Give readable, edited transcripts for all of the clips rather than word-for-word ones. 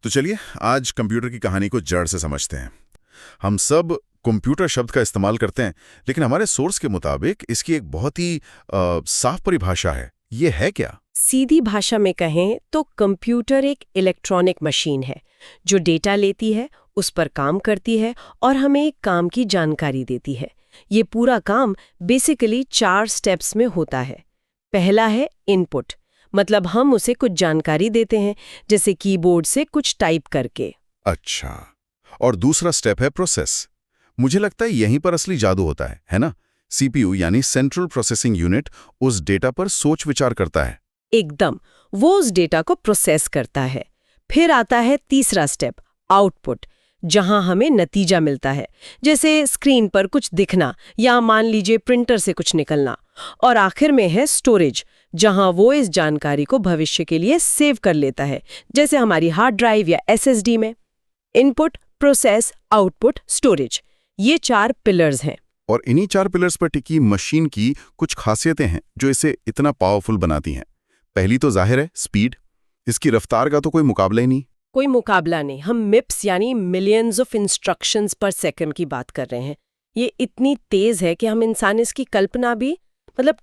तो चलिए आज कंप्यूटर की कहानी को जड़ से समझते हैं। हम सब कंप्यूटर शब्द का इस्तेमाल करते हैं, लेकिन हमारे सोर्स के मुताबिक इसकी एक बहुत ही साफ परिभाषा है। ये है क्या? सीधी भाषा में कहें तो कंप्यूटर एक इलेक्ट्रॉनिक मशीन है जो डेटा लेती है, उस पर काम करती है और हमें एक काम की जानकारी देती है। ये पूरा काम बेसिकली 4 स्टेप्स में होता है। पहला है इनपुट, मतलब हम उसे कुछ जानकारी देते हैं, जैसे कीबोर्ड से कुछ टाइप करके। अच्छा, और दूसरा स्टेप है प्रोसेस। मुझे लगता है यहीं पर असली जादू होता है ना? सीपीयू यानी सेंट्रल प्रोसेसिंग यूनिट उस डेटा पर सोच विचार करता है। एकदम, वो उस डेटा को प्रोसेस करता है। फिर आता है तीसरा स्टेप, आउटपुट, जहां हमें नतीजा मिलता है, जैसे स्क्रीन पर कुछ दिखना या मान लीजिए प्रिंटर से कुछ निकलना। और आखिर में है स्टोरेज, जहां वो इस जानकारी को भविष्य के लिए सेव कर लेता है, जैसे हमारी हार्ड ड्राइव या एसएसडी में। इनपुट, प्रोसेस, आउटपुट, स्टोरेज, ये 4 पिलर्स हैं। और इन्हीं 4 पिलर्स पर टिकी मशीन की कुछ खासियतें हैं जो इसे इतना पावरफुल बनाती हैं। पहली तो जाहिर है स्पीड। इसकी रफ्तार का तो कोई मुकाबला ही नहीं। कोई मुकाबला नहीं। हम मिप्स यानी मिलियंस ऑफ इंस्ट्रक्शंस पर सेकंड की बात कर रहे हैं। ये इतनी तेज है कि हम इंसान इसकी कल्पना भी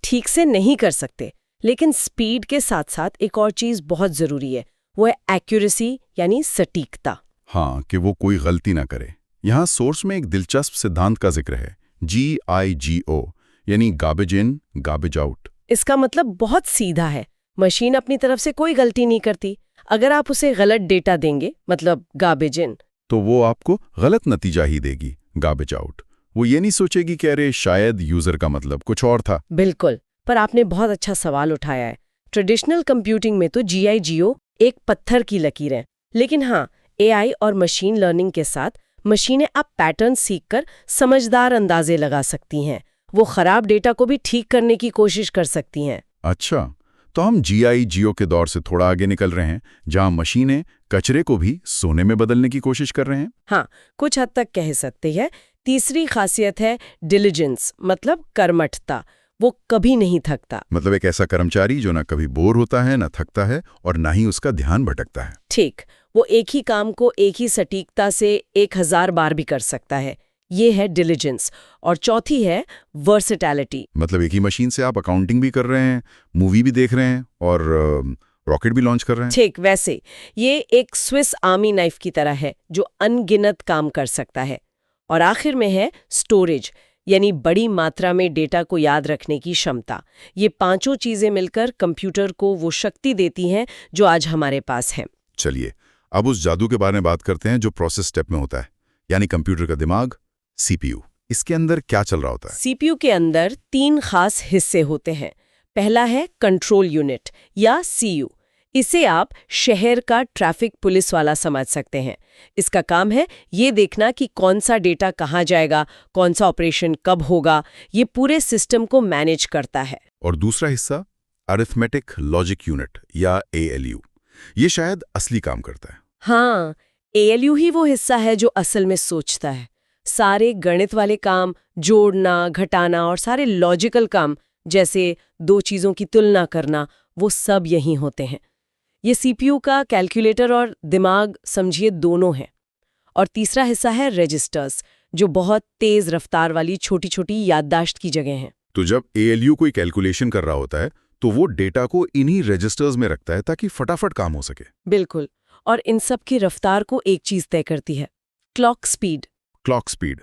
ठीक से नहीं कर सकते। लेकिन स्पीड के साथ साथ एक और चीज बहुत जरूरी है, वो है एक्यूरेसी यानी सटीकता। हाँ, कि वो कोई गलती ना करे। यहाँ सोर्स में एक दिलचस्प सिद्धांत का जिक्र है, GIGO, यानी गार्बेज इन गार्बेज आउट। इसका मतलब बहुत सीधा है, मशीन अपनी तरफ से कोई गलती नहीं करती। अगर आप उसे गलत डेटा देंगे, मतलब गार्बेज इन, तो वो आपको गलत नतीजा ही देगी, गार्बेज आउट। वो ये नहीं सोचेगी कि अरे शायद यूजर का मतलब कुछ और था। बिल्कुल, पर आपने बहुत अच्छा सवाल उठाया है। ट्रेडिशनल कंप्यूटिंग में तो GIGO एक पत्थर की लकीर है, लेकिन हाँ, AI और मशीन लर्निंग के साथ मशीनें अब पैटर्न सीखकर समझदार अंदाजे लगा सकती हैं। वो खराब डेटा को भी ठीक करने की कोशिश कर सकती हैं। अच्छा, तो हम GIGO के दौर से थोड़ा आगे निकल रहे हैं, जहां मशीनें कचरे को भी सोने में बदलने की कोशिश कर रहे हैं। हाँ, कुछ हद तक कह सकते हैं। तीसरी खासियत है डिलिजेंस, मतलब कर्मठता। वो कभी नहीं थकता। मतलब एक ऐसा कर्मचारी जो ना कभी बोर होता है, ना थकता है और ना ही उसका ध्यान भटकता है। ठीक, वो एक ही काम को एक ही सटीकता से 1000 बार भी कर सकता है। ये है डिलिजेंस। और चौथी है वर्सेटैलिटी। मतलब एक ही मशीन से आप अकाउंटिंग भी कर रहे हैं, मूवी भी देख रहे हैं और रॉकेट भी लॉन्च कर रहे हैं। ठीक वैसे ये एक स्विस आर्मी नाइफ की तरह है जो अनगिनत काम कर सकता है। और आखिर में है स्टोरेज, यानी बड़ी मात्रा में डेटा को याद रखने की क्षमता। ये पांचों चीजें मिलकर कंप्यूटर को वो शक्ति देती हैं जो आज हमारे पास है। चलिए अब उस जादू के बारे में बात करते हैं जो प्रोसेस स्टेप में होता है, यानी कंप्यूटर का दिमाग, CPU। इसके अंदर क्या चल रहा होता है? CPU के अंदर 3 खास हिस्से होते हैं। पहला है कंट्रोल यूनिट या CU। इसे आप शहर का ट्रैफिक पुलिस वाला समझ सकते हैं। इसका काम है ये देखना कि कौन सा डेटा कहाँ जाएगा, कौन सा ऑपरेशन कब होगा। ये पूरे सिस्टम को मैनेज करता है। और दूसरा हिस्सा अरिथमेटिक लॉजिक यूनिट या ALU। ये शायद असली काम करता है। हाँ, ALU ही वो हिस्सा है जो असल में सोचता है। सारे गणित वाले काम, जोड़ना, घटाना और सारे लॉजिकल काम, जैसे 2 चीज़ों की तुलना करना, वो सब यहीं होते हैं। ये CPU का कैलकुलेटर और दिमाग समझिए दोनों हैं। और तीसरा हिस्सा है रजिस्टर्स, जो बहुत तेज रफ्तार वाली छोटी छोटी याददाश्त की जगह हैं। तो जब ALU कोई कैलकुलेशन कर रहा होता है तो वो डेटा को इन्हीं रजिस्टर्स में रखता है ताकि फटाफट काम हो सके। बिल्कुल, और इन सब की रफ्तार को एक चीज तय करती है, क्लॉक स्पीड। क्लॉक स्पीड,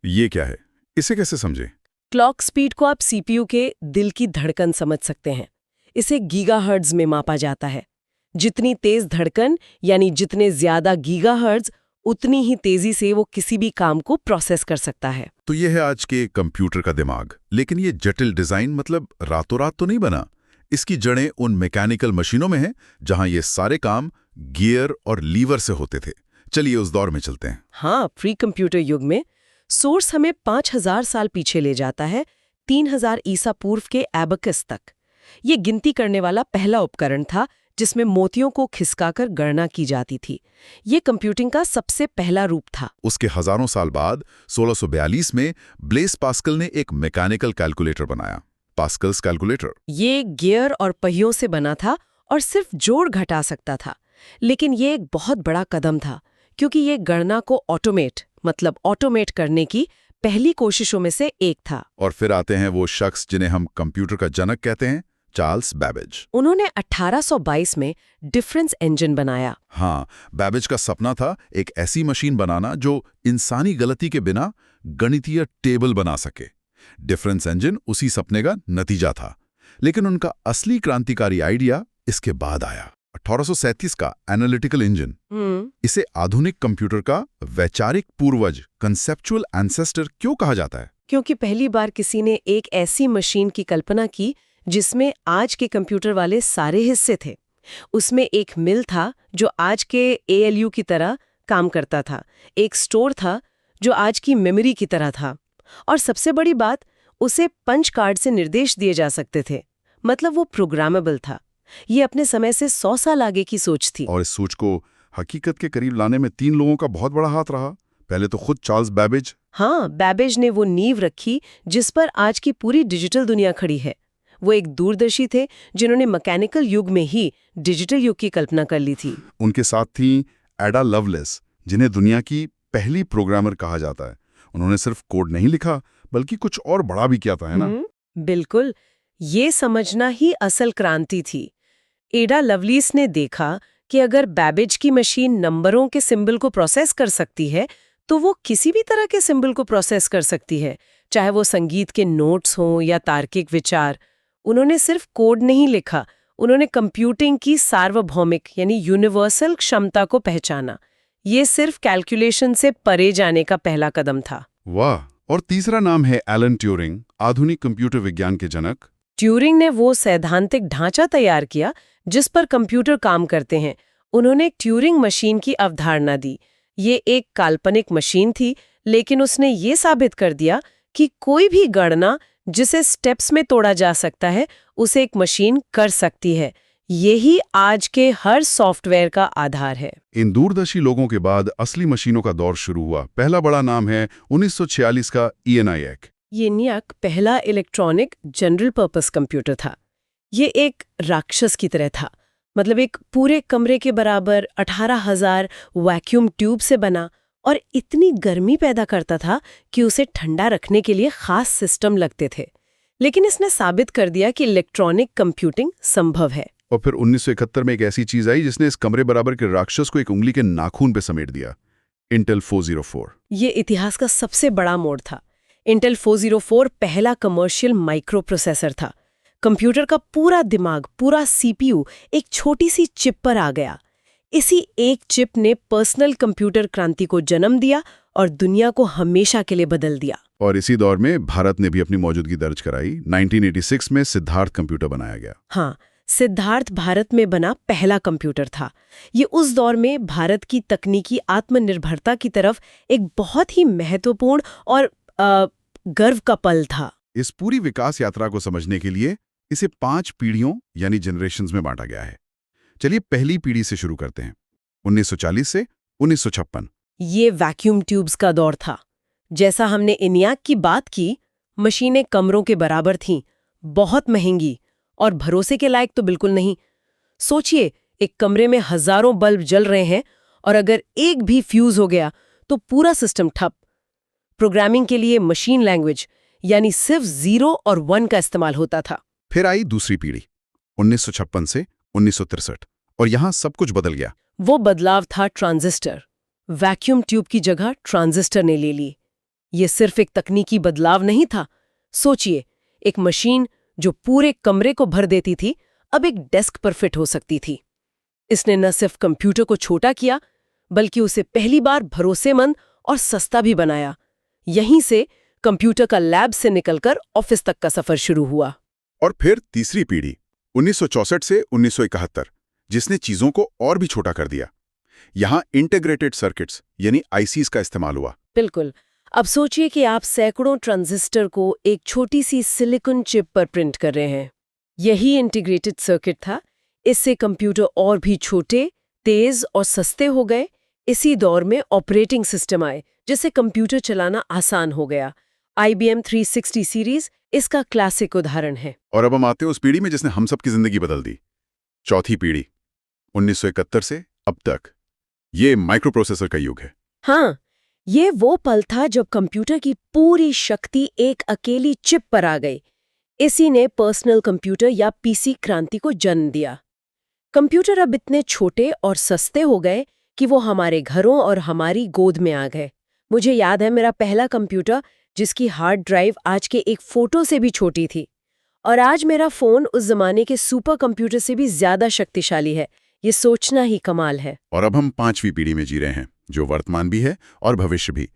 ये क्या है? इसे कैसे समझें? क्लॉक स्पीड को आप CPU के दिल की धड़कन समझ सकते हैं। इसे गीगाहर्ट्ज में मापा जाता है। जितनी तेज धड़कन यानी जितने ज्यादा गीगाहर्ट्ज, उतनी ही तेजी से वो किसी भी काम को प्रोसेस कर सकता है। तो ये है आज के कंप्यूटर का दिमाग। लेकिन ये जटिल डिजाइन मतलब रातों रात तो नहीं बना। इसकी जड़ें उन मैकेनिकल मशीनों में हैं जहां ये सारे काम गियर और लीवर से होते थे। चलिए उस दौर में चलते हैं। हाँ, प्री कंप्यूटर युग में सोर्स हमें 5000 साल पीछे ले जाता है, 3000 ईसा पूर्व के एबकस तक। ये गिनती करने वाला पहला उपकरण था जिसमें मोतियों को खिसकाकर गणना की जाती थी। ये कंप्यूटिंग का सबसे पहला रूप था। उसके हजारों साल बाद 1642 में ब्लेस पास्कल ने एक मैकेनिकल कैलकुलेटर बनाया, पास्कल्स कैलकुलेटर। ये गियर और पहियों से बना था और सिर्फ जोड़ घटा सकता था। लेकिन ये एक बहुत बड़ा कदम था, क्योंकि ये गणना को ऑटोमेट करने की पहली कोशिशों में से एक था। और फिर आते हैं वो शख्स जिन्हें हम कंप्यूटर का जनक कहते हैं, चार्ल्स बैबेज। उन्होंने 1822 में डिफरेंस इंजन बनाया। हाँ, बैबेज का सपना था एक ऐसी मशीन बनाना जो इंसानी गलती के बिना गणितीय टेबल बना सके। डिफरेंस इंजन उसी सपने का नतीजा था, लेकिन उनका असली क्रांतिकारी आइडिया इसके बाद आया। 1837 का एनालिटिकल इंजन, इसे आधुनिक कंप्यूटर का वैचारिक पूर्वज, कंसेप्चुअल एंसेस्टर क्यों कहा जाता है? क्योंकि पहली बार किसी ने एक ऐसी मशीन की कल्पना की जिसमें आज के कंप्यूटर वाले सारे हिस्से थे। उसमें एक मिल था जो आज के ALU की तरह काम करता था, एक स्टोर था जो आज की मेमोरी की तरह था, और सबसे बड़ी बात, उसे पंच कार्ड से निर्देश दिए जा सकते थे। मतलब वो प्रोग्रामेबल था। ये अपने समय से 100 साल आगे की सोच थी। और इस सोच को हकीकत के करीब लाने में 3 लोगों का बहुत बड़ा हाथ रहा। पहले तो खुद चार्ल्स बैबेज। हाँ, बैबेज ने वो नींव रखी जिस पर आज की पूरी डिजिटल दुनिया खड़ी है। वो एक दूरदर्शी थे जिन्होंने मैकेनिकल युग में ही डिजिटल युग की कल्पना कर ली थी। उनके साथ थी एडा लवलेस, जिन्हें दुनिया की पहली प्रोग्रामर कहा जाता है। उन्होंने सिर्फ कोड नहीं लिखा, बल्कि कुछ और बड़ा भी किया था, है ना? बिल्कुल, ये समझना ही असल क्रांति थी। एडा लवलीस ने देखा कि अगर बैबेज की मशीन नंबरों के सिंबल को प्रोसेस कर सकती है, तो वो किसी भी तरह के सिंबल को प्रोसेस कर सकती है, चाहे वो संगीत के नोट्स हों या तार्किक विचार। उन्होंने सिर्फ कोड नहीं लिखा, उन्होंने कंप्यूटिंग की सार्वभौमिक यानी यूनिवर्सल क्षमता को पहचाना। ये सिर्फ कैलकुलेशन से परे जाने का पहला कदम था। वाह! और तीसरा नाम है एलन ट्यूरिंग, आधुनिक कंप्यूटर विज्ञान के जनक। ट्यूरिंग ने वो सैद्धांतिक ढांचा तैयार किया जिस पर कंप्यूटर काम करते हैं। उन्होंने ट्यूरिंग मशीन की अवधारणा दी। ये एक काल्पनिक मशीन थी, लेकिन उसने ये साबित कर दिया कि कोई भी गणना जिसे स्टेप्स में तोड़ा जा सकता है, उसे एक मशीन कर सकती है। यही आज के हर सॉफ्टवेयर का आधार है। इन दूरदर्शी लोगों के बाद असली मशीनों का दौर शुरू हुआ। पहला बड़ा नाम है 1946 का ENIAC। ये ENIAC पहला इलेक्ट्रॉनिक जनरल पर्पस कंप्यूटर था। ये एक राक्षस की तरह था। मतलब एक पूरे कमरे के बराबर 18,000 वैक्यूम ट्यूब से बना और इतनी गर्मी पैदा करता था कि उसे ठंडा रखने के लिए खास सिस्टम लगते थे। लेकिन इसने साबित कर दिया कि इलेक्ट्रॉनिक कंप्यूटिंग संभव है। और फिर 1971 में एक ऐसी चीज आई जिसने इस कमरे बराबर के राक्षस को एक उंगली के नाखून पे समेट दिया, इंटेल 404। ये इतिहास का सबसे बड़ा मोड़ था। इंटेल 404 पहला कमर्शियल माइक्रो प्रोसेसर था। कंप्यूटर का पूरा दिमाग, पूरा CPU एक छोटी सी चिप पर आ गया। इसी एक चिप ने पर्सनल कंप्यूटर क्रांति को जन्म दिया और दुनिया को हमेशा के लिए बदल दिया। और इसी दौर में भारत ने भी अपनी मौजूदगी दर्ज कराई। 1986 में सिद्धार्थ कंप्यूटर बनाया गया। हाँ, सिद्धार्थ भारत में बना पहला कंप्यूटर था। ये उस दौर में भारत की तकनीकी आत्मनिर्भरता की तरफ एक बहुत ही महत्वपूर्ण और गर्व का पल था। इस पूरी विकास यात्रा को समझने के लिए इसे 5 पीढ़ियों यानी जनरेशंस में बांटा गया है। चलिए पहली पीढ़ी से शुरू करते हैं, 1940 से 1956। ये वैक्यूम ट्यूब्स का दौर था। जैसा हमने ENIAC की बात की, मशीनें कमरों के बराबर थीं, बहुत महंगी और भरोसे के लायक तो बिल्कुल नहीं। सोचिए, एक कमरे में हजारों बल्ब जल रहे हैं और अगर एक भी फ्यूज हो गया तो पूरा सिस्टम ठप। प्रोग्रामिंग के लिए मशीन लैंग्वेज यानी सिर्फ 0 और 1 का इस्तेमाल होता था। फिर आई दूसरी पीढ़ी 1956 से 1963 और यहां सब कुछ बदल गया। वो बदलाव था ट्रांजिस्टर। वैक्यूम ट्यूब की जगह ट्रांजिस्टर ने ले ली। ये सिर्फ एक तकनीकी बदलाव नहीं था। सोचिए, एक मशीन जो पूरे कमरे को भर देती थी, अब एक डेस्क पर फिट हो सकती थी। इसने न सिर्फ कंप्यूटर को छोटा किया, बल्कि उसे पहली बार भरोसेमंद और सस्ता भी बनाया। यहीं से कंप्यूटर का लैब से निकलकर ऑफिस तक का सफर शुरू हुआ। और फिर तीसरी पीढ़ी 1964 से 1971, जिसने चीजों को और भी छोटा कर दिया। यहां इंटीग्रेटेड सर्किट्स यानी ICs का इस्तेमाल हुआ। बिल्कुल। अब सोचिए कि आप सैकड़ों ट्रांजिस्टर को एक छोटी सी सिलिकॉन चिप पर प्रिंट कर रहे हैं। यही इंटीग्रेटेड सर्किट था। इससे कंप्यूटर और भी छोटे, तेज और सस्ते हो गए। इसी दौर में ऑपरेटिंग सिस्टम आए, जिससे कंप्यूटर चलाना आसान हो गया। IBM 360 सीरीज इसका क्लासिक उदाहरण है। और अब हम आते हैं उस पीढ़ी में जिसने हम सब की जिंदगी बदल दी, चौथी पीढ़ी 1971 से अब तक ये माइक्रो प्रोसेसर का युग है। हाँ, ये वो पल था जब कंप्यूटर की पूरी शक्ति एक अकेली चिप पर आ गई। इसी ने पर्सनल कंप्यूटर या पीसी क्रांति को जन्म दिया। कंप्यूटर अब इतने छोटे और सस्ते हो गए कि वो हमारे घरों और हमारी गोद में आ गए। मुझे याद है मेरा पहला कंप्यूटर जिसकी हार्ड ड्राइव आज के एक फोटो से भी छोटी थी। और आज मेरा फोन उस जमाने के सुपर कंप्यूटर से भी ज्यादा शक्तिशाली है। ये सोचना ही कमाल है। और अब हम 5वीं पीढ़ी में जी रहे हैं, जो वर्तमान भी है और भविष्य भी।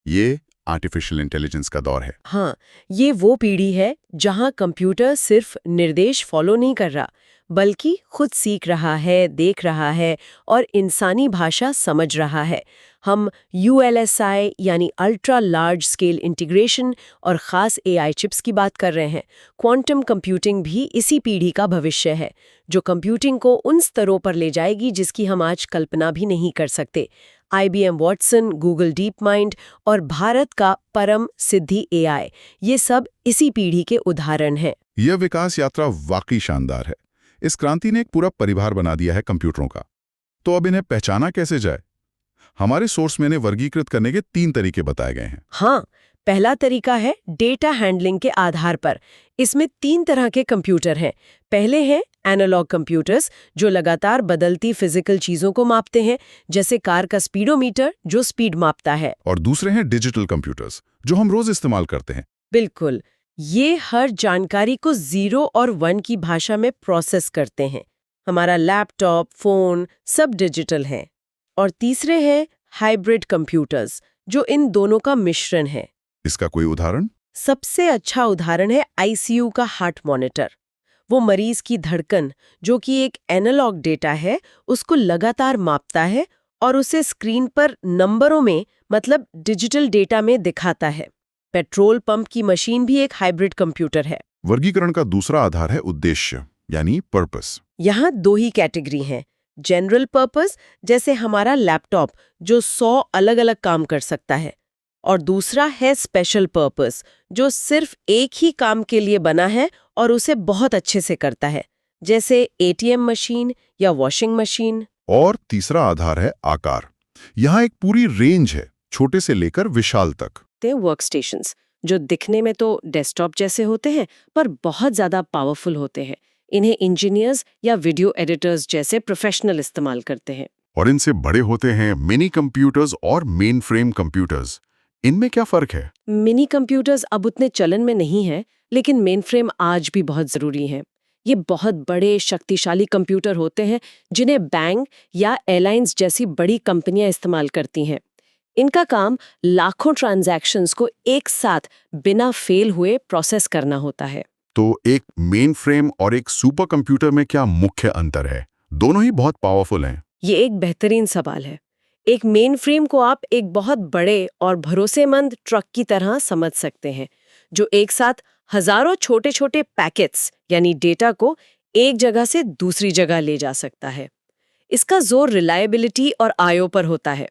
ये आर्टिफिशियल इंटेलिजेंस का दौर है। हाँ, ये वो पीढ़ी है जहां कंप्यूटर सिर्फ निर्देश फॉलो नहीं कर रहा, बल्कि खुद सीख रहा है, देख रहा है और इंसानी भाषा समझ रहा है। हम ULSI यानी अल्ट्रा लार्ज स्केल इंटीग्रेशन और ख़ास AI चिप्स की बात कर रहे हैं। क्वांटम कंप्यूटिंग भी इसी पीढ़ी का भविष्य है, जो कंप्यूटिंग को उन स्तरों पर ले जाएगी जिसकी हम आज कल्पना भी नहीं कर सकते। IBM Watson, Google deep mind और भारत का परम सिद्धि AI, ये सब इसी पीढ़ी के उदाहरण हैं। यह विकास यात्रा वाकई शानदार है। इस क्रांति ने एक पूरा परिवार बना दिया है कंप्यूटरों का। तो अब इन्हें पहचाना कैसे जाए? हमारे सोर्स में इन्हें वर्गीकृत करने के 3 तरीके बताए गए हैं। हाँ, पहला तरीका है डेटा हैंडलिंग के आधार पर। इसमें 3 तरह के कंप्यूटर हैं। पहले हैं एनालॉग कंप्यूटर्स, जो लगातार बदलती फिजिकल चीजों को मापते हैं, जैसे कार का स्पीडोमीटर जो स्पीड मापता है। और दूसरे हैं डिजिटल कंप्यूटर्स, जो हम रोज इस्तेमाल करते हैं। बिल्कुल, ये हर जानकारी को 0 और 1 की भाषा में प्रोसेस करते हैं। हमारा लैपटॉप, फोन सब डिजिटल हैं। और तीसरे हैं हाइब्रिड कंप्यूटर्स, जो इन दोनों का मिश्रण है। इसका कोई उदाहरण? सबसे अच्छा उदाहरण है ICU का हार्ट मॉनिटर। वो मरीज की धड़कन, जो कि एक एनालॉग डेटा है, उसको लगातार मापता है और उसे स्क्रीन पर नंबरों में, मतलब डिजिटल डेटा में दिखाता है। पेट्रोल पंप की मशीन भी एक हाइब्रिड कंप्यूटर है। वर्गीकरण का दूसरा आधार है उद्देश्य, यानी पर्पस। यहाँ 2 ही कैटेगरी हैं। जनरल पर्पस, जैसे हमारा लैपटॉप, जो 100 अलग-अलग काम कर सकता है। और दूसरा है स्पेशल पर्पस, जो सिर्फ एक ही काम के लिए बना है और उसे बहुत अच्छे से करता है, जैसे ATM मशीन या वॉशिंग मशीन। और तीसरा आधार है आकार। यहाँ एक पूरी रेंज है, छोटे से लेकर विशाल तक। वर्कस्टेशंस, जो दिखने में तो डेस्कटॉप जैसे होते हैं, पर बहुत ज्यादा पावरफुल होते हैं। इन्हें इंजीनियर्स या वीडियो एडिटर्स जैसे प्रोफेशनल इस्तेमाल करते हैं। और इनसे बड़े होते हैं मिनी कंप्यूटर्स और मेन फ्रेम कंप्यूटर्स। इनमें क्या फर्क है? मिनी कंप्यूटर्स अब उतने चलन में नहीं है, लेकिन मेन फ्रेम आज भी बहुत जरूरी है। ये बहुत बड़े शक्तिशाली कंप्यूटर होते हैं जिन्हें बैंक या एयरलाइंस जैसी बड़ी कंपनियां इस्तेमाल करती हैं। इनका काम लाखों ट्रांजैक्शंस को एक साथ बिना फेल हुए प्रोसेस करना होता है। तो एक मेन फ्रेम और एक सुपर कंप्यूटर में क्या मुख्य अंतर है? दोनों ही बहुत पावरफुल हैं। ये एक बेहतरीन सवाल है। एक मेन फ्रेम को आप एक बहुत बड़े और भरोसेमंद ट्रक की तरह समझ सकते हैं, जो एक साथ हजारों छोटे छोटे पैकेट्स यानी डेटा को एक जगह से दूसरी जगह ले जा सकता है। इसका जोर रिलायबिलिटी और आईओ पर होता है।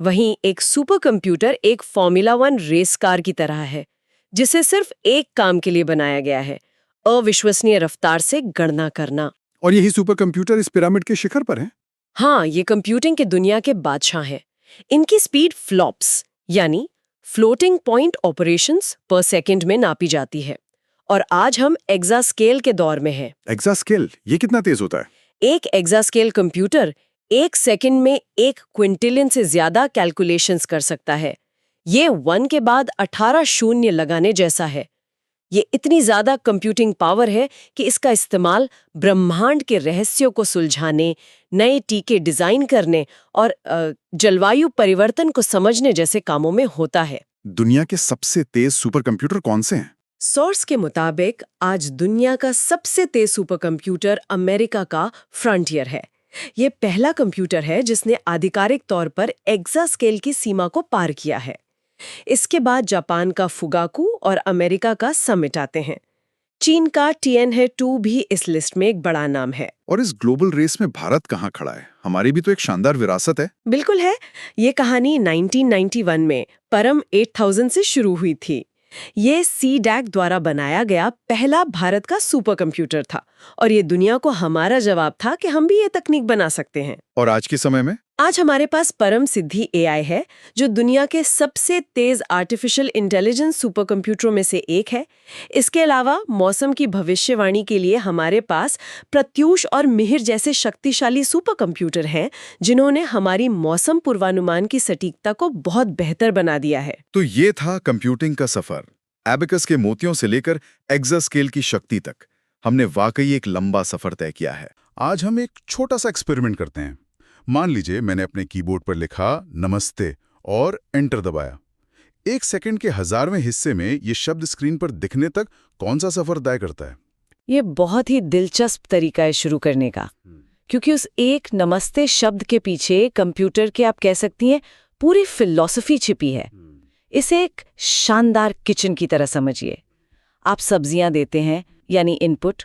वहीं एक सुपर कंप्यूटर एक फॉर्मूला 1 रेस कार की तरह है, जिसे सिर्फ एक काम के लिए बनाया गया है, अविश्वसनीय रफ्तार से गणना करना। और यही सुपर कंप्यूटर इस पिरामिड के शिखर पर है। हाँ, ये कंप्यूटिंग के दुनिया के बादशाह हैं। इनकी स्पीड फ्लॉप्स यानी फ्लोटिंग पॉइंट ऑपरेशंस पर सेकंड में नापी जाती है। और आज हम एक्सास्केल के दौर में हैं। एक्सास्केल, ये कितना तेज होता है? एक एक्सास्केल कंप्यूटर 1 सेकंड में 1 क्विंटिलियन से ज्यादा कैलकुलेशंस कर सकता है। ये 1 के बाद 18 शून्य लगाने जैसा है। ये इतनी ज्यादा कंप्यूटिंग पावर है कि इसका इस्तेमाल ब्रह्मांड के रहस्यों को सुलझाने, नए टीके डिजाइन करने और जलवायु परिवर्तन को समझने जैसे कामों में होता है। दुनिया के सबसे तेज सुपर कंप्यूटर कौन से हैं? सोर्स के मुताबिक आज दुनिया का सबसे तेज सुपर कंप्यूटर अमेरिका का फ्रंटियर है। ये पहला कंप्यूटर है जिसने आधिकारिक तौर पर एक्सास्केल की सीमा को पार किया है। इसके बाद जापान का फुगाकू और अमेरिका का समिट आते हैं। चीन का Tianhe-2 भी इस लिस्ट में एक बड़ा नाम है। और इस ग्लोबल रेस में भारत कहाँ खड़ा है? हमारी भी तो एक शानदार विरासत है। बिल्कुल है। ये कहानी 1991 में परम 8000 से शुरू हुई थी। ये CDAC द्वारा बनाया गया पहला भारत का सुपर कंप्यूटर था और ये दुनिया को हमारा जवाब था कि हम भी ये तकनीक बना सकते हैं। और आज के समय में आज हमारे पास परम सिद्धि AI है जो दुनिया के सबसे तेज आर्टिफिशियल इंटेलिजेंस सुपर कंप्यूटरों में से एक है। इसके अलावा मौसम की भविष्यवाणी के लिए हमारे पास प्रत्यूष और मिहिर जैसे शक्तिशाली सुपर कंप्यूटर हैं जिन्होंने हमारी मौसम पूर्वानुमान की सटीकता को बहुत बेहतर बना दिया है। तो ये था कंप्यूटिंग का सफर। एबेकस के मोतियों से लेकर एक्सास्केल की शक्ति तक हमने वाकई एक लंबा सफर तय किया है। आज हम एक छोटा सा एक्सपेरिमेंट करते हैं। मान लीजिए मैंने अपने कीबोर्ड पर लिखा नमस्ते और एंटर दबाया। 1 सेकंड के 1000वें हिस्से में ये शब्द स्क्रीन पर दिखने तक कौन सा सफर तय करता है? ये बहुत ही दिलचस्प तरीका है शुरू करने का, क्योंकि उस एक नमस्ते शब्द के पीछे कंप्यूटर के आप कह सकती हैं पूरी फिलॉसफी छिपी है। इसे एक शानदार किचन की तरह समझिए। आप सब्जियां देते हैं यानी इनपुट,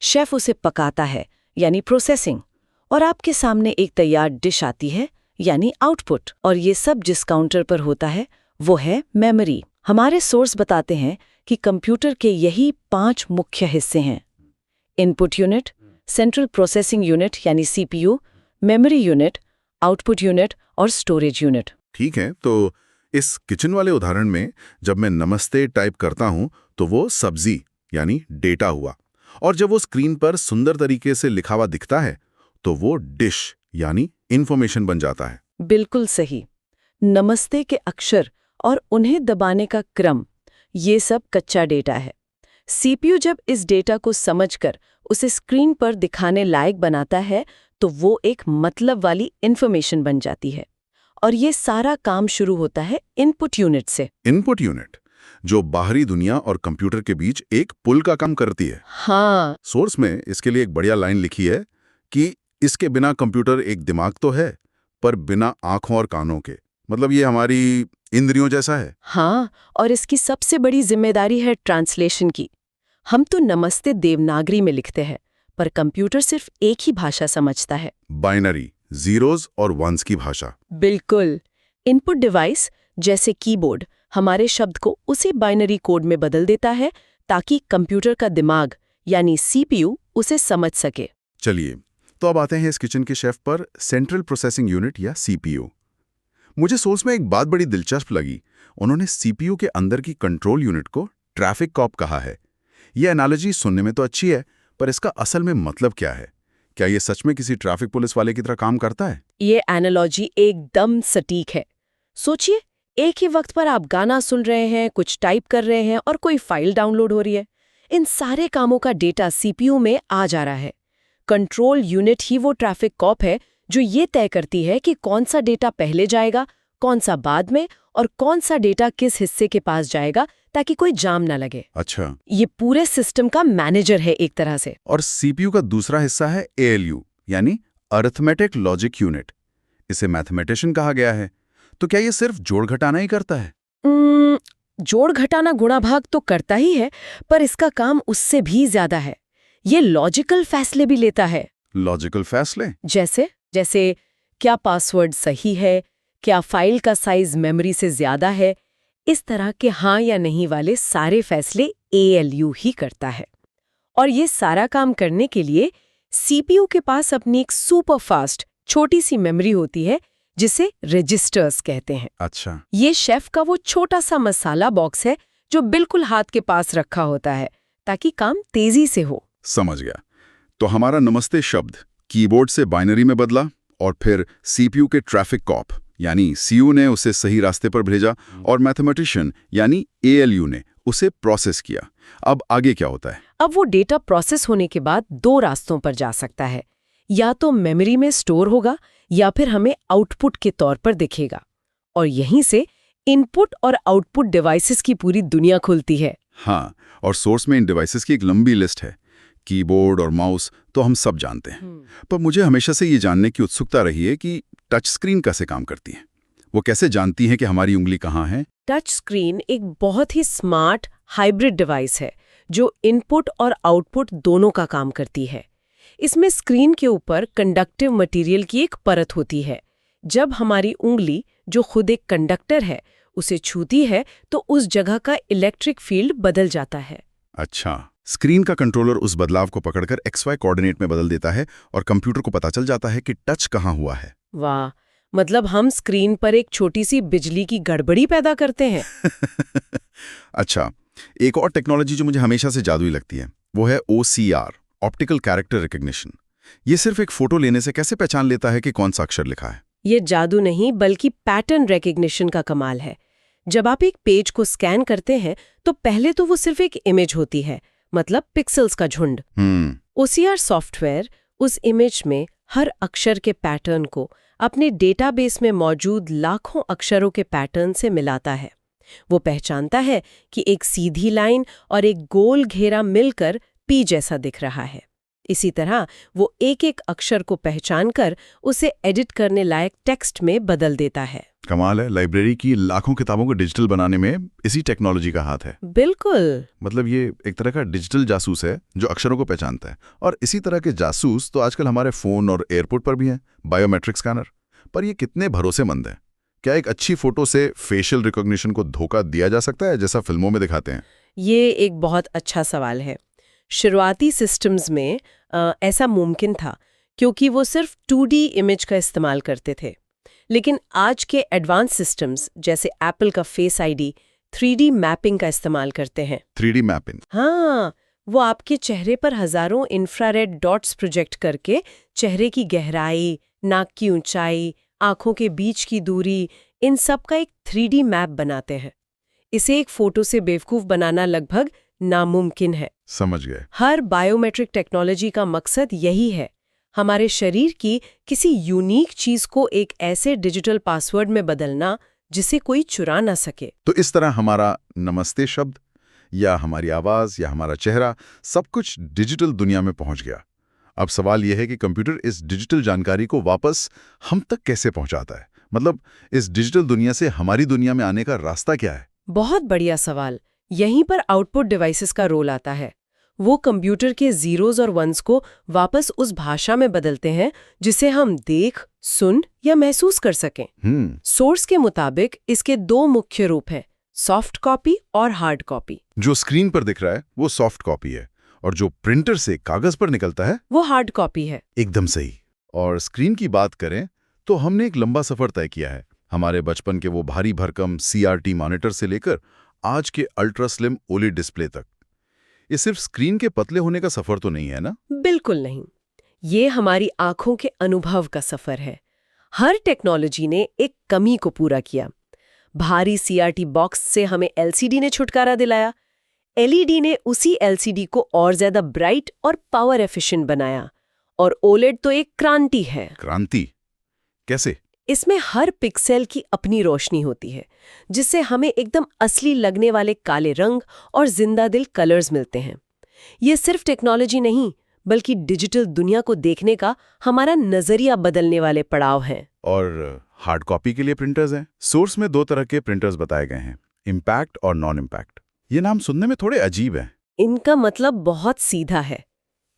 शेफ उसे पकाता है यानी प्रोसेसिंग, और आपके सामने एक तैयार डिश आती है यानी आउटपुट। और ये सब जिस काउंटर पर होता है वो है मेमोरी। हमारे सोर्स बताते हैं कि कंप्यूटर के यही 5 मुख्य हिस्से हैं: input unit, central processing unit यानी CPU, memory unit, output unit और स्टोरेज यूनिट। ठीक है, तो इस किचन वाले उदाहरण में जब मैं नमस्ते टाइप करता हूं तो वो सब्जी यानी डेटा हुआ, और जब वो स्क्रीन पर सुंदर तरीके से लिखा हुआ दिखता है तो वो डिश यानी इंफॉर्मेशन बन जाता है। बिल्कुल सही। नमस्ते के अक्षर और उन्हें दबाने का क्रम, ये सब कच्चा डेटा है। CPU जब इस डेटा को समझकर उसे स्क्रीन पर दिखाने लायक बनाता है तो वो एक मतलब वाली इंफॉर्मेशन बन जाती है। और ये सारा काम शुरू होता है इनपुट यूनिट से। इनपुट यूनिट जो बाहरी दुनिया और कंप्यूटर के बीच एक पुल का काम करती है। हाँ, सोर्स में इसके लिए एक बढ़िया लाइन लिखी है कि इसके बिना कंप्यूटर एक दिमाग तो है पर बिना आंखों और कानों के, मतलब ये हमारी इंद्रियों जैसा है। हाँ, और इसकी सबसे बड़ी जिम्मेदारी है ट्रांसलेशन की। हम तो नमस्ते देवनागरी में लिखते हैं, पर कंप्यूटर सिर्फ एक ही भाषा समझता है, बाइनरी, जीरोज और वंस की भाषा। बिल्कुल। इनपुट डिवाइस जैसे कीबोर्ड हमारे शब्द को उसी बाइनरी कोड में बदल देता है ताकि कंप्यूटर का दिमाग यानी CPU उसे समझ सके। चलिए, तो अब आते हैं इस किचन के शेफ पर, सेंट्रल प्रोसेसिंग यूनिट या CPU। मुझे सोर्स में एक बात बड़ी दिलचस्प लगी। उन्होंने CPU के अंदर की कंट्रोल यूनिट को ट्रैफिक कॉप कहा है। यह एनालॉजी सुनने में तो अच्छी है, पर इसका असल में मतलब क्या है? क्या ये सच में किसी ट्रैफिक पुलिस वाले की तरह काम करता है? ये एनालॉजी एकदम सटीक है। सोचिए, एक ही वक्त पर आप गाना सुन रहे हैं, कुछ टाइप कर रहे हैं और कोई फाइल डाउनलोड हो रही है। इन सारे कामों का डेटा CPU में आ जा रहा है। कंट्रोल यूनिट ही वो ट्रैफिक कॉप है जो ये तय करती है कि कौन सा डेटा पहले जाएगा, कौन सा बाद में, और कौन सा डेटा किस हिस्से के पास जाएगा ताकि कोई जाम ना लगे। अच्छा, ये पूरे सिस्टम का मैनेजर है एक तरह से। और CPU का दूसरा हिस्सा है ALU यानी अरिथमेटिक लॉजिक यूनिट। इसे मैथमेटिशियन कहा गया है। तो क्या ये सिर्फ जोड़ घटाना ही करता है? जोड़ घटाना गुणा भाग तो करता ही है, पर इसका काम उससे भी ज्यादा है। ये लॉजिकल फैसले भी लेता है। लॉजिकल फैसले? जैसे क्या पासवर्ड सही है, क्या फाइल का साइज मेमोरी से ज्यादा है, इस तरह के हाँ या नहीं वाले सारे फैसले ALU ही करता है। और ये सारा काम करने के लिए CPU के पास अपनी एक सुपर फास्ट छोटी सी मेमोरी होती है जिसे रजिस्टर्स कहते हैं। अच्छा, ये शेफ का वो छोटा सा मसाला बॉक्स है जो बिल्कुल हाथ के पास रखा होता है ताकि काम तेजी से हो। समझ गया। तो हमारा नमस्ते शब्द कीबोर्ड से बाइनरी में बदला और फिर CPU के ट्रैफिक कॉप यानी CU ने उसे सही रास्ते पर भेजा और मैथमेटिशियन यानी ALU ने उसे प्रोसेस किया। अब आगे क्या होता है? अब वो डेटा प्रोसेस होने के बाद 2 रास्तों पर जा सकता है। या तो मेमोरी में स्टोर होगा या फिर हमें आउटपुट के तौर पर दिखेगा। और यहीं से इनपुट और आउटपुट डिवाइसेस की पूरी दुनिया खुलती है। हाँ, और सोर्स में इन डिवाइसेस की एक लंबी लिस्ट है। कीबोर्ड और माउस तो हम सब जानते हैं, पर मुझे हमेशा से ये जानने की उत्सुकता रही है कि टच स्क्रीन कैसे काम करती है। वो कैसे जानती है कि हमारी उंगली कहाँ है? टच स्क्रीन एक बहुत ही स्मार्ट हाइब्रिड डिवाइस है जो इनपुट और आउटपुट दोनों का काम करती है। इसमें स्क्रीन के ऊपर कंडक्टिव मटेरियल की एक परत होती है। जब हमारी उंगली, जो खुद एक कंडक्टर है, उसे छूती है तो उस जगह का इलेक्ट्रिक फील्ड बदल जाता है। अच्छा, स्क्रीन का कंट्रोलर उस बदलाव को पकड़कर XY कोऑर्डिनेट में बदल देता है और कंप्यूटर को पता चल जाता है कि टच कहाँ हुआ है। वाह, मतलब हम स्क्रीन पर एक छोटी सी बिजली की गड़बड़ी पैदा करते हैं। अच्छा, एक और टेक्नोलॉजी जो मुझे हमेशा से जादुई लगती है वो है OCR, ऑप्टिकल कैरेक्टर रिकग्निशन। ये सिर्फ एक फोटो लेने से कैसे पहचान लेता है कि कौन सा अक्षर लिखा है? ये जादू नहीं बल्कि पैटर्न रिकग्निशन का कमाल है। जब आप एक पेज को स्कैन करते हैं तो पहले तो वो सिर्फ एक इमेज होती है, मतलब पिक्सेल्स का झुंड। OCR सॉफ्टवेयर उस इमेज में हर अक्षर के पैटर्न को अपने डेटाबेस में मौजूद लाखों अक्षरों के पैटर्न से मिलाता है। वो पहचानता है कि एक सीधी लाइन और एक गोल घेरा मिलकर P जैसा दिख रहा है। इसी तरह वो एक एक अक्षर को पहचानकर उसे एडिट करने लायक टेक्स्ट में बदल देता है। कमाल है, लाइब्रेरी की लाखों किताबों को डिजिटल बनाने में इसी टेक्नोलॉजी का हाथ है। बिल्कुल। मतलब ये एक तरह का डिजिटल जासूस है जो अक्षरों को पहचानता है। और इसी तरह के जासूस तो आजकल हमारे फोन और एयरपोर्ट पर भी हैं, बायोमेट्रिक स्कैनर। पर ये कितने भरोसेमंद हैं? क्या एक अच्छी फोटो से फेशियल रिकॉग्निशन को धोखा दिया जा सकता है जैसा फिल्मों में दिखाते हैं? ये एक बहुत अच्छा सवाल है। शुरुआती सिस्टम्स में ऐसा मुमकिन था क्योंकि वो सिर्फ 2D इमेज का इस्तेमाल करते थे। लेकिन आज के एडवांस सिस्टम्स जैसे एप्पल का फेस आईडी 3D मैपिंग का इस्तेमाल करते हैं। 3D mapping? हाँ, वो आपके चेहरे पर हजारों इंफ्रारेड डॉट्स प्रोजेक्ट करके चेहरे की गहराई, नाक की ऊंचाई, आंखों के बीच की दूरी, इन सब का एक 3D मैप बनाते हैं। इसे एक फोटो से बेवकूफ बनाना लगभग नामुमकिन है। समझ गए। हर बायोमेट्रिक टेक्नोलॉजी का मकसद यही है, हमारे शरीर की किसी यूनिक चीज को एक ऐसे डिजिटल पासवर्ड में बदलना जिसे कोई चुरा ना सके। तो इस तरह हमारा नमस्ते शब्द या हमारी आवाज या हमारा चेहरा सब कुछ डिजिटल दुनिया में पहुंच गया। अब सवाल यह है कि कंप्यूटर इस डिजिटल जानकारी को वापस हम तक कैसे पहुंचाता है? मतलब इस डिजिटल दुनिया से हमारी दुनिया में आने का रास्ता क्या है? बहुत बढ़िया सवाल। यहीं पर आउटपुट डिवाइसेस का रोल आता है। वो कंप्यूटर के जीरोज और वंस को वापस उस भाषा में बदलते हैं जिसे हम देख, सुन या महसूस कर सकें। सोर्स के मुताबिक इसके 2 मुख्य रूप हैं, सॉफ्ट कॉपी और हार्ड कॉपी। जो स्क्रीन पर दिख रहा है वो सॉफ्ट कॉपी है और जो प्रिंटर से कागज पर निकलता है वो हार्ड कॉपी है। एकदम सही। और स्क्रीन की बात करें तो हमने एक लंबा सफर तय किया है, हमारे बचपन के वो भारी भरकम CRT मॉनिटर से लेकर आज के अल्ट्रा स्लिम OLED डिस्प्ले तक। ये सिर्फ स्क्रीन के पतले होने का सफर तो नहीं है ना? बिल्कुल नहीं, ये हमारी आंखों के अनुभव का सफर है। हर टेक्नोलॉजी ने एक कमी को पूरा किया। भारी CRT बॉक्स से हमें LCD ने छुटकारा दिलाया। LED ने उसी LCD को और ज्यादा ब्राइट और पावर एफिशिएंट बनाया। और OLED तो एक क्रांति है। क्रांति कैसे? इसमें हर पिक्सेल की अपनी रोशनी होती है, जिससे हमें एकदम असली लगने वाले काले रंग और जिंदा दिल कलर्स मिलते हैं। ये सिर्फ टेक्नोलॉजी नहीं, बल्कि डिजिटल दुनिया को देखने का हमारा नजरिया बदलने वाले पड़ाव हैं। और हार्ड कॉपी के लिए प्रिंटर्स हैं। सोर्स में 2 तरह के प्रिंटर्स बताए गए हैं, इम्पैक्ट और नॉन इम्पैक्ट। ये नाम सुनने में थोड़े अजीब हैं। इनका मतलब बहुत सीधा है।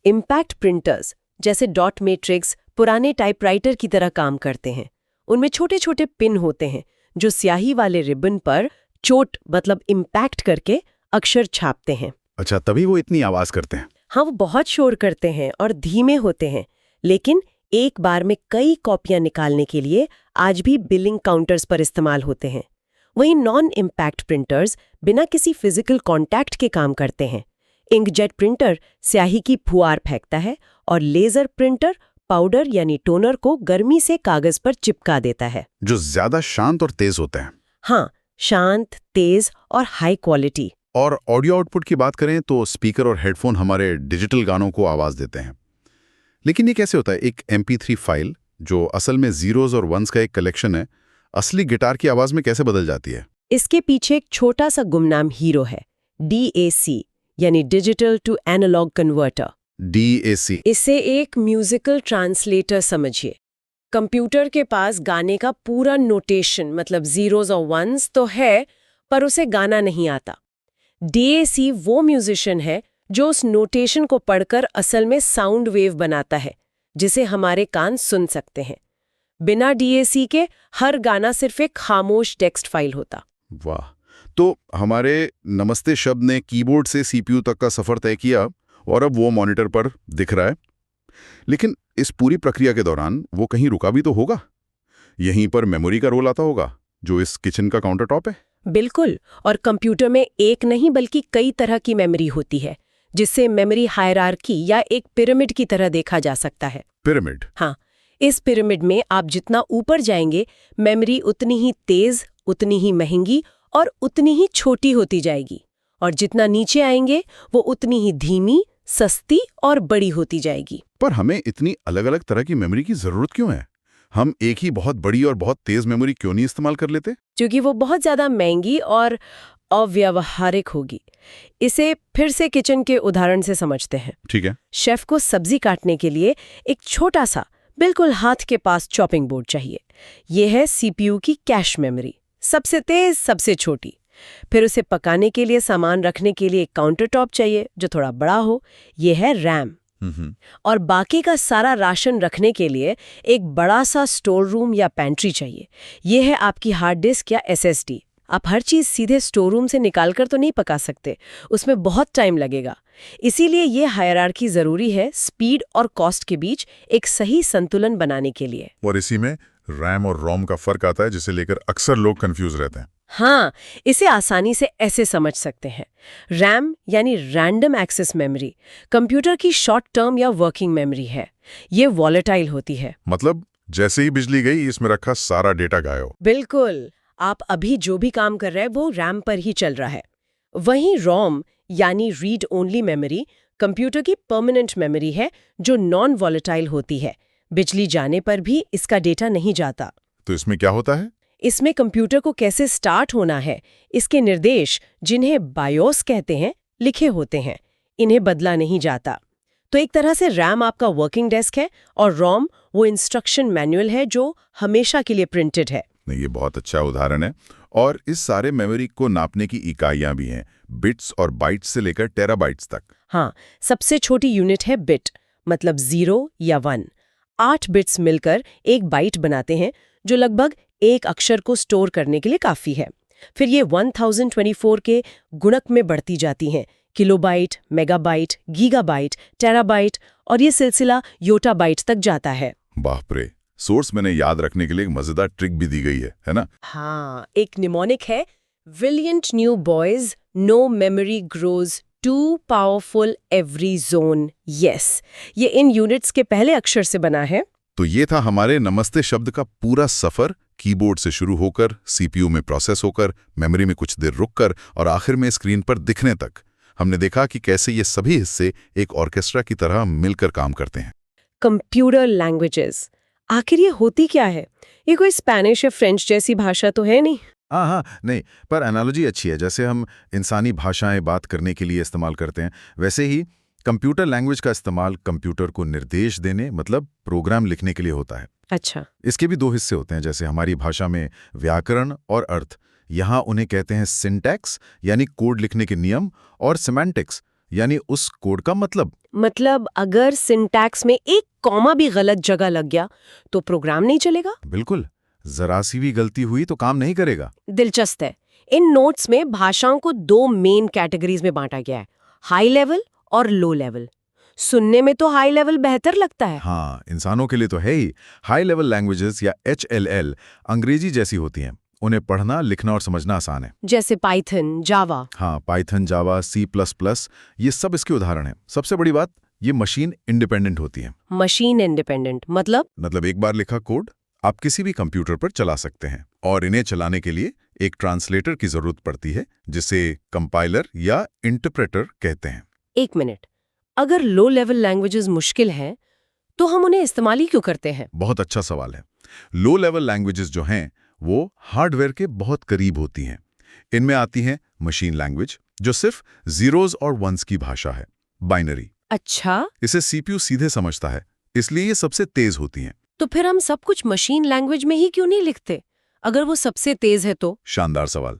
इम्पैक्ट प्रिंटर्स जैसे डॉट मैट्रिक्स पुराने टाइपराइटर की तरह काम करते हैं। उनमें छोटे छोटे पिन होते हैं जो स्याही वाले रिबन पर चोट मतलब इम्पैक्ट करके अक्षर छापते हैं। अच्छा, तभी वो इतनी आवाज करते हैं। हाँ, वो बहुत शोर करते हैं और धीमे होते हैं, लेकिन एक बार में कई कॉपियां निकालने के लिए आज भी बिलिंग काउंटर्स पर इस्तेमाल होते हैं। वहीं नॉन इम्पैक्ट प्रिंटर्स बिना किसी फिजिकल कांटेक्ट के काम करते हैं। इंकजेट प्रिंटर स्याही की फुहार फेंकता है और लेजर प्रिंटर पाउडर यानी टोनर को गर्मी से कागज पर चिपका देता है, जो ज्यादा शांत और तेज होते हैं। हाँ, शांत, तेज और हाई क्वालिटी। और ऑडियो आउटपुट की बात करें तो स्पीकर और हेडफोन हमारे डिजिटल गानों को आवाज देते हैं। लेकिन ये कैसे होता है? एक MP3 फाइल जो असल में जीरोज और वंस का एक कलेक्शन है, असली गिटार की आवाज में कैसे बदल जाती है? इसके पीछे एक छोटा सा गुमनाम हीरो है, DAC यानी digital to analog converter. DAC। इसे एक म्यूजिकल ट्रांसलेटर समझिए। कंप्यूटर के पास गाने का पूरा नोटेशन मतलब जीरोज और वंस तो है, पर उसे गाना नहीं आता। DAC वो म्यूजिशियन है जो उस नोटेशन को पढ़कर असल में साउंड वेव बनाता है, जिसे हमारे कान सुन सकते हैं। बिना DAC के हर गाना सिर्फ एक खामोश टेक्स्ट फाइल होता। वाह। तो हमारे नमस्ते शब्द ने कीबोर्ड से सीपीयू तक का सफर तय किया और अब वो मॉनिटर पर दिख रहा है। लेकिन इस पूरी प्रक्रिया के दौरान वो कहीं रुका भी तो होगा। यहीं पर मेमोरी का रोल आता होगा, जो इस किचन का काउंटर टॉप है। बिल्कुल। और कंप्यूटर में एक नहीं बल्कि कई तरह की मेमोरी होती है, जिससे मेमोरी हायरार्की या एक पिरामिड की तरह देखा जा सकता है। पिरामिड? हाँ, इस पिरामिड में आप जितना ऊपर जाएंगे, मेमोरी उतनी ही तेज, उतनी ही महंगी और उतनी ही छोटी होती जाएगी, और जितना नीचे आएंगे वो उतनी ही धीमी, सस्ती और बड़ी होती जाएगी। पर हमें इतनी अलग अलग तरह की मेमोरी की जरूरत क्यों है? हम एक ही बहुत बड़ी और बहुत तेज मेमोरी क्यों नहीं इस्तेमाल कर लेते? क्योंकि वो बहुत ज्यादा महंगी और अव्यावहारिक होगी। इसे फिर से किचन के उदाहरण से समझते हैं। ठीक है। शेफ को सब्जी काटने के लिए एक छोटा सा, बिल्कुल हाथ के पास चॉपिंग बोर्ड चाहिए। यह है सीपीयू की कैश मेमोरी, सबसे तेज, सबसे छोटी। फिर उसे पकाने के लिए सामान रखने के लिए एक काउंटर टॉप चाहिए जो थोड़ा बड़ा हो, यह है रैम। और बाकी का सारा राशन रखने के लिए एक बड़ा सा स्टोर रूम या पैंट्री चाहिए, यह है आपकी हार्ड डिस्क या एसएसडी। आप हर चीज सीधे स्टोर रूम से निकालकर तो नहीं पका सकते, उसमें बहुत टाइम लगेगा। इसीलिए ये हायरार्की जरूरी है स्पीड और कॉस्ट के बीच एक सही संतुलन बनाने के लिए। और इसी में रैम और रोम का फर्क आता है, जिसे लेकर अक्सर लोग कंफ्यूज रहते हैं। हाँ, इसे आसानी से ऐसे समझ सकते हैं। रैम यानी रैंडम एक्सेस मेमोरी कंप्यूटर की शॉर्ट टर्म या वर्किंग मेमोरी है। ये वॉलेटाइल होती है। मतलब जैसे ही बिजली गई, इसमें रखा सारा डेटा गायब। बिल्कुल। आप अभी जो भी काम कर रहे हैं वो रैम पर ही चल रहा है। वहीं रोम यानी रीड ओनली मेमोरी कंप्यूटर की परमानेंट मेमोरी है, जो नॉन वॉलेटाइल होती है। बिजली जाने पर भी इसका डेटा नहीं जाता। तो इसमें क्या होता है? इसमें कंप्यूटर को कैसे स्टार्ट होना है, इसके निर्देश, जिन्हें बायोस कहते हैं, लिखे होते हैं। इन्हें बदला नहीं जाता। तो एक तरह से रैम आपका वर्किंग डेस्क है और रोम वो इंस्ट्रक्शन मैनुअल है जो हमेशा के लिए प्रिंटेड है। नहीं, ये बहुत अच्छा उदाहरण है। और इस सारे मेमोरी को नापने की इकाइयां भी हैं, बिट्स और बाइट्स से लेकर टेराबाइट्स तक। हाँ, सबसे छोटी यूनिट है बिट, मतलब 0 या 1। 8 बिट्स मिलकर एक बाइट बनाते हैं, जो लगभग एक अक्षर को स्टोर करने के लिए काफी है। फिर ये 1024 के गुणक में बढ़ती जाती हैं, किलोबाइट, मेगाबाइट, गीगाबाइट, टेराबाइट, और ये सिलसिला योटाबाइट तक जाता है। बाप रे। सोर्स मैंने याद रखने के लिए एक मजेदार ट्रिक भी दी गई है ना? हाँ, एक निमोनिक है, valiant new boys, no memory grows to powerful every zone. Yes, ये इन यूनिट्स के पहले अक्षर से बना है। तो ये था हमारे नमस्ते शब्द का पूरा सफर, कीबोर्ड से शुरू होकर सीपीयू में प्रोसेस होकर, मेमोरी में कुछ देर रुककर और आखिर में स्क्रीन पर दिखने तक। हमने देखा कि कैसे ये सभी हिस्से एक ऑर्केस्ट्रा की तरह मिलकर काम करते हैं। कंप्यूटर लैंग्वेजेस, आखिर ये होती क्या है? ये कोई स्पेनिश या फ्रेंच जैसी भाषा तो है नहीं? हाँ, नहीं, पर एनालॉजी अच्छी है। जैसे हम इंसानी भाषाएं बात करने के लिए इस्तेमाल करते हैं, वैसे ही कंप्यूटर लैंग्वेज का इस्तेमाल कंप्यूटर को निर्देश देने, मतलब प्रोग्राम लिखने के लिए होता है। अच्छा। इसके भी 2 हिस्से होते हैं, जैसे हमारी भाषा में व्याकरण और अर्थ। यहाँ उन्हें कहते हैं सिंटैक्स, यानी कोड लिखने के नियम, और सिमेंटिक्स, यानी उस कोड का मतलब अगर सिंटैक्स में एक कॉमा भी गलत जगह लग गया तो प्रोग्राम नहीं चलेगा? बिल्कुल, जरा सी भी गलती हुई तो काम नहीं करेगा। दिलचस्प है। इन नोट्स में भाषाओं को 2 मेन कैटेगरीज में बांटा गया है, हाई लेवल और लो लेवल। सुनने में तो हाई लेवल बेहतर लगता है। हाँ, इंसानों के लिए तो है ही। हाई लेवल लैंग्वेजेस या HLL अंग्रेजी जैसी होती हैं। उन्हें पढ़ना, लिखना और समझना आसान है। जैसे पाइथन, जावा। हाँ, पाइथन, जावा, C++, ये सब इसके उदाहरण हैं। सबसे बड़ी बात, ये मशीन इंडिपेंडेंट होती है। मशीन इंडिपेंडेंट मतलब एक बार लिखा कोड आप किसी भी कंप्यूटर पर चला सकते हैं, और इन्हें चलाने के लिए एक ट्रांसलेटर की जरूरत पड़ती है, जिसे कंपाइलर या इंटरप्रेटर कहते हैं। एक मिनट, अगर लो लेवल लैंग्वेजेस मुश्किल हैं, तो हम उन्हें इस्तेमाल ही क्यों करते हैं? बहुत अच्छा सवाल है। लो लेवल लैंग्वेजेस जो हैं, वो हार्डवेयर के बहुत करीब होती हैं। इनमें आती हैं मशीन लैंग्वेज, जो सिर्फ जीरोज और वंस की भाषा है, बाइनरी। अच्छा, इसे सीपीयू सीधे समझता है, इसलिए ये सबसे तेज होती हैं। तो फिर हम सब कुछ मशीन लैंग्वेज में ही क्यों नहीं लिखते, अगर वो सबसे तेज है तो? शानदार सवाल।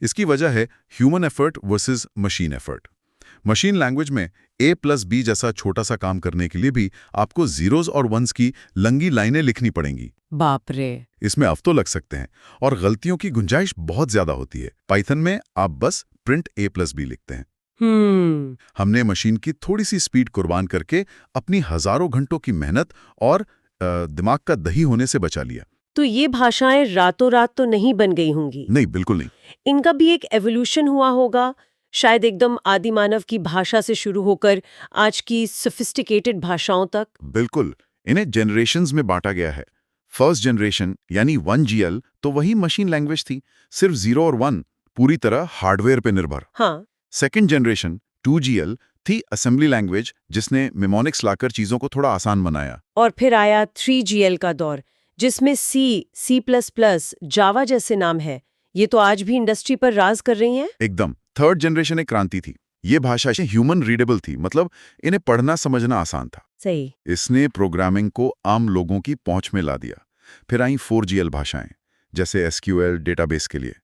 इसकी वजह है human effort versus machine effort. Machine language में A+B जैसा छोटा सा काम करने के लिए भी आपको जीरोज और वंस की लंगी लाइनें लिखनी पड़ेंगी। बाप रे। इसमें हफ्तों लग सकते हैं और गलतियों की गुंजाइश बहुत ज्यादा होती है। पाइथन में आप बस प्रिंट a+b लिखते हैं। हमने मशीन की थोड़ी सी स्पीड कुर्बान करके अपनी हजारों घंटों की मेहनत और दिमाग का दही होने से बचा लिया। तो ये भाषाएं रातों रात तो नहीं बन गई होंगी। नहीं, बिल्कुल नहीं। इनका भी एक एवोल्यूशन हुआ होगा, शायद एकदम आदि मानव की भाषा से शुरू होकर आज की सोफिस्टिकेटेड भाषाओं तक। बिल्कुल, इन्हें जनरेशन्स में बांटा गया है। फर्स्ट जनरेशन यानी 1GL तो वही मशीन लैंग्वेज थी, सिर्फ 0 और 1, पूरी तरह हार्डवेयर पे निर्भर। हाँ। सेकेंड जनरेशन 2GL थी असेंबली लैंग्वेज, जिसने मेमोनिक्स लाकर चीजों को थोड़ा आसान बनाया। और फिर आया 3GL का दौर, जिसमें C++, जावा जैसे नाम है। ये तो आज भी इंडस्ट्री पर राज कर रही हैं। एकदम। थर्ड जनरेशन एक क्रांति थी। ये भाषा ह्यूमन रीडेबल थी, मतलब इन्हें पढ़ना समझना आसान था। सही। इसने प्रोग्रामिंग को आम लोगों की पहुंच में ला दिया। फिर आई 4GL भाषाएं, जैसे SQL डेटाबेस के लिए।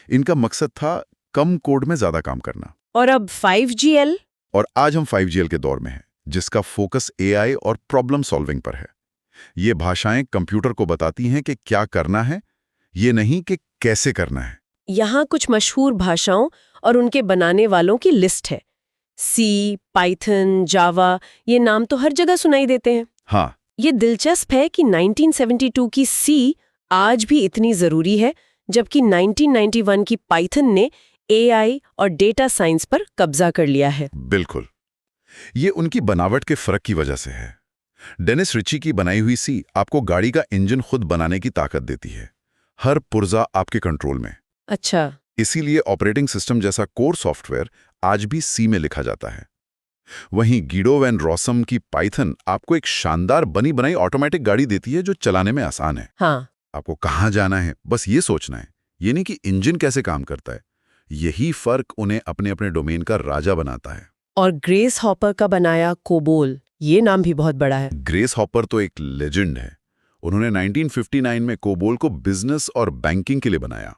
इनका मकसद था कम कोड में ज्यादा काम करना। और अब 5GL? और आज हम 5GL के दौर में हैं, जिसका फोकस AI और प्रॉब्लम सॉल्विंग पर है। ये भाषाएं कंप्यूटर को बताती हैं कि क्या करना है, ये नहीं कि कैसे करना है। यहाँ कुछ मशहूर भाषाओं और उनके बनाने वालों की लिस्ट है। C, पाइथन, जावा, ये नाम तो हर जगह सुनाई देते हैं। हाँ। ये दिलचस्प है कि 1972 की C आज भी इतनी जरूरी है, जबकि 1991 की पाइथन ने AI और डेटा साइंस पर कब्जा कर लिया है। बिल्कुल, ये उनकी बनावट के फर्क की वजह से है। डेनिस रिची की बनाई हुई C आपको गाड़ी का इंजन खुद बनाने की ताकत देती है, हर पुर्जा आपके कंट्रोल में। अच्छा। इसीलिए ऑपरेटिंग सिस्टम जैसा कोर सॉफ्टवेयर आज भी C में लिखा जाता है। वहीं गिडो वैन रॉसम की पाइथन आपको एक शानदार बनी बनाई ऑटोमेटिक गाड़ी देती है, जो चलाने में आसान है। हाँ। आपको कहाँ जाना है बस ये सोचना है, ये नहीं कि इंजन कैसे काम करता है। यही फर्क उन्हें अपने अपने डोमेन का राजा बनाता है। और ग्रेस हॉपर का बनाया कोबोल, ये नाम भी बहुत बड़ा है। ग्रेस हॉपर तो एक लेजेंड है। उन्होंने 1959 में कोबोल को बिजनेस और बैंकिंग के लिए बनाया।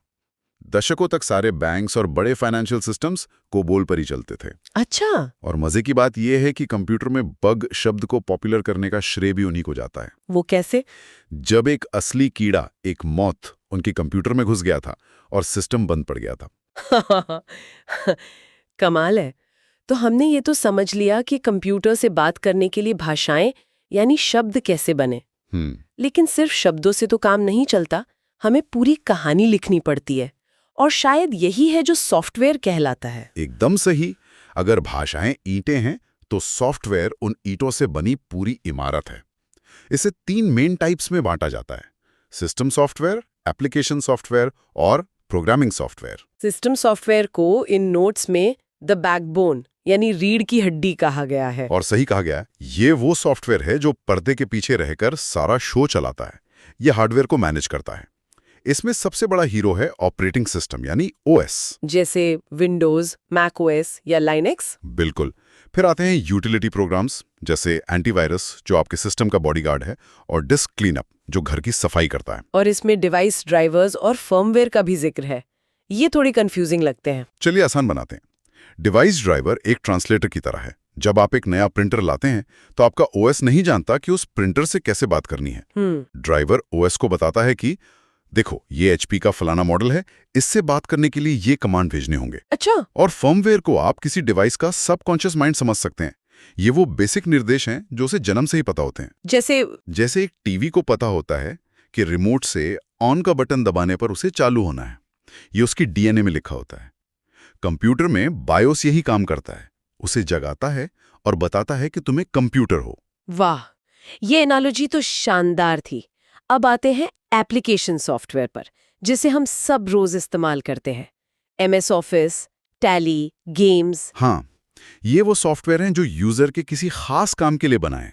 दशकों तक सारे बैंक्स और बड़े फाइनेंशियल सिस्टम्स कोबोल पर ही चलते थे। अच्छा। और मजे की बात यह है कि कंप्यूटर में बग शब्द को पॉपुलर करने का श्रेय भी उन्हीं को जाता है। वो कैसे? जब एक असली कीड़ा, एक मॉथ, उनके कंप्यूटर में घुस गया था और सिस्टम बंद पड़ गया था। कमाल है। तो हमने ये तो समझ लिया कि कंप्यूटर से बात करने के लिए भाषाएं यानी शब्द कैसे बने। लेकिन सिर्फ शब्दों से तो काम नहीं चलता, हमें पूरी कहानी लिखनी पड़ती है। और शायद यही है जो सॉफ्टवेयर कहलाता है। एकदम सही। अगर भाषाएं ईंटें हैं तो सॉफ्टवेयर उन ईंटों से बनी पूरी इमारत है। इसे 3 मेन टाइप्स में बांटा जाता है: सिस्टम सॉफ्टवेयर, एप्लीकेशन सॉफ्टवेयर और प्रोग्रामिंग सॉफ्टवेयर। सिस्टम सॉफ्टवेयर को इन नोट्स में द बैकबोन यानी रीढ़ की हड्डी कहा गया है। और सही कहा गया। ये वो सॉफ्टवेयर है जो पर्दे के पीछे रहकर सारा शो चलाता है। ये हार्डवेयर को मैनेज करता है। इसमें सबसे बड़ा हीरो है ऑपरेटिंग सिस्टम यानी OS, जैसे विंडोज, मैक OS या लाइनेक्स। बिल्कुल। फिर आते हैं यूटिलिटी प्रोग्राम्स, जैसे एंटीवायरस जो आपके सिस्टम का बॉडीगार्ड है, और डिस्क क्लीनअप जो घर की सफाई करता है। और इसमें डिवाइस ड्राइवर्स और फर्मवेयर का भी जिक्र है। ये थोड़ी कंफ्यूजिंग लगते हैं। चलिए आसान बनाते हैं। डिवाइस ड्राइवर एक ट्रांसलेटर की तरह है। जब आप एक नया प्रिंटर लाते हैं तो आपका OS नहीं जानता कि उस प्रिंटर से कैसे बात करनी है। ड्राइवर OS को बताता है कि देखो, ये HP का फलाना मॉडल है, इससे बात करने के लिए ये कमांड भेजने होंगे। अच्छा। और फर्मवेयर को आप किसी डिवाइस का सबकॉन्शियस माइंड समझ सकते हैं। ये वो बेसिक निर्देश हैं जो उसे जन्म से ही पता होते हैं। जैसे एक टीवी को पता होता है कि रिमोट से ऑन का बटन दबाने पर उसे चालू होना है। ये उसकी DNA में लिखा होता है। कंप्यूटर में बायोस यही काम करता है, उसे जगाता है और बताता है कि तुम्हें कंप्यूटर हो। वाह, ये एनालॉजी तो शानदार थी। अब आते हैं एप्लीकेशन सॉफ्टवेयर पर, जिसे हम सब रोज इस्तेमाल करते हैं। MS office, tally, games. हाँ, ये वो सॉफ्टवेयर हैं जो यूजर के किसी खास काम के लिए बनाए।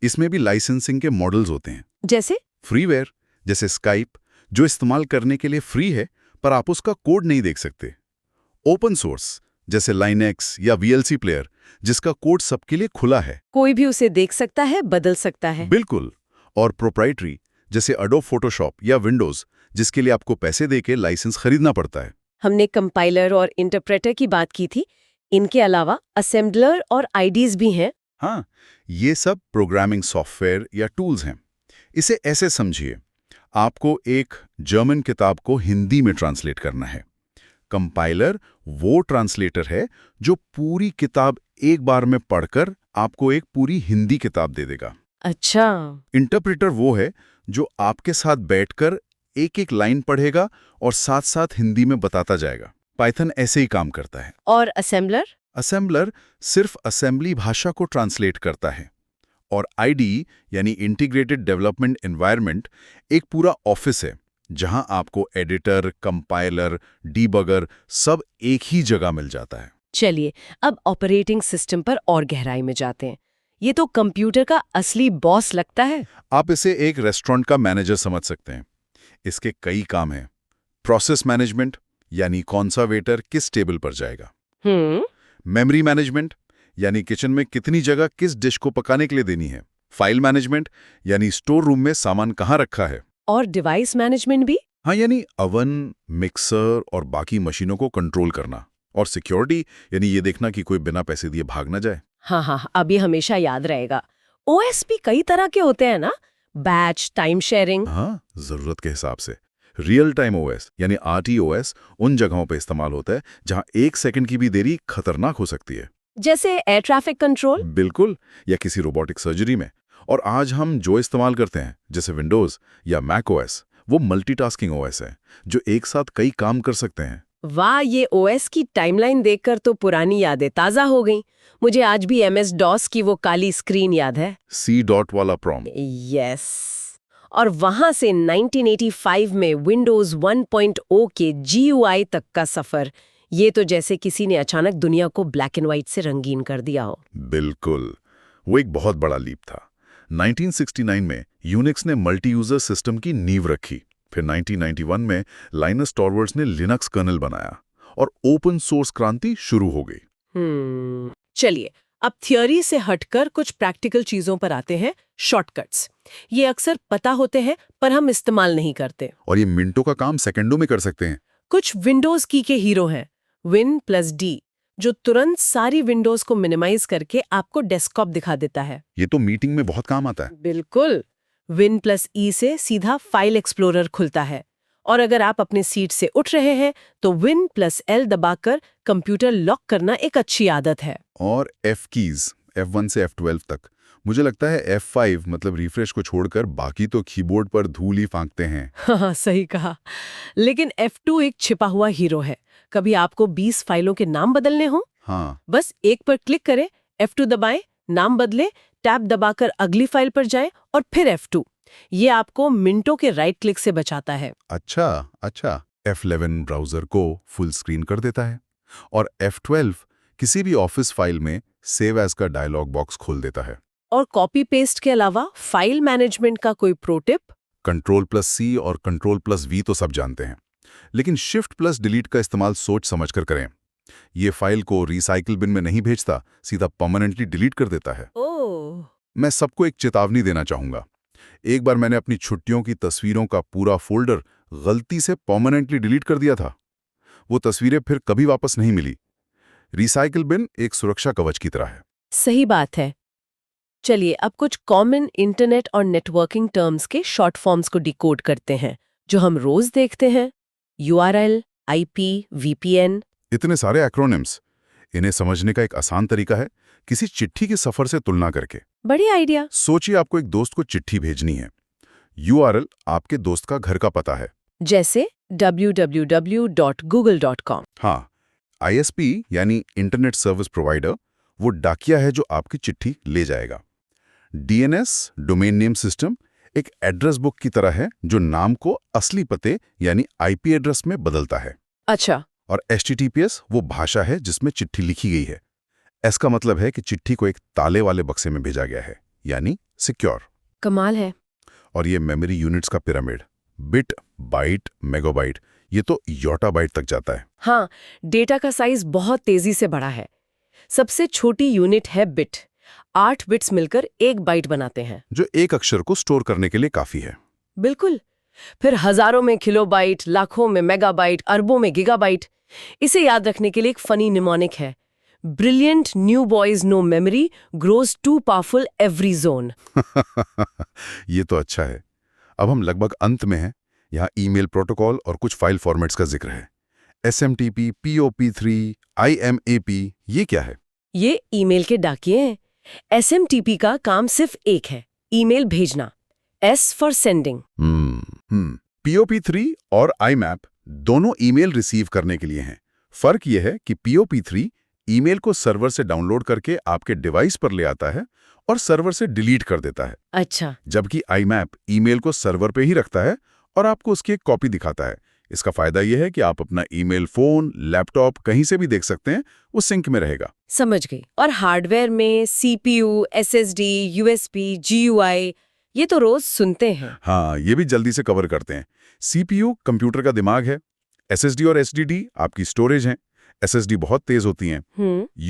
इसमें भी लाइसेंसिंग के मॉडल्स होते हैं। जैसे फ्रीवेयर, जैसे स्काइप, जो इस्तेमाल करने के लिए फ्री है पर आप उसका कोड नहीं देख सकते। ओपन सोर्स, जैसे लाइनेक्स या VLC प्लेयर, जिसका कोड सबके लिए खुला है, कोई भी उसे देख सकता है, बदल सकता है। बिल्कुल। और प्रोप्राइटरी, जैसे एडोब फोटोशॉप या विंडोज, जिसके लिए आपको पैसे देके लाइसेंस खरीदना पड़ता है। हमने कंपाइलर और इंटरप्रेटर की बात की थी। इनके अलावा असेंबलर और IDEs भी हैं। हाँ, ये सब प्रोग्रामिंग सॉफ्टवेयर या टूल्स हैं। इसे ऐसे समझिए, आपको एक जर्मन किताब को हिंदी में ट्रांसलेट करना है। कंपाइलर वो ट्रांसलेटर है जो पूरी किताब एक बार में पढ़कर आपको एक पूरी हिंदी किताब दे देगा। अच्छा। इंटरप्रेटर वो है जो आपके साथ बैठकर एक एक लाइन पढ़ेगा और साथ साथ हिंदी में बताता जाएगा। पाइथन ऐसे ही काम करता है। और असेंबलर? असेंबलर सिर्फ असेंबली भाषा को ट्रांसलेट करता है। और आईडीई यानी इंटीग्रेटेड डेवलपमेंट एनवायरनमेंट एक पूरा ऑफिस है जहां आपको एडिटर, कंपाइलर, डीबगर सब एक ही जगह मिल जाता है। चलिए अब ऑपरेटिंग सिस्टम पर और गहराई में जाते हैं। ये तो कंप्यूटर का असली बॉस लगता है। आप इसे एक रेस्टोरेंट का मैनेजर समझ सकते हैं। इसके कई काम हैं। प्रोसेस मैनेजमेंट यानी कौन सा वेटर किस टेबल पर जाएगा। मेमोरी मैनेजमेंट यानी किचन में कितनी जगह किस डिश को पकाने के लिए देनी है। फाइल मैनेजमेंट यानी स्टोर रूम में सामान कहाँ रखा है। और डिवाइस मैनेजमेंट भी? हाँ, यानी ओवन, मिक्सर और बाकी मशीनों को कंट्रोल करना। और सिक्योरिटी यानी ये देखना कि कोई बिना पैसे दिए भाग ना जाए। हाँ, अभी हमेशा याद रहेगा। ओएस भी कई तरह के होते हैं ना, बैच, टाइम शेयरिंग। हाँ, जरूरत के हिसाब से। रियल टाइम ओएस यानी आरटीओएस उन जगहों पे इस्तेमाल होता है जहां 1 सेकंड की भी देरी खतरनाक हो सकती है। जैसे एयर ट्रैफिक कंट्रोल? बिल्कुल, या किसी रोबोटिक सर्जरी में। और आज हम जो इस्तेमाल करते हैं जैसे विंडोज या मैक ओएस, वो मल्टीटास्किंग ओएस है जो एक साथ कई काम कर सकते हैं। वाह, ये ओएस की टाइमलाइन देखकर तो पुरानी यादें ताजा हो गईं। मुझे आज भी एमएस डॉस की वो काली स्क्रीन याद है। C डॉट वाला प्रॉम्प्ट। यस। और वहां से 1985 में विंडोज 1.0 के GUI तक का सफर। ये तो जैसे किसी ने अचानक दुनिया को ब्लैक एंड व्हाइट से रंगीन कर दिया हो। बिल्कुल, वो एक बहुत बड़ा लीप था। 1969 में यूनिक्स ने मल्टी यूजर सिस्टम की नींव रखी। फिर 1991 में लाइनस टॉरवर्ड्स ने लिनक्स कर्नल बनाया और ओपन सोर्स क्रांति शुरू हो गई। चलिए अब थियोरी से हटकर कुछ प्रैक्टिकल चीजों पर आते हैं। शॉर्टकट्स ये अक्सर पता होते हैं पर हम इस्तेमाल नहीं करते। और ये मिनटों का काम सेकंडों में कर सकते हैं। कुछ विंडोज की के हीरो हैं, Win+D, जो तुरंत सारी विंडोज को मिनिमाइज करके आपको डेस्कटॉप दिखा देता है। ये तो मीटिंग में बहुत काम आता है। बिल्कुल। Win+E से सीधा फाइल एक्सप्लोरर खुलता है। और अगर आप अपने सीट से उठ रहे हैं तो Win+L दबाकर कंप्यूटर लॉक करना एक अच्छी आदत है। और F कीज, F1 से F12 तक। मुझे लगता है F5 मतलब रिफ्रेश को छोड़कर बाकी तो कीबोर्ड पर धूल ही फांकते हैं। हाँ, सही कहा। लेकिन F2 एक छिपा हुआ हीरो है। कभी आपको 20 फाइलों के नाम बदलने हो, हाँ, बस एक पर क्लिक करें, F2 दबाएं, नाम बदले, टैब दबाकर अगली फाइल पर जाएं और फिर F2। ये आपको मिनटों के राइट क्लिक से बचाता है। अच्छा। F11 ब्राउजर को फुल स्क्रीन कर देता है और F12 किसी भी ऑफिस फाइल में सेव एज का डायलॉग बॉक्स खोल देता है। और कॉपी पेस्ट के अलावा फाइल मैनेजमेंट का कोई प्रो टिप? Ctrl+C और Ctrl+V तो सब जानते हैं, लेकिन Shift+Delete का इस्तेमाल सोच समझकर करें। ये फाइल को रिसाइकिल बिन में नहीं भेजता, सीधा परमानेंटली डिलीट कर देता है। ओह। मैं सबको एक चेतावनी देना चाहूंगा। एक बार मैंने अपनी छुट्टियों की तस्वीरों का पूरा फोल्डर गलती से परमानेंटली डिलीट कर दिया था। वो तस्वीरें फिर कभी वापस नहीं मिली। रिसाइकिल बिन एक सुरक्षा कवच की तरह है। सही बात है। चलिए अब कुछ कॉमन इंटरनेट और नेटवर्किंग टर्म्स के शॉर्ट फॉर्म्स को डिकोड करते हैं जो हम रोज देखते हैं। URL, IP, VPN। इतने सारे एक्रोनिम्स, इन्हें समझने का एक आसान तरीका है किसी चिट्ठी के सफर से तुलना करके। बढ़िया आइडिया। सोचिए आपको एक दोस्त को चिट्ठी भेजनी है। URL आपके दोस्त का घर का पता है, जैसे www.google.com। हाँ, ISP यानी इंटरनेट सर्विस प्रोवाइडर, वो डाकिया है जो आपकी चिट्ठी ले जाएगा। DNS डोमेन नेम सिस्टम एक एड्रेस बुक की तरह है जो नाम को असली पते यानी IP एड्रेस में बदलता है। अच्छा। और HTTPS वो भाषा है जिसमें चिट्ठी लिखी गई है। S का मतलब है कि चिट्ठी को एक ताले वाले बक्से में भेजा गया है, यानी सिक्योर। कमाल है। और ये मेमोरी यूनिट्स का पिरामिड, बिट, बाइट, मेगाबाइट, ये तो योटाबाइट तक जाता है। हाँ, डेटा का साइज बहुत तेजी से बढ़ा है। सबसे छोटी यूनिट है बिट। 8 बिट्स मिलकर 1 बाइट बनाते हैं, जो एक अक्षर को स्टोर करने के लिए काफी है। बिल्कुल। फिर हजारों में किलोबाइट, लाखों में मेगाबाइट, अरबों में गीगाबाइट। इसे याद रखने के लिए एक फनी निमोनिक है, brilliant new boys no memory grows to powerful every zone. ये तो अच्छा है। अब हम लगभग अंत में हैं। यहाँ ईमेल प्रोटोकॉल और कुछ फाइल फॉर्मेट्स का जिक्र है। SMTP, POP3, IMAP, ये क्या है? ये ईमेल के डाकिये हैं। SMTP का काम सिर्फ एक है, ईमेल भेजना। S for sending. POP3 और IMAP दोनों ईमेल रिसीव करने के लिए हैं। फर्क यह है कि POP3 ईमेल को सर्वर से डाउनलोड करके आपके डिवाइस पर ले आता है और सर्वर से डिलीट कर देता है। अच्छा। जबकि IMAP ईमेल को सर्वर पे ही रखता है और आपको उसकी एक कॉपी दिखाता है। इसका फायदा यह है कि आप अपना ईमेल फोन, लैपटॉप कहीं से भी देख सकते हैं, वो सिंक में रहेगा। समझ गई। और हार्डवेयर में CPU, SSD, USB, GUI, ये तो रोज सुनते हैं। हाँ, ये भी जल्दी से कवर करते हैं। CPU कंप्यूटर का दिमाग है। SSD और SDD आपकी स्टोरेज हैं। SSD बहुत तेज होती हैं।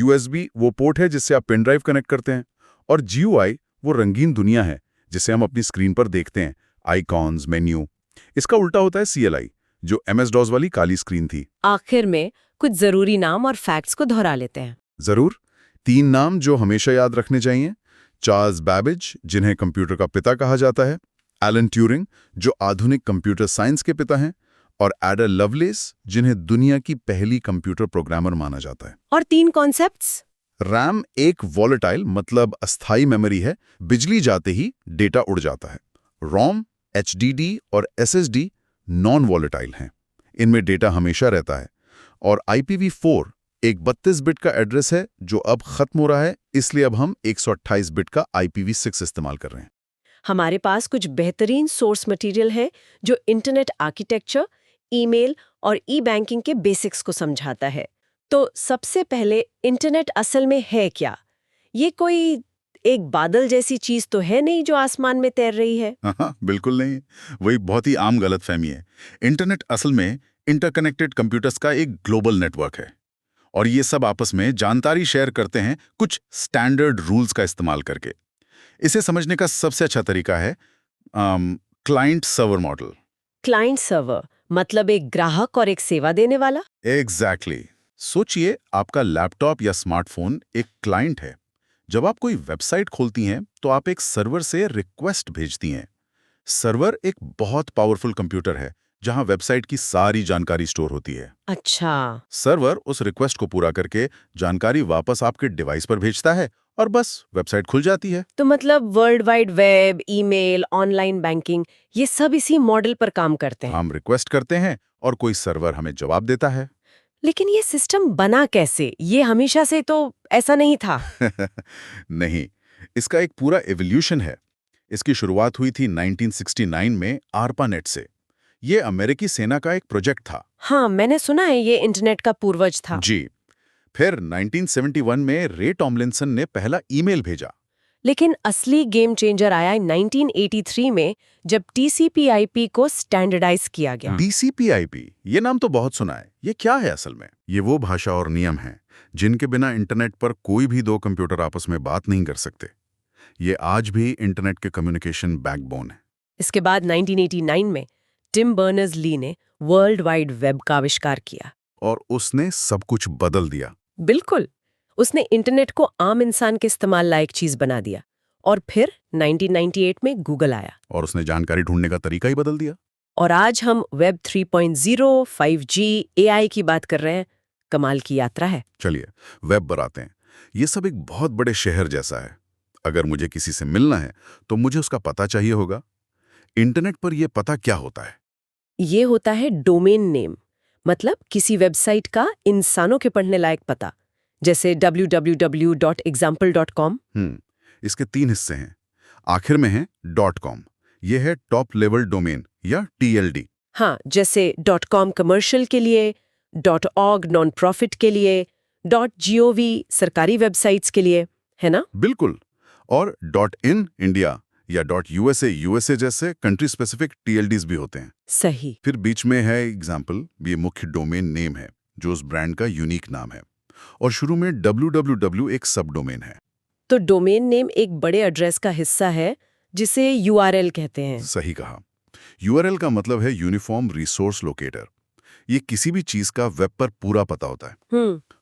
USB वो पोर्ट है जिससे आप पेन ड्राइव कनेक्ट करते हैं। और GUI वो रंगीन दुनिया है जिसे हम अपनी स्क्रीन पर देखते हैं, आइकॉन्स, मेन्यू। इसका उल्टा होता है CLI, जो MS-DOS वाली काली स्क्रीन थी। आखिर में कुछ जरूरी नाम और फैक्ट्स को दोहरा लेते हैं। जरूर। 3 नाम जो हमेशा याद रखने चाहिए। चार्ल्स बैबेज, जिन्हें कंप्यूटर का पिता कहा जाता है, एलन ट्यूरिंग, जो आधुनिक कंप्यूटर साइंस के पिता हैं, और एडा लवलेस, जिन्हें दुनिया की पहली कंप्यूटर प्रोग्रामर माना जाता है। और 3 कॉन्सेप्ट्स। रैम एक वॉलेटाइल मतलब अस्थाई मेमोरी है, बिजली जाते ही डेटा उड़ जाता है। रोम, HDD और SSD नॉन वॉलेटाइल हैं, इनमें डेटा हमेशा रहता है। और IPv4 एक 32 बिट का एड्रेस है जो अब खत्म हो रहा है, इसलिए अब हम 128 बिट का IPv6 इस्तेमाल कर रहे हैं। हमारे पास कुछ बेहतरीन सोर्स मटेरियल है जो इंटरनेट आर्किटेक्चर, ईमेल और ई-बैंकिंग के बेसिक्स को समझाता है। तो सबसे पहले इंटरनेट असल में है क्या? ये कोई एक बादल जैसी चीज तो है नहीं जो आसमान में तैर रही है। हाँ, बिल्कुल नहीं। वही बहुत ही आम गलतफहमी है। इंटरनेट असल में इंटरकनेक्टेड कंप्यूटर्स का एक ग्लोबल नेटवर्क है और ये सब आपस में जानकारी शेयर करते हैं कुछ स्टैंडर्ड रूल्स का इस्तेमाल करके। इसे समझने का सबसे अच्छा तरीका है client server model. Client server मतलब एक ग्राहक और एक सेवा देने वाला। एग्जैक्टली। सोचिए, आपका लैपटॉप या स्मार्टफोन एक क्लाइंट है। जब आप कोई वेबसाइट खोलती हैं तो आप एक सर्वर से रिक्वेस्ट भेजती हैं। सर्वर एक बहुत पावरफुल कंप्यूटर है जहां वेबसाइट की सारी जानकारी स्टोर होती है। अच्छा। सर्वर उस रिक्वेस्ट को पूरा करके जानकारी वापस आपके डिवाइस पर भेजता है और बस वेबसाइट खुल जाती है। तो मतलब world wide web, email, online banking, ये सब इसी मॉडल पर काम करते हैं। हम रिक्वेस्ट करते हैं और कोई सर्वर हमें जवाब देता है। लेकिन ये सिस्टम बना कैसे? ये हमेशा से तो ऐसा नहीं था। नहीं, इसका एक पूरा एवोल्यूशन है। इसकी शुरुआत हुई थी 1969 में ARPANET से। ये अमेरिकी सेना का एक प्रोजेक्ट था। हाँ, मैंने सुना है ये इंटरनेट का पूर्वज था। जी। फिर 1971 में रे टॉमलिंसन ने पहला ईमेल भेजा। लेकिन असली गेम चेंजर आया 1983 में जब TCP/IP को स्टैंडर्डाइज किया गया। TCP/IP, ये नाम तो बहुत सुना है। ये क्या है असल में? ये वो भाषा और नियम हैं जिनके बिना इंटरनेट पर कोई भी 2 कंप्यूटर आपस में बात नहीं कर सकते। ये आज भी इंटरनेट के कम्युनिकेशन बैकबोन है। इसके बाद 1989 में टिम बर्नर्स-ली ने वर्ल्ड वाइड वेब का आविष्कार किया। और उसने सब कुछ बदल दिया। बिल्कुल। उसने इंटरनेट को आम इंसान के इस्तेमाल लायक चीज बना दिया। और फिर 1998 में गूगल आया। और उसने जानकारी ढूंढने का तरीका ही बदल दिया। और आज हम वेब 3.0, 5G, AI की बात कर रहे हैं। कमाल की यात्रा है। चलिए, वेब पर आते हैं। ये सब एक बहुत बड़े शहर जैसा है। अगर मुझे किसी से मिलना है तो मुझे उसका पता चाहिए होगा। इंटरनेट पर यह पता क्या होता है? ये होता है डोमेन नेम, मतलब किसी वेबसाइट का इंसानों के पढ़ने लायक पता, जैसे www.example.com। इसके 3 हिस्से हैं। आखिर में है .com। यह है टॉप लेवल डोमेन या TLD। हाँ, जैसे .com कमर्शियल के लिए, .org नॉन प्रॉफिट के लिए, .gov सरकारी वेबसाइट्स के लिए, है ना? बिल्कुल। और .in इंडिया या .USA जैसे कंट्री स्पेसिफिक TLDs भी होते हैं। सही। फिर बीच में है एग्जाम्पल, ये मुख्य डोमेन नेम है जो उस ब्रांड का यूनिक नाम है। और शुरू में www एक सब डोमेन है। तो डोमेन नेम एक बड़े एड्रेस का हिस्सा है जिसे URL कहते हैं। सही कहा। URL का मतलब है यूनिफॉर्म रिसोर्स लोकेटर। ये किसी भी चीज का वेब पर पूरा पता होता है।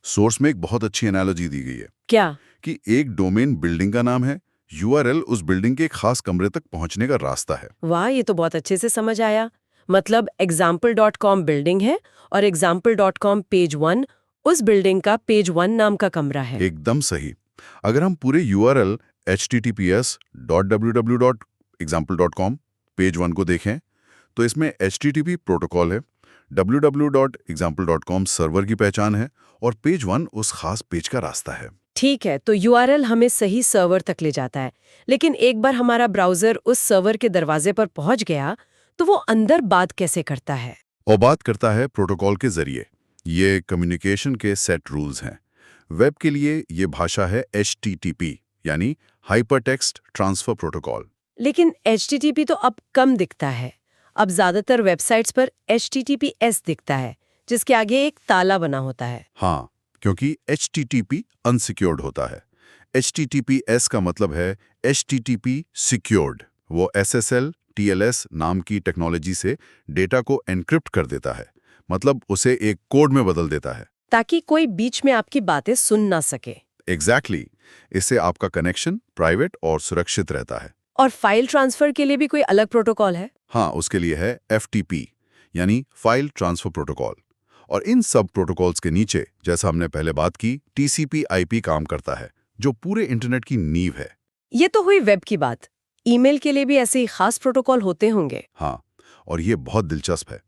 सोर्स में एक बहुत अच्छी एनालॉजी दी गई है क्या? कि एक डोमेन बिल्डिंग का नाम है URL उस बिल्डिंग के एक खास कमरे तक पहुंचने का रास्ता है। वाह, ये तो बहुत अच्छे से समझ आया। मतलब example.com बिल्डिंग है और example.com पेज 1 उस बिल्डिंग का पेज 1 नाम का कमरा है। एकदम सही। अगर हम पूरे URL https://www.example.com पेज 1 को देखें तो इसमें HTTP प्रोटोकॉल है, www.example.com सर्वर की पहचान है और पेज 1 उस खास पेज का रास्ता है। ठीक है, तो URL हमें सही सर्वर तक ले जाता है, लेकिन एक बार हमारा ब्राउज़र उस सर्वर के दरवाजे पर पहुंच गया तो वो अंदर बात कैसे करता है? और बात करता है प्रोटोकॉल के जरिए। ये कम्युनिकेशन के सेट रूल्स हैं। वेब के लिए ये भाषा है HTTP यानी हाइपरटेक्स्ट ट्रांसफर प्रोटोकॉल। लेकिन HTTP तो अब कम दिखता है। अब ज़्यादातर वेबसाइट्स पर HTTPS दिखता है, जिसके आगे एक ताला बना होता है। हाँ, क्योंकि HTTP अनसिक्योर्ड होता है। HTTPS का मतलब है HTTP सिक्योर्ड। वो SSL, TLS नाम की टेक्नोलॉजी से डेटा को एन्क्रिप्ट कर देता है, मतलब उसे एक कोड में बदल देता है, ताकि कोई बीच में आपकी बातें सुन ना सके। एग्जैक्टली। इससे आपका कनेक्शन प्राइवेट और सुरक्षित रहता है। और फाइल ट्रांसफर के लिए भी कोई अलग प्रोटोकॉल है? हाँ, उसके लिए है FTP यानी फाइल ट्रांसफर प्रोटोकॉल। और इन सब प्रोटोकॉल्स के नीचे, जैसा हमने पहले बात की, TCP/IP काम करता है, जो पूरे इंटरनेट की नींव है। ये तो हुई वेब की बात। ईमेल के लिए भी ऐसे ही खास प्रोटोकॉल होते होंगे? हाँ, और ये बहुत दिलचस्प है।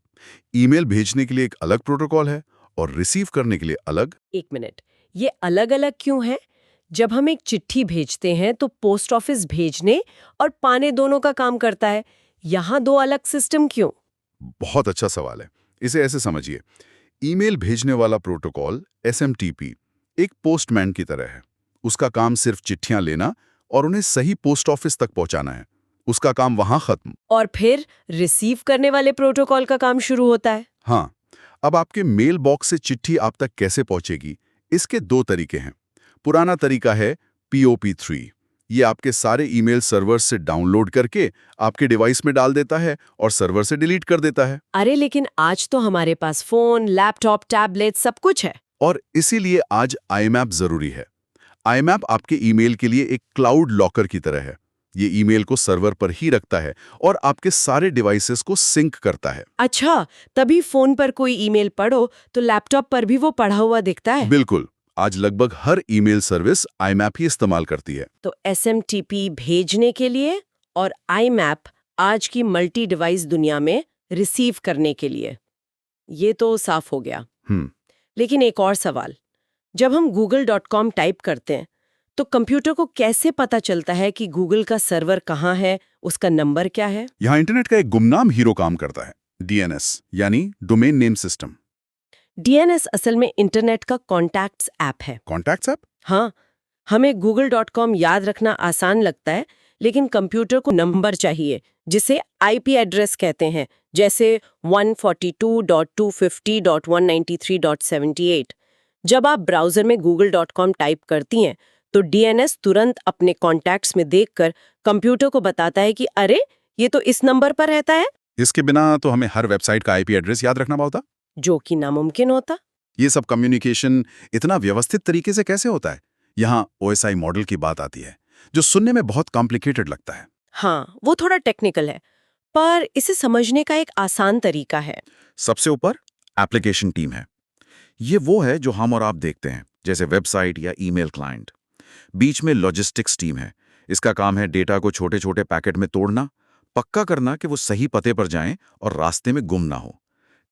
ईमेल भेजने के लिए एक अलग प्रोटोकॉल है और रिसीव करने के लिए अलग। एक मिनट, ये अलग-अलग क्यों है? जब हम एक चिट्ठी भेजते हैं तो पोस्ट ऑफिस भेजने और पाने दोनों का काम करता है। यहाँ दो अलग सिस्टम क्यों? बहुत अच्छा सवाल है। इसे ऐसे समझिए, ईमेल भेजने वाला प्रोटोकॉल SMTP एक पोस्टमैन की तरह है। उसका काम सिर्फ चिट्ठियां लेना और उन्हें सही पोस्ट ऑफिस तक पहुंचाना है। उसका काम वहां खत्म। और फिर रिसीव करने वाले प्रोटोकॉल का काम शुरू होता है। हाँ, अब आपके मेल बॉक्स से चिट्ठी आप तक कैसे पहुंचेगी, इसके दो तरीके हैं। पुराना तरीका है POP3। ये आपके सारे ईमेल सर्वर से डाउनलोड करके आपके डिवाइस में डाल देता है और सर्वर से डिलीट कर देता है। अरे लेकिन आज तो हमारे पास फोन, लैपटॉप, टैबलेट सब कुछ है। और इसीलिए आज IMAP जरूरी है। IMAP आपके ईमेल के लिए एक क्लाउड लॉकर की तरह है। ये ईमेल को सर्वर पर ही रखता है और आपके सारे डिवाइसेस को सिंक करता है। अच्छा, तभी फोन पर कोई ईमेल पढ़ो तो लैपटॉप पर भी वो पढ़ा हुआ दिखता है। बिल्कुल, आज लगभग हर ईमेल सर्विस IMAP ही इस्तेमाल करती है। तो SMTP भेजने के लिए और IMAP आज की मल्टी डिवाइस दुनिया में रिसीव करने के लिए। ये तो साफ हो गया। लेकिन एक और सवाल, जब हम google.com टाइप करते हैं तो कंप्यूटर को कैसे पता चलता है कि गूगल का सर्वर कहाँ है, उसका नंबर क्या है? यहाँ इंटरनेट का एक गुमनाम हीरो काम करता है, DNS यानी डोमेन नेम सिस्टम। DNS असल में इंटरनेट का कॉन्टैक्ट्स ऐप है। Contacts app? हाँ, हमें google.com याद रखना आसान लगता है, लेकिन कंप्यूटर को नंबर चाहिए जिसे IP एड्रेस कहते हैं, जैसे 142.250.193.78। जब आप ब्राउज़र में google.com टाइप करती हैं तो DNS तुरंत अपने कॉन्टैक्ट्स में देखकर कंप्यूटर को बताता है कि अरे, ये तो इस नंबर पर रहता है। इसके बिना तो हमें हर वेबसाइट का IP एड्रेस याद रखना होता, जो कि नामुमकिन होता। ये सब कम्युनिकेशन इतना व्यवस्थित तरीके से कैसे होता है? यहाँ OSI मॉडल की बात आती है, जो सुनने में बहुत कॉम्प्लिकेटेड लगता है। हाँ, वो थोड़ा टेक्निकल है, पर इसे समझने का एक आसान तरीका है। सबसे ऊपर एप्लीकेशन टीम है। ये वो है जो हम और आप देखते हैं, जैसे वेबसाइट या ईमेल क्लाइंट। बीच में लॉजिस्टिक्स टीम है। इसका काम है डेटा को छोटे छोटे पैकेट में तोड़ना, पक्का करना कि वो सही पते पर जाएं और रास्ते में गुम ना हो।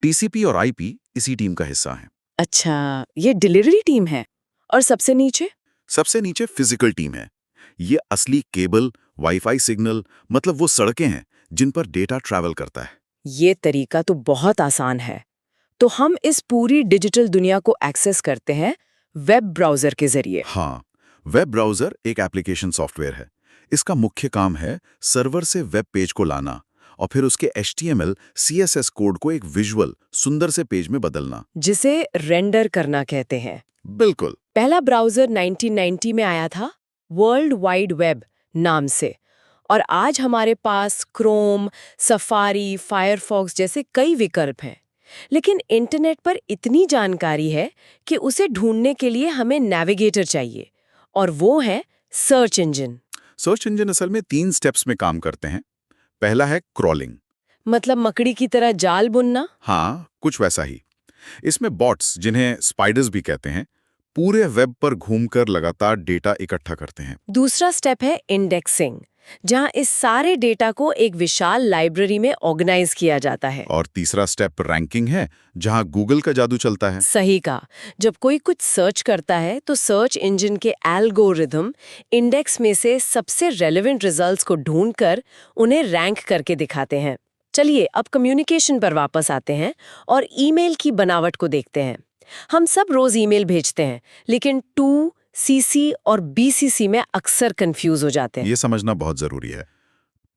TCP और IP इसी टीम का हिस्सा है। अच्छा, ये डिलीवरी टीम है। और सबसे नीचे? सबसे नीचे फिजिकल टीम है। ये असली केबल, वाईफाई सिग्नल, मतलब वो सड़कें हैं जिन पर डेटा ट्रैवल करता है। ये तरीका तो बहुत आसान है। तो हम इस पूरी डिजिटल दुनिया को एक्सेस करते हैं वेब ब्राउज़र के जरिए। हाँ, वेब ब्राउज़र एक एप्लीकेशन सॉफ्टवेयर है। इसका मुख्य काम है सर्वर से वेब पेज को लाना और फिर उसके HTML, CSS कोड को एक विजुअल, सुंदर से पेज में बदलना, जिसे रेंडर करना कहते हैं। बिल्कुल। पहला ब्राउज़र 1990 में आया था, वर्ल्ड वाइड वेब नाम से। और आज हमारे पास क्रोम, सफारी, फायरफॉक्स जैसे कई विकल्प हैं। लेकिन इंटरनेट पर इतनी जानकारी है कि उसे ढूंढने के लिए हमें नेविगेटर चाहिए, और वो है सर्च इंजन। सर्च इंजन असल में 3 स्टेप्स में काम करते हैं। पहला है क्रॉलिंग। मतलब मकड़ी की तरह जाल बुनना? हाँ, कुछ वैसा ही। इसमें बॉट्स, जिन्हें स्पाइडर्स भी कहते हैं, पूरे वेब पर घूमकर लगातार डेटा इकट्ठा करते हैं। दूसरा स्टेप है इंडेक्सिंग, जहां इस सारे डेटा को एक विशाल लाइब्रेरी में ऑर्गेनाइज किया जाता है। और तीसरा स्टेप रैंकिंग है, जहां गूगल का जादू चलता है। सही कहा। जब कोई कुछ सर्च करता है तो सर्च इंजन के एल्गोरिथम इंडेक्स में से सबसे रेलेवेंट रिजल्ट्स को ढूंढकर उन्हें रैंक करके दिखाते हैं। चलिए अब कम्युनिकेशन पर वापस आते हैं और ईमेल की बनावट को देखते हैं। हम सब रोज ईमेल भेजते हैं, लेकिन टू सीसी और बीसीसी में अक्सर कंफ्यूज हो जाते हैं। ये समझना बहुत जरूरी है।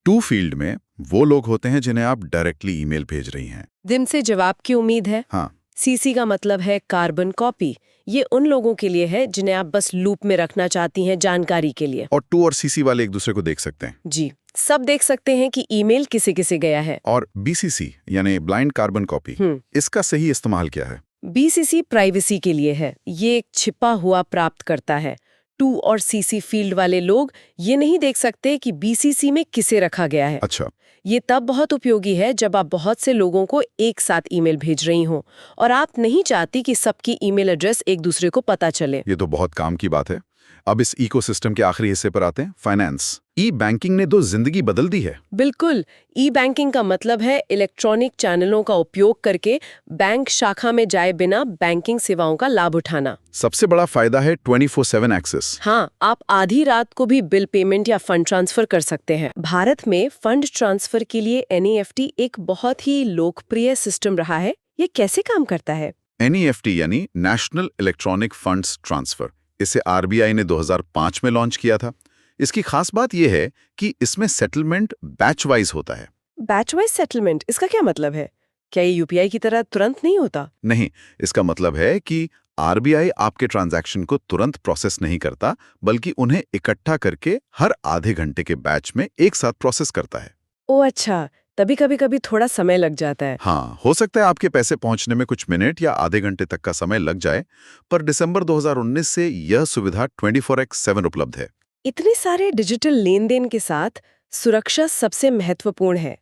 टू फील्ड में वो लोग होते हैं जिन्हें आप डायरेक्टली ईमेल भेज रही हैं। दिन से जवाब की उम्मीद है। हाँ, सीसी का मतलब है कार्बन कॉपी। ये उन लोगों के लिए है जिन्हें आप बस लूप में रखना चाहती हैं जानकारी के लिए। और टू और सीसी वाले एक दूसरे को देख सकते हैं। जी, सब देख सकते हैं कि ईमेल किसे किसे गया है। और बीसीसी यानी ब्लाइंड कार्बन कॉपी, इसका सही इस्तेमाल क्या है? बीसीसी प्राइवेसी के लिए है। ये एक छिपा हुआ प्राप्त करता है। टू और सीसी फील्ड वाले लोग ये नहीं देख सकते कि बीसीसी में किसे रखा गया है। अच्छा, ये तब बहुत उपयोगी है जब आप बहुत से लोगों को एक साथ ईमेल भेज रही हो और आप नहीं चाहती कि सबकी ईमेल एड्रेस एक दूसरे को पता चले। ये तो बहुत काम की बात है। अब इस इकोसिस्टम के आखिरी हिस्से पर आते हैं, फाइनेंस। ई बैंकिंग ने तो जिंदगी बदल दी है। बिल्कुल। ई बैंकिंग का मतलब है इलेक्ट्रॉनिक चैनलों का उपयोग करके बैंक शाखा में जाए बिना बैंकिंग सेवाओं का लाभ उठाना। सबसे बड़ा फायदा है 24/7 एक्सेस। हाँ, आप आधी रात को भी बिल पेमेंट या फंड ट्रांसफर कर सकते हैं। भारत में फंड ट्रांसफर के लिए एनईएफटी एक बहुत ही लोकप्रिय सिस्टम रहा है। ये कैसे काम करता है? एनईएफटी यानी नेशनल इलेक्ट्रॉनिक फंड्स ट्रांसफर, इसे आरबीआई ने 2005 में लॉन्च किया था। इसकी खास बात यह है कि इसमें सेटलमेंट बैच वाइज होता है। बैच वाइज सेटलमेंट, इसका क्या मतलब है? क्या ये यूपीआई की तरह तुरंत नहीं होता? नहीं, इसका मतलब है कि आरबीआई आपके ट्रांजैक्शन को तुरंत प्रोसेस नहीं करता, बल्कि उन्हें इकट्ठा करके हर आधे घंटे के बैच में एक साथ प्रोसेस करता है। ओह अच्छा, तभी कभी थोड़ा समय लग जाता है। हाँ, हो सकता है आपके पैसे पहुंचने में कुछ मिनट या आधे घंटे तक का समय लग जाए, पर दिसंबर 2019 से यह सुविधा 24/7 उपलब्ध है। इतने सारे डिजिटल लेन देन के साथ सुरक्षा सबसे महत्वपूर्ण है।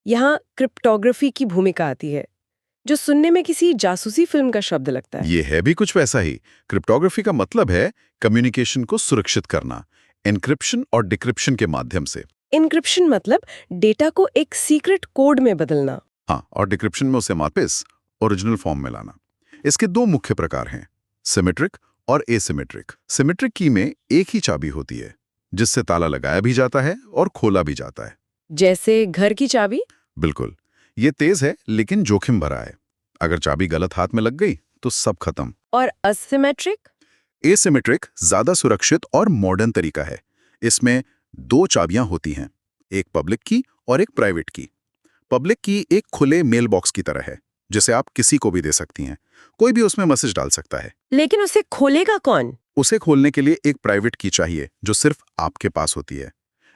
यहाँ क्रिप्टोग्राफी की भूमिका आती है, जो सुनने में किसी जासूसी फिल्म का शब्द लगता है। ये है भी कुछ वैसा ही। क्रिप्टोग्राफी का मतलब है कम्युनिकेशन को सुरक्षित करना, एन्क्रिप्शन और डिक्रिप्शन के माध्यम से। इनक्रिप्शन मतलब डेटा को एक सीक्रेट कोड में बदलना। हाँ, और डिक्रिप्शन में उसे वापस ओरिजिनल फॉर्म में लाना। इसके 2 मुख्य प्रकार हैं, सिमेट्रिक और एसिमेट्रिक। सिमेट्रिक की में एक ही चाबी होती है, जिससे ताला लगाया भी जाता है और खोला भी जाता है। जैसे घर की चाबी? बिल्कुल। ये तेज है लेकिन जोखिम भरा है। अगर चाबी गलत हाथ में लग गई तो सब खत्म। और असिमेट्रिक? एसिमेट्रिक ज्यादा सुरक्षित और मॉडर्न तरीका है। इसमें 2 चाबियां होती हैं, एक पब्लिक की और एक प्राइवेट की। पब्लिक की एक खुले मेल बॉक्स की तरह है, जिसे आप किसी को भी दे सकती हैं। कोई भी उसमें मैसेज डाल सकता है। लेकिन उसे खोलेगा कौन? उसे खोलने के लिए एक प्राइवेट की चाहिए, जो सिर्फ आपके पास होती है।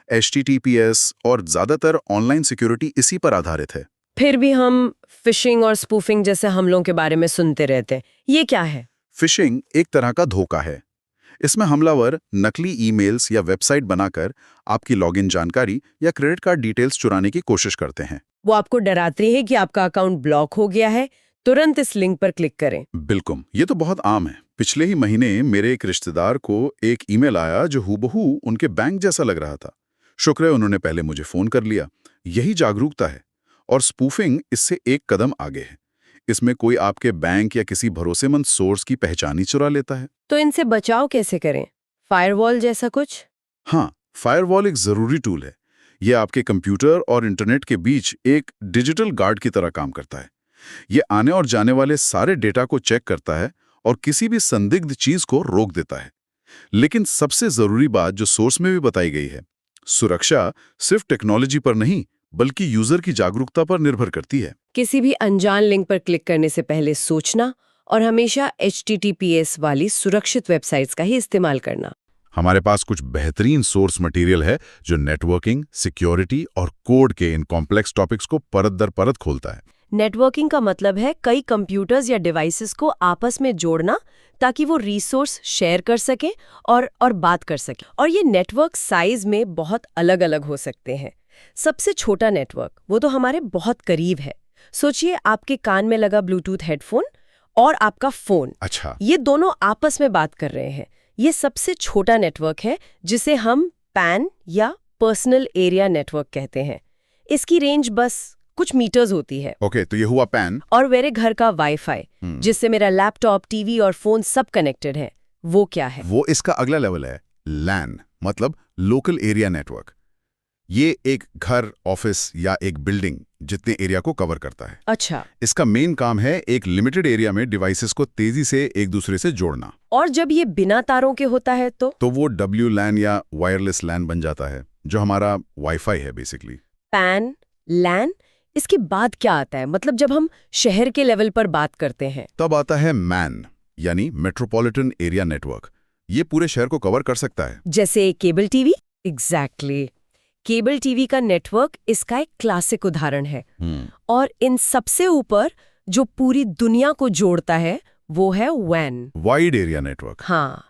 HTTPS और ज्यादातर ऑनलाइन सिक्योरिटी इसी पर आधारित है। फिर भी हम फिशिंग और स्पूफिंग जैसे हमलों के बारे में सुनते रहते हैं। ये क्या है? फिशिंग एक तरह का धोखा है। इसमें हमलावर नकली ईमेल्स या वेबसाइट बनाकर आपकी लॉगिन जानकारी या क्रेडिट कार्ड डिटेल्स चुराने की कोशिश करते हैं। वो आपको डराती है कि आपका अकाउंट ब्लॉक हो गया है, तुरंत इस लिंक पर क्लिक करें। बिल्कुल, ये तो बहुत आम है। पिछले ही महीने मेरे एक रिश्तेदार को एक ईमेल आया जो हूबहू उनके बैंक जैसा लग रहा था। शुक्र है उन्होंने पहले मुझे फोन कर लिया। यही जागरूकता है। और स्पूफिंग इससे एक कदम आगे है। इसमें कोई आपके बैंक या किसी भरोसेमंद सोर्स की पहचान ही चुरा लेता है। तो इनसे बचाव कैसे करें? फायरवॉल जैसा कुछ? हाँ, फायरवॉल एक जरूरी टूल है। यह आपके कंप्यूटर और इंटरनेट के बीच एक डिजिटल गार्ड की तरह काम करता है। ये आने और जाने वाले सारे डेटा को चेक करता है और किसी भी संदिग्ध चीज को रोक देता है। लेकिन सबसे जरूरी बात जो सोर्स में भी बताई गई है, सुरक्षा सिर्फ टेक्नोलॉजी पर नहीं बल्कि यूजर की जागरूकता पर निर्भर करती है। किसी भी अनजान लिंक पर क्लिक करने से पहले सोचना और हमेशा HTTPS वाली सुरक्षित वेबसाइट्स का ही इस्तेमाल करना। हमारे पास कुछ बेहतरीन सोर्स मटेरियल है जो नेटवर्किंग, सिक्योरिटी और कोड के इन कॉम्प्लेक्स टॉपिक्स को परत दर परत खोलता है। नेटवर्किंग का मतलब है कई कंप्यूटर्स या डिवाइसेस को आपस में जोड़ना ताकि वो रिसोर्स शेयर कर सके और बात कर सके। और ये नेटवर्क साइज में बहुत अलग अलग हो सकते हैं। सबसे छोटा नेटवर्क वो तो हमारे बहुत करीब है। सोचिए आपके कान में लगा ब्लूटूथ हेडफोन और आपका फोन। अच्छा, ये दोनों आपस में बात कर रहे हैं। ये सबसे छोटा नेटवर्क है जिसे हम पैन या पर्सनल एरिया नेटवर्क कहते हैं। इसकी रेंज बस कुछ मीटर्स होती है। ओके, तो ये हुआ पैन। और मेरे घर का वाईफाई जिससे मेरा लैपटॉप, टीवी और फोन सब कनेक्टेड है, वो क्या है? वो इसका अगला लेवल है, लैन, मतलब लोकल एरिया नेटवर्क। ये एक घर, ऑफिस या एक बिल्डिंग जितने एरिया को कवर करता है। अच्छा। इसका मेन काम है एक लिमिटेड एरिया में डिवाइसेस को तेजी से एक दूसरे से जोड़ना। और जब ये बिना तारों के होता है तो वो WLAN या वायरलेस लैन बन जाता है, जो हमारा वाईफाई है बेसिकली। पैन, लैन, इसके बाद क्या आता है? मतलब जब हम शहर के लेवल पर बात करते हैं तब आता है मैन, यानी मेट्रोपॉलिटन एरिया नेटवर्क। ये पूरे शहर को कवर कर सकता है। जैसे cable TV. Exactly. Cable TV का नेटवर्क इसका एक क्लासिक उदाहरण है। और इन सबसे ऊपर जो पूरी दुनिया को जोड़ता है वो है WAN, वाइड एरिया नेटवर्क। हाँ,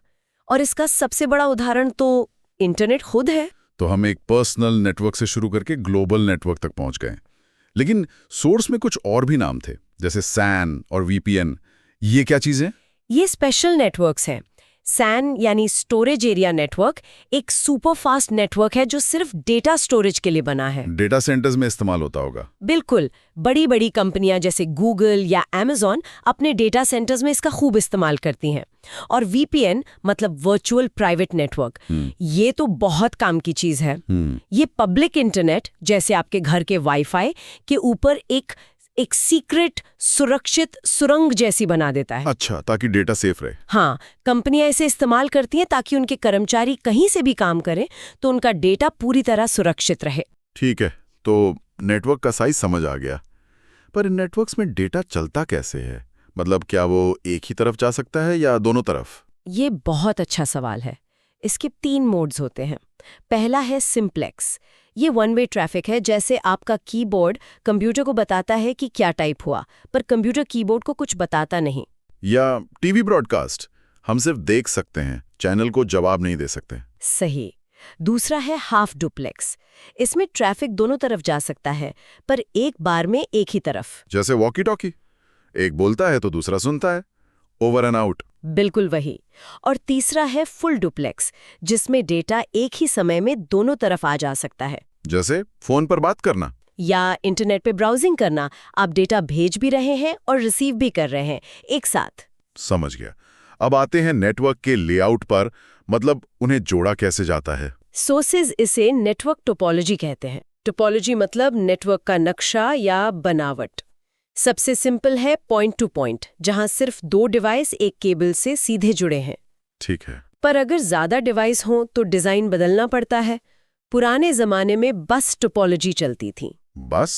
और इसका सबसे बड़ा उदाहरण तो इंटरनेट खुद है। तो हम एक पर्सनल नेटवर्क से शुरू करके ग्लोबल नेटवर्क तक पहुंच गए। लेकिन सोर्स में कुछ और भी नाम थे, जैसे SAN और VPN। ये क्या चीजें? ये स्पेशल नेटवर्क्स हैं। SAN यानी स्टोरेज एरिया नेटवर्क एक सुपर फास्ट नेटवर्क है जो सिर्फ डेटा स्टोरेज के लिए बना है। डेटा सेंटर्स में इस्तेमाल होता होगा। बिल्कुल। बड़ी बड़ी कंपनियां जैसे गूगल या Amazon अपने डेटा सेंटर्स में इसका खूब इस्तेमाल करती हैं। और VPN मतलब वर्चुअल प्राइवेट नेटवर्क, ये तो बहुत काम की चीज है। ये पब्लिक इंटरनेट जैसे आपके घर के वाईफाई के ऊपर एक सीक्रेट सुरक्षित सुरंग जैसी बना देता है। अच्छा, ताकि डेटा सेफ रहे। हाँ, कंपनियां इसे इस्तेमाल करती हैं ताकि उनके कर्मचारी कहीं से भी काम करें तो उनका डेटा पूरी तरह सुरक्षित रहे। ठीक है, तो नेटवर्क का साइज समझ आ गया। पर इन नेटवर्क्स में डेटा चलता कैसे है? मतलब क्या वो एक ही तरफ जा सकता है या दोनों तरफ? ये बहुत अच्छा सवाल है। इसके 3 मोड्स होते हैं। पहला है सिंप्लेक्स। ये वन वे ट्रैफिक है, जैसे आपका कीबोर्ड कंप्यूटर को बताता है कि क्या टाइप हुआ, पर कंप्यूटर कीबोर्ड को कुछ बताता नहीं। या टीवी ब्रॉडकास्ट, हम सिर्फ देख सकते हैं, चैनल को जवाब नहीं दे सकते। सही। दूसरा है हाफ डुप्लेक्स। इसमें ट्रैफिक दोनों तरफ जा सकता है, पर एक बार में एक ही तरफ। जैसे वॉकी टॉकी, एक बोलता है तो दूसरा सुनता है, ओवर एंड आउट। बिल्कुल वही। और तीसरा है फुल डुप्लेक्स, जिसमें डेटा एक ही समय में दोनों तरफ आ जा सकता है। जैसे फोन पर बात करना या इंटरनेट पे ब्राउजिंग करना। आप डेटा भेज भी रहे हैं और रिसीव भी कर रहे हैं एक साथ। समझ गया। अब आते हैं नेटवर्क के लेआउट पर, मतलब उन्हें जोड़ा कैसे जाता है। सोर्सेज इसे नेटवर्क टोपोलॉजी कहते हैं। टोपोलॉजी मतलब नेटवर्क का नक्शा या बनावट। सबसे सिंपल है पॉइंट टू पॉइंट, जहां सिर्फ 2 डिवाइस एक केबल से सीधे जुड़े हैं। ठीक है। पर अगर ज्यादा डिवाइस हों तो डिजाइन बदलना पड़ता है। पुराने जमाने में बस टोपोलॉजी चलती थी। बस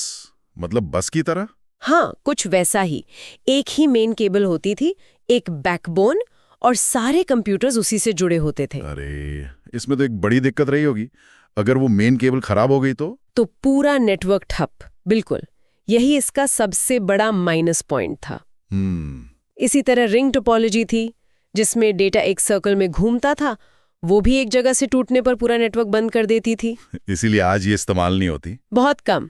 मतलब बस की तरह? हाँ, कुछ वैसा ही। एक ही मेन केबल होती थी, एक बैकबोन, और सारे कंप्यूटर्स उसी से जुड़े होते थे। अरे, इसमें तो एक बड़ी दिक्कत रही होगी। अगर वो मेन केबल खराब हो गई तो पूरा नेटवर्क ठप। बिल्कुल, यही इसका सबसे बड़ा माइनस पॉइंट था। इसी तरह रिंग टोपोलॉजी थी, जिसमें डेटा एक सर्कल में घूमता था। वो भी एक जगह से टूटने पर पूरा नेटवर्क बंद कर देती थी। इसीलिए आज ये इस्तेमाल नहीं होती। बहुत कम।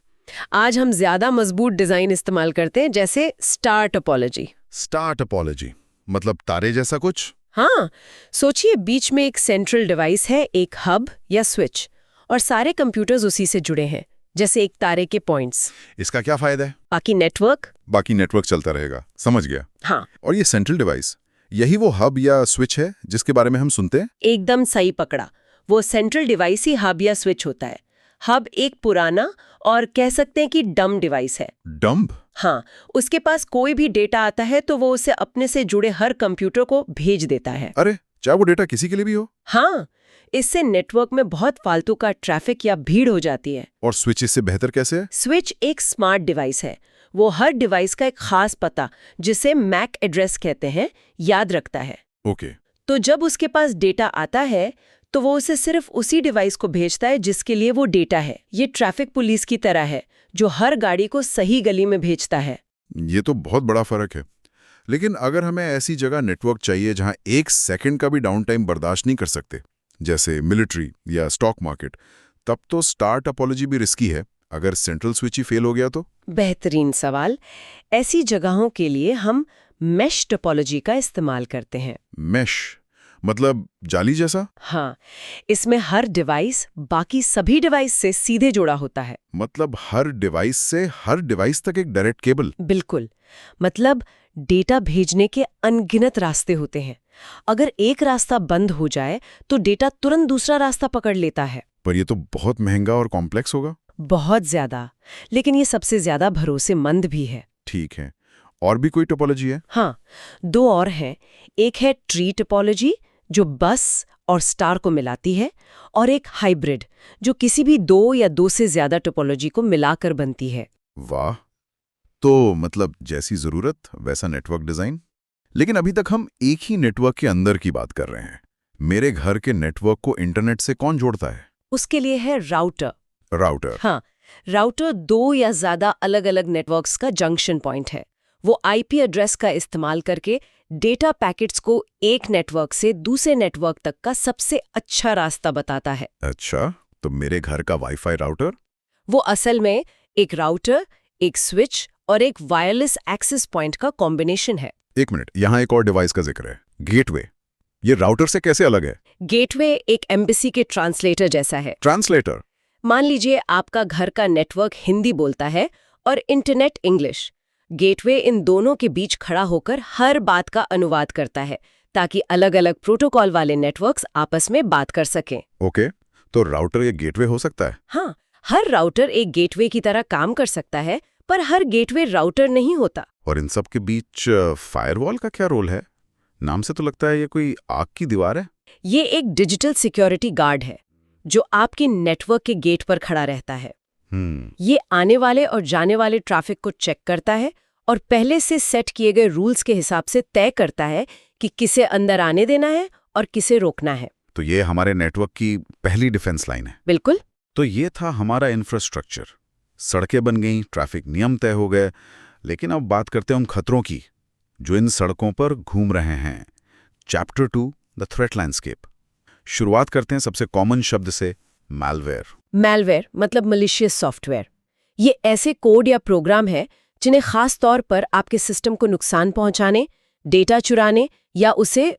आज हम ज्यादा मजबूत डिजाइन इस्तेमाल करते हैं, जैसे स्टार टोपोलॉजी। स्टार टोपोलॉजी मतलब तारे जैसा कुछ? हाँ, सोचिए बीच में एक सेंट्रल डिवाइस है, एक हब या स्विच, और सारे कंप्यूटर्स उसी से जुड़े हैं, जैसे एक तारे के पॉइंट्स। इसका क्या फायदा है? बाकी नेटवर्क चलता रहेगा। समझ गया। हाँ। और ये सेंट्रल डिवाइस, यही वो हब या स्विच है जिसके बारे में हम सुनते हैं? एकदम सही पकड़ा। वो सेंट्रल डिवाइस ही हब या स्विच होता है। हब एक पुराना और कह सकते हैं कि डम डिवाइस है। डम्ब? हाँ, उसके पास कोई भी डेटा आता है तो वो उसे अपने से जुड़े हर कंप्यूटर को भेज देता है। अरे, चाहे वो डेटा किसी के लिए भी हो? हाँ, इससे नेटवर्क में बहुत फालतू का ट्रैफिक या भीड़ हो जाती है। और स्विच इससे बेहतर कैसे है? स्विच एक स्मार्ट डिवाइस है। वो हर डिवाइस का एक खास पता, जिसे मैक एड्रेस कहते हैं, याद रखता है। ओके। तो जब उसके पास डेटा आता है तो वो उसे सिर्फ उसी डिवाइस को भेजता है जिसके लिए वो डेटा है। ये ट्रैफिक पुलिस की तरह है, जो हर गाड़ी को सही गली में भेजता है। ये तो बहुत बड़ा फर्क है। लेकिन अगर हमें ऐसी जगह नेटवर्क चाहिए जहां 1 सेकंड का भी डाउन टाइम बर्दाश्त नहीं कर सकते, जैसे मिलिट्री या स्टॉक मार्केट, तब तो स्टार टोपोलॉजी भी रिस्की है। अगर सेंट्रल स्विच ही फेल हो गया तो? बेहतरीन सवाल। ऐसी जगहों के लिए हम मेश टोपोलॉजी का इस्तेमाल करते हैं। मैश मतलब जाली जैसा? हाँ, इसमें हर डिवाइस बाकी सभी डिवाइस से सीधे जुड़ा होता है। मतलब हर डिवाइस से हर डिवाइस तक एक डायरेक्ट केबल? बिल्कुल। मतलब डेटा भेजने के अनगिनत रास्ते होते हैं। अगर एक रास्ता बंद हो जाए तो डेटा तुरंत दूसरा रास्ता पकड़ लेता है। पर ये तो बहुत महंगा और कॉम्प्लेक्स होगा। बहुत ज्यादा, लेकिन ये सबसे ज्यादा भरोसेमंद भी है। ठीक है, और भी कोई टोपोलॉजी है? हाँ, 2 और हैं। एक है ट्री टोपोलॉजी जो बस और स्टार को मिलाती है, और एक हाइब्रिड जो किसी भी 2 या 2 से ज्यादा टोपोलॉजी को मिलाकर बनती है। वाह, तो मतलब जैसी जरूरत वैसा नेटवर्क डिजाइन। लेकिन अभी तक हम एक ही नेटवर्क के अंदर की बात कर रहे हैं। मेरे घर के नेटवर्क को इंटरनेट से कौन जोड़ता है? उसके लिए है राउटर। राउटर? हाँ, राउटर 2 या ज्यादा अलग-अलग नेटवर्क्स का जंक्शन पॉइंट है। वो आईपी एड्रेस का इस्तेमाल करके डेटा पैकेट्स को एक नेटवर्क से दूसरे नेटवर्क तक का सबसे अच्छा रास्ता बताता है। अच्छा, तो मेरे घर का वाईफाई राउटर? वो असल में एक राउटर, एक स्विच और एक वायरलेस एक्सेस पॉइंट का कॉम्बिनेशन है। एक मिनट, यहाँ एक और डिवाइस का जिक्र है, गेटवे। ये राउटर से कैसे अलग है? गेटवे एक एम्बेसी के ट्रांसलेटर जैसा है। ट्रांसलेटर? मान लीजिए आपका घर का नेटवर्क हिंदी बोलता है और इंटरनेट इंग्लिश। गेटवे इन दोनों के बीच खड़ा होकर हर बात का अनुवाद करता है ताकि अलग-अलग प्रोटोकॉल वाले नेटवर्क्स आपस में बात कर सकें। ओके, तो राउटर ये गेटवे हो सकता है? हाँ, हर राउटर एक गेटवे की तरह काम कर सकता है, पर हर गेटवे राउटर नहीं होता। और इन सब के बीच फायरवॉल का क्या रोल है? नाम से तो लगता है ये कोई आग की दीवार है। ये एक डिजिटल सिक्योरिटी गार्ड है जो आपके नेटवर्क के गेट पर खड़ा रहता है। ये आने वाले और जाने वाले ट्रैफिक को चेक करता है और पहले से सेट किए गए रूल्स के हिसाब से तय करता है कि किसे अंदर आने देना है और किसे रोकना है। तो ये हमारे नेटवर्क की पहली डिफेंस लाइन है। बिल्कुल। तो ये था हमारा इंफ्रास्ट्रक्चर। सड़कें बन गईं, ट्रैफिक नियम तय हो गए, लेकिन अब बात करते हैं उन खतरों की जो इन सड़कों पर घूम रहे हैं। Chapter 2, the threat landscape. शुरुआत करते हैं सबसे कॉमन शब्द से, मैलवेयर। मैलवेयर मतलब मलिशियस सॉफ्टवेयर। ये ऐसे कोड या प्रोग्राम है जिन्हें खास तौर पर आपके सिस्टम को नुकसान पहुंचाने, डेटा चुराने या उसे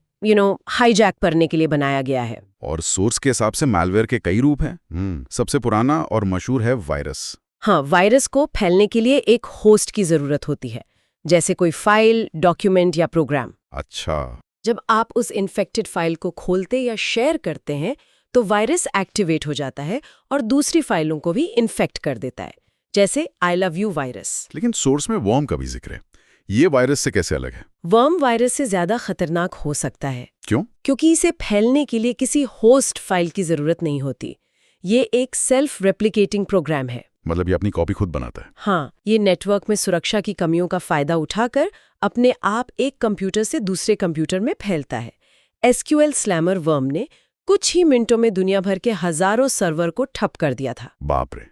हाईजैक करने के लिए बनाया गया है। और सोर्स के हिसाब से मैलवेयर के कई रूप हैं। सबसे पुराना और मशहूर है वायरस। हाँ, वायरस को फैलने के लिए एक होस्ट की जरूरत होती है, जैसे कोई फाइल, डॉक्यूमेंट या प्रोग्राम। अच्छा। जब आप उस इन्फेक्टेड फाइल को खोलते या शेयर करते हैं तो वायरस एक्टिवेट हो जाता है और दूसरी फाइलों को भी इन्फेक्ट कर देता है, जैसे आई लव यू वायरस। लेकिन सोर्स में वर्म का भी जिक्र है। ये वायरस से कैसे अलग है? वर्म वायरस से ज्यादा खतरनाक हो सकता है। क्यों? क्योंकि इसे फैलने के लिए किसी होस्ट फाइल की जरूरत नहीं होती। ये एक सेल्फ रेप्लिकेटिंग प्रोग्राम है। मतलब ये अपनी कॉपी खुद बनाता है? हाँ, ये नेटवर्क में सुरक्षा की कमियों का फायदा उठाकर अपने आप एक कंप्यूटर से दूसरे कंप्यूटर में फैलता है। एसक्यूएल स्लैमर वर्म ने कुछ ही मिनटों में दुनिया भर के हजारों सर्वर को ठप कर दिया था। बाप रे।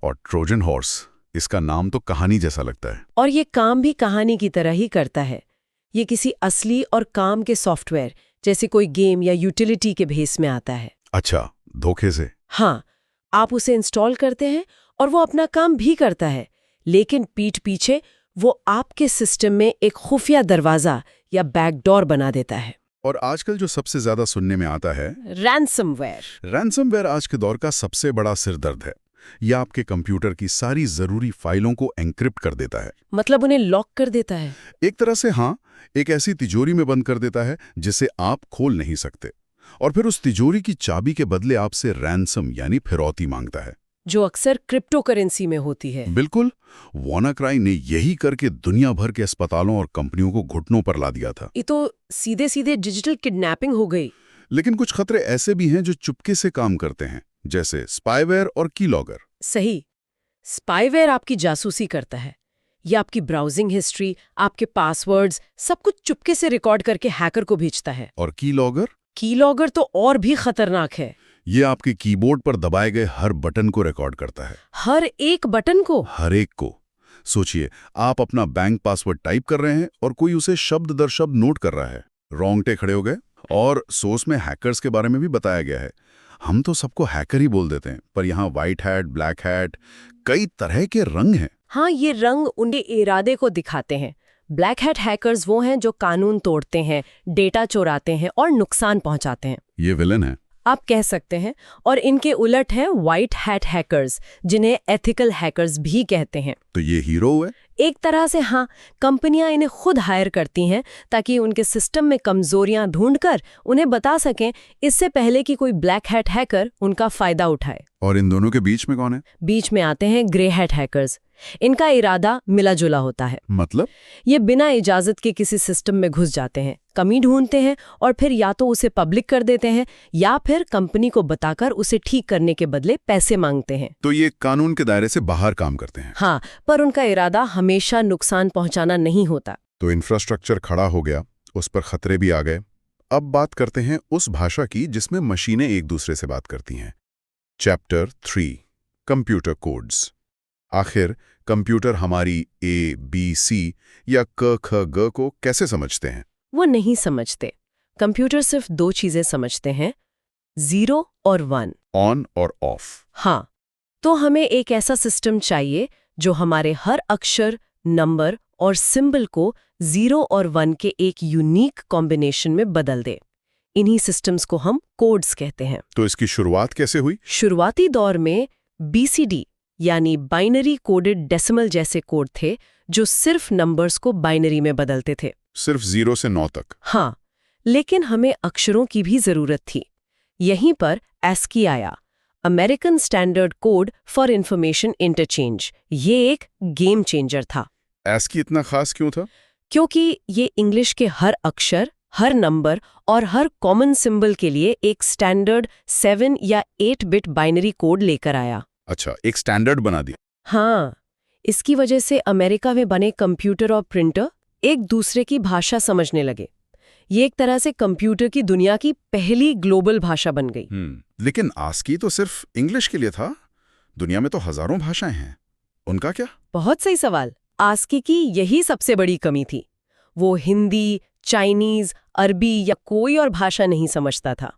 और ट्रोजन हॉर्स, इसका नाम तो कहानी जैसा लगता है। और ये काम भी कहानी की तरह ही करता है। ये किसी असली और काम के सॉफ्टवेयर जैसे कोई गेम या यूटिलिटी के भेस में आता है। अच्छा, धोखे से? हाँ, आप उसे इंस्टॉल करते हैं और वो अपना काम भी करता है, लेकिन पीठ पीछे वो आपके सिस्टम में एक खुफिया दरवाजा या बैकडोर बना देता है। और आजकल जो सबसे ज्यादा सुनने में आता है, रैंसमवेयर। रैंसमवेयर आज के दौर का सबसे बड़ा सिरदर्द है। यह आपके कंप्यूटर की सारी जरूरी फाइलों को एन्क्रिप्ट कर देता है। मतलब उन्हें लॉक कर देता है। एक तरह से हाँ, एक ऐसी तिजोरी में बंद कर देता है जिसे आप खोल नहीं सकते। और फिर उस तिजोरी की चाबी के बदले आपसे रैंसम यानी फिरौती मांगता है, जो अक्सर क्रिप्टो करेंसी में होती है। बिल्कुल। WannaCry ने यही करके दुनिया भर के अस्पतालों और कंपनियों को घुटनों पर ला दिया था। ये तो सीधे सीधे डिजिटल किडनैपिंग हो गई। लेकिन कुछ खतरे ऐसे भी हैं जो चुपके से काम करते हैं, जैसे स्पाईवेयर और कीलॉगर। सही। स्पाईवेयर आपकी जासूसी करता है। ये आपकी ब्राउजिंग हिस्ट्री, आपके पासवर्ड्स, सब कुछ चुपके से रिकॉर्ड करके हैकर को भेजता है। और कीलॉगर? कीलॉगर तो और भी खतरनाक है। ये आपके कीबोर्ड पर दबाए गए हर बटन को रिकॉर्ड करता है। हर एक बटन को? हर एक को। सोचिए, आप अपना बैंक पासवर्ड टाइप कर रहे हैं और कोई उसे शब्द दर शब्द नोट कर रहा है। रोंगटे खड़े हो गए। और सोर्स में हैकर्स के बारे में भी बताया गया है। हम तो सबको हैकर ही बोल देते हैं, पर यहाँ व्हाइट हैट, ब्लैक हैट, कई तरह के रंग हैं। हाँ, ये रंग उनके इरादे को दिखाते हैं। ब्लैक हैट हैकर्स वो हैं जो कानून तोड़ते हैं, डेटा चुराते हैं और नुकसान पहुंचाते हैं। ये विलन है। आप कह सकते हैं। और इनके उलट हैं व्हाइट हैट हैकर्स, जिन्हें एथिकल हैकर्स भी कहते हैं। तो ये हीरो है। एक तरह से हाँ, कंपनियां इन्हें खुद हायर करती हैं ताकि उनके सिस्टम में कमजोरियां ढूंढकर उन्हें बता सकें, इससे पहले कि कोई ब्लैक हैट हैकर उनका फायदा उठाए। और इन दोनों के बीच में कौन है? बीच में आते हैं ग्रे हैट हैकर्स। इनका इरादा मिला जुला होता है। मतलब? ये बिना इजाजत के किसी सिस्टम में घुस जाते हैं, कमी ढूंढते हैं और फिर या तो उसे पब्लिक कर देते हैं या फिर कंपनी को बताकर उसे ठीक करने के बदले पैसे मांगते हैं। तो ये कानून के दायरे से बाहर काम करते हैं। हाँ, पर उनका इरादा हमेशा नुकसान पहुंचाना नहीं होता। तो इंफ्रास्ट्रक्चर खड़ा हो गया, उस पर खतरे भी आ गए। अब बात करते हैं उस भाषा की जिसमें मशीनें एक दूसरे से बात करती हैं। Chapter 3, computer codes. आखिर कंप्यूटर हमारी ए, बी, सी या क, ख, ग को कैसे समझते हैं? वो नहीं समझते। कंप्यूटर सिर्फ 2 चीजें समझते हैं, 0 और 1। ऑन और ऑफ। हाँ, तो हमें एक ऐसा सिस्टम चाहिए जो हमारे हर अक्षर, नंबर और सिंबल को 0 और 1 के एक यूनिक कॉम्बिनेशन में बदल दे। इन्हीं सिस्टम्स को हम कोड्स कहते हैं। तो इसकी शुरुआत कैसे हुई? शुरुआती दौर में BCD यानी बाइनरी कोडेड डेसिमल जैसे कोड थे जो सिर्फ नंबर्स को बाइनरी में बदलते थे। सिर्फ 0 से 9 तक। हाँ, लेकिन हमें अक्षरों की भी जरूरत थी। यहीं पर ASCII आया, American standard code for information interchange. ये एक गेम चेंजर था। ASCII इतना खास क्यों था? क्योंकि ये इंग्लिश के हर अक्षर, हर नंबर और हर कॉमन सिंबल के लिए एक स्टैंडर्ड 7 या 8 बिट बाइनरी कोड लेकर आया। अच्छा, एक स्टैंडर्ड बना दिया। हाँ, इसकी वजह से अमेरिका में बने कंप्यूटर और प्रिंटर एक दूसरे की भाषा समझने लगे। ये एक तरह से कंप्यूटर की दुनिया की पहली ग्लोबल भाषा बन गई। लेकिन ASCII तो सिर्फ इंग्लिश के लिए था। दुनिया में तो हजारों भाषाएं हैं, उनका क्या? बहुत सही सवाल। ASCII की यही सबसे बड़ी कमी थी। वो हिंदी, चाइनीज, अरबी या कोई और भाषा नहीं समझता था।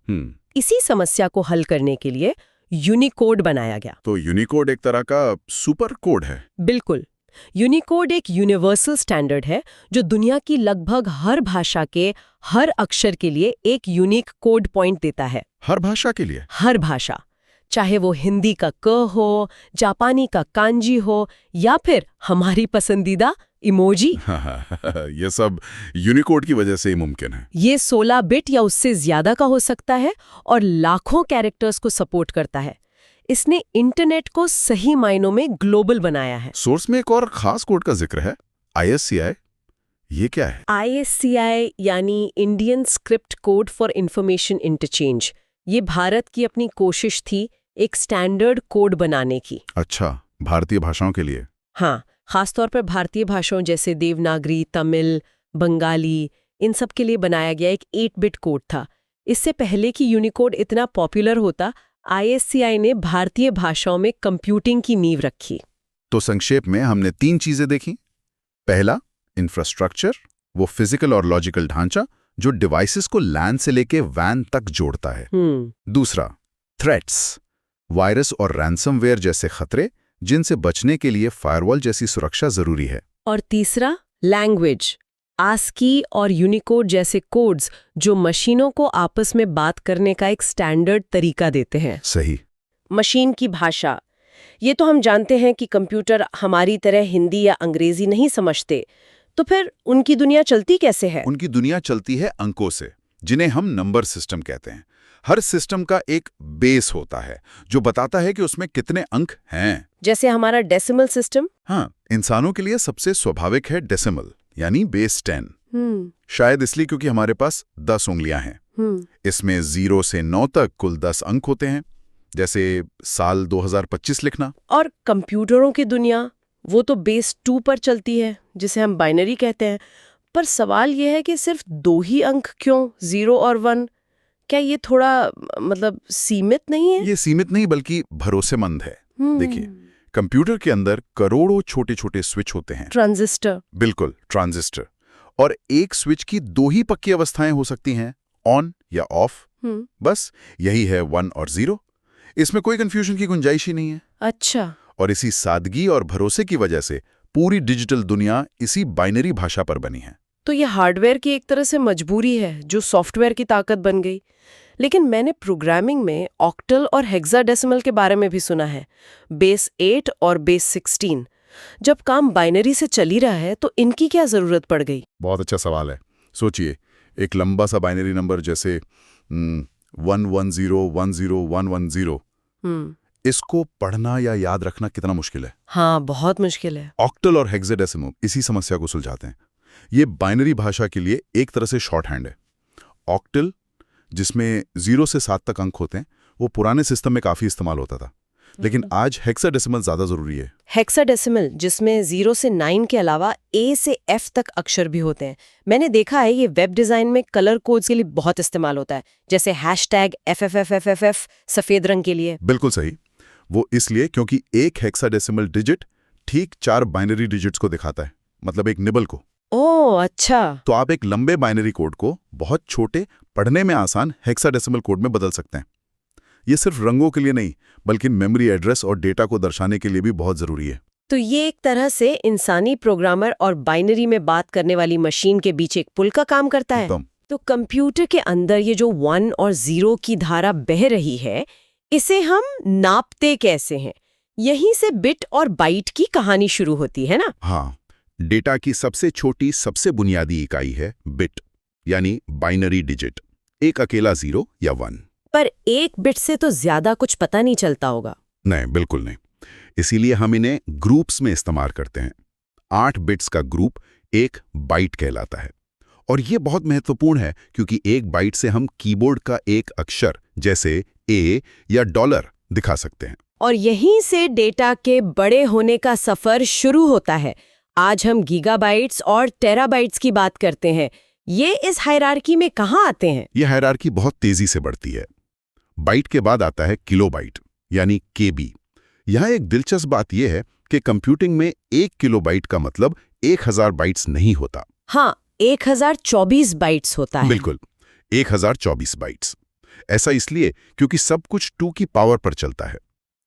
इसी समस्या को हल करने के लिए यूनिकोड बनाया गया। तो यूनिकोड एक तरह का सुपर कोड है। बिल्कुल। यूनिकोड एक यूनिवर्सल स्टैंडर्ड है जो दुनिया की लगभग हर भाषा के हर अक्षर के लिए एक यूनिक कोड पॉइंट देता है। हर भाषा के लिए? हर भाषा, चाहे वो हिंदी का क हो, जापानी का कांजी हो या फिर हमारी पसंदीदा इमोजी। ये सब यूनिकोड की वजह से ही मुमकिन है। ये 16 बिट या उससे ज्यादा का हो सकता है और लाखों कैरेक्टर्स को सपोर्ट करता है। इसने इंटरनेट को सही मायनों में ग्लोबल बनाया है। सोर्स में एक और खास कोड का जिक्र है, ISCI। ये क्या है? ISCI यानी Indian script code for information interchange. ये भारत की अपनी कोशिश थी एक स्टैंडर्ड कोड बनाने की। अच्छा, भारतीय भाषाओं के लिए? हाँ, खासतौर पर भारतीय भाषाओं जैसे देवनागरी, तमिल, बंगाली, इन सब के लिए बनाया गया एक 8 बिट कोड था। इससे पहले कि यूनिकोड इतना पॉपुलर होता, ISCI ने भारतीय भाषाओं में कंप्यूटिंग की नींव रखी। तो संक्षेप में हमने 3 चीजें देखी। पहला, इंफ्रास्ट्रक्चर, वो फिजिकल और लॉजिकल ढांचा जो डिवाइसेस को LAN से लेके WAN तक जोड़ता है। दूसरा, थ्रेट्स, वायरस और रैंसमवेयर जैसे खतरे जिनसे बचने के लिए फायरवॉल जैसी सुरक्षा जरूरी है। और तीसरा, लैंग्वेज, ASCII और यूनिकोड जैसे कोड्स जो मशीनों को आपस में बात करने का एक स्टैंडर्ड तरीका देते हैं। सही। मशीन की भाषा, ये तो हम जानते हैं कि कंप्यूटर हमारी तरह हिंदी या अंग्रेजी नहीं समझते, तो फिर उनकी दुनिया चलती कैसे है? उनकी दुनिया चलती है अंकों से, जिन्हें हम नंबर सिस्टम कहते हैं। हर सिस्टम का एक बेस होता है जो बताता है कि उसमें कितने अंक हैं। जैसे हमारा डेसिमल सिस्टम। हाँ, इंसानों के लिए सबसे स्वाभाविक है डेसिमल यानी बेस 10। शायद इसलिए क्योंकि हमारे पास 10 उंगलियां हैं। इसमें 0 से 9 तक कुल 10 अंक होते हैं, जैसे साल 2025 लिखना। और कंप्यूटरों की दुनिया, वो तो बेस 2 पर चलती है, जिसे हम बाइनरी कहते हैं। पर सवाल यह है कि सिर्फ 2 ही अंक क्यों, 0 और 1? क्या ये थोड़ा सीमित नहीं है? ये सीमित नहीं बल्कि भरोसेमंद है। देखिए, कंप्यूटर के अंदर करोड़ों छोटे छोटे स्विच होते हैं। ट्रांजिस्टर। बिल्कुल, ट्रांजिस्टर। और एक स्विच की दो ही पक्की अवस्थाएं हो सकती हैं, ऑन या ऑफ। बस यही है 1 और 0। इसमें कोई कंफ्यूजन की गुंजाइश ही नहीं है। अच्छा। और इसी सादगी और भरोसे की वजह से पूरी डिजिटल दुनिया इसी बाइनरी भाषा पर बनी है। तो ये हार्डवेयर की एक तरह से मजबूरी है जो सॉफ्टवेयर की ताकत बन गई। लेकिन मैंने प्रोग्रामिंग में ऑक्टल और हेक्साडेसिमल के बारे में भी सुना है, बेस 8 और बेस 16। जब काम बाइनरी से चल ही रहा है तो इनकी क्या जरूरत पड़ गई? बहुत अच्छा सवाल है। सोचिए, एक लंबा सा बाइनरी नंबर जैसे 110101110, इसको पढ़ना या याद रखना कितना मुश्किल है। हाँ, बहुत मुश्किल है। ऑक्टल और हेक्साडेसिमल इसी समस्या को सुलझाते हैं। ये बाइनरी भाषा के लिए एक तरह से शॉर्ट हैंड है। ऑक्टल, जिसमें 0 से 7 तक अंक होते हैं, वो पुराने सिस्टम में काफी इस्तेमाल होता था, लेकिन आज हेक्साडेसिमल ज्यादा जरूरी है। हेक्साडेसिमल, जिसमें 0 से 9 के अलावा A से F तक अक्षर भी होते हैं। मैंने देखा है ये वेब डिजाइन में कलर कोड्स के लिए बहुत इस्तेमाल होता है, जैसे #FFFFFF सफेद रंग के लिए। बिल्कुल सही। वो इसलिए क्योंकि एक हेक्साडेसिमल डिजिट ठीक 4 बाइनरी डिजिट्स को दिखाता है, मतलब एक निबल को। ओह अच्छा। तो आप एक लंबे बाइनरी कोड को बहुत छोटे, पढ़ने में आसान हेक्साडेसिमल कोड में बदल सकते हैं। ये सिर्फ रंगों के लिए नहीं, बल्कि मेमोरी एड्रेस और डेटा को दर्शाने के लिए भी बहुत जरूरी है। तो ये एक तरह से इंसानी प्रोग्रामर और बाइनरी में बात करने वाली मशीन के बीच एक पुल का काम करता है। एकदम। तो कंप्यूटर के अंदर ये जो 1 और 0 की धारा बह रही है, इसे हम नापते कैसे हैं? यहीं से बिट और बाइट की कहानी शुरू होती है ना? हाँ, डेटा की सबसे छोटी, सबसे बुनियादी इकाई है बिट, यानी बाइनरी डिजिट, एक अकेला 0 या 1। पर एक बिट से तो ज्यादा कुछ पता नहीं चलता होगा। नहीं, बिल्कुल नहीं। इसीलिए हम इन्हें ग्रुप्स में इस्तेमाल करते हैं। 8 बिट्स का ग्रुप एक बाइट कहलाता है। और ये बहुत महत्वपूर्ण है क्योंकि एक बाइट से हम कीबोर्ड का एक अक्षर जैसे A या डॉलर दिखा सकते हैं। और यहीं से डेटा के बड़े होने का सफर शुरू होता है। आज हम गीगाबाइट्स और टेराबाइट्स की बात करते हैं। ये इस हायरार्की में कहाँ आते हैं? यह हायरार्की बहुत तेजी से बढ़ती है। बाइट के बाद आता है किलोबाइट, यानी KB। यहाँ एक दिलचस्प बात यह है कि कंप्यूटिंग में 1 किलोबाइट का मतलब 1000 बाइट्स नहीं होता। हाँ, 1024 बाइट्स होता है। बिल्कुल, 1024 बाइट्स। ऐसा इसलिए क्योंकि सब कुछ 2 की पावर पर चलता है,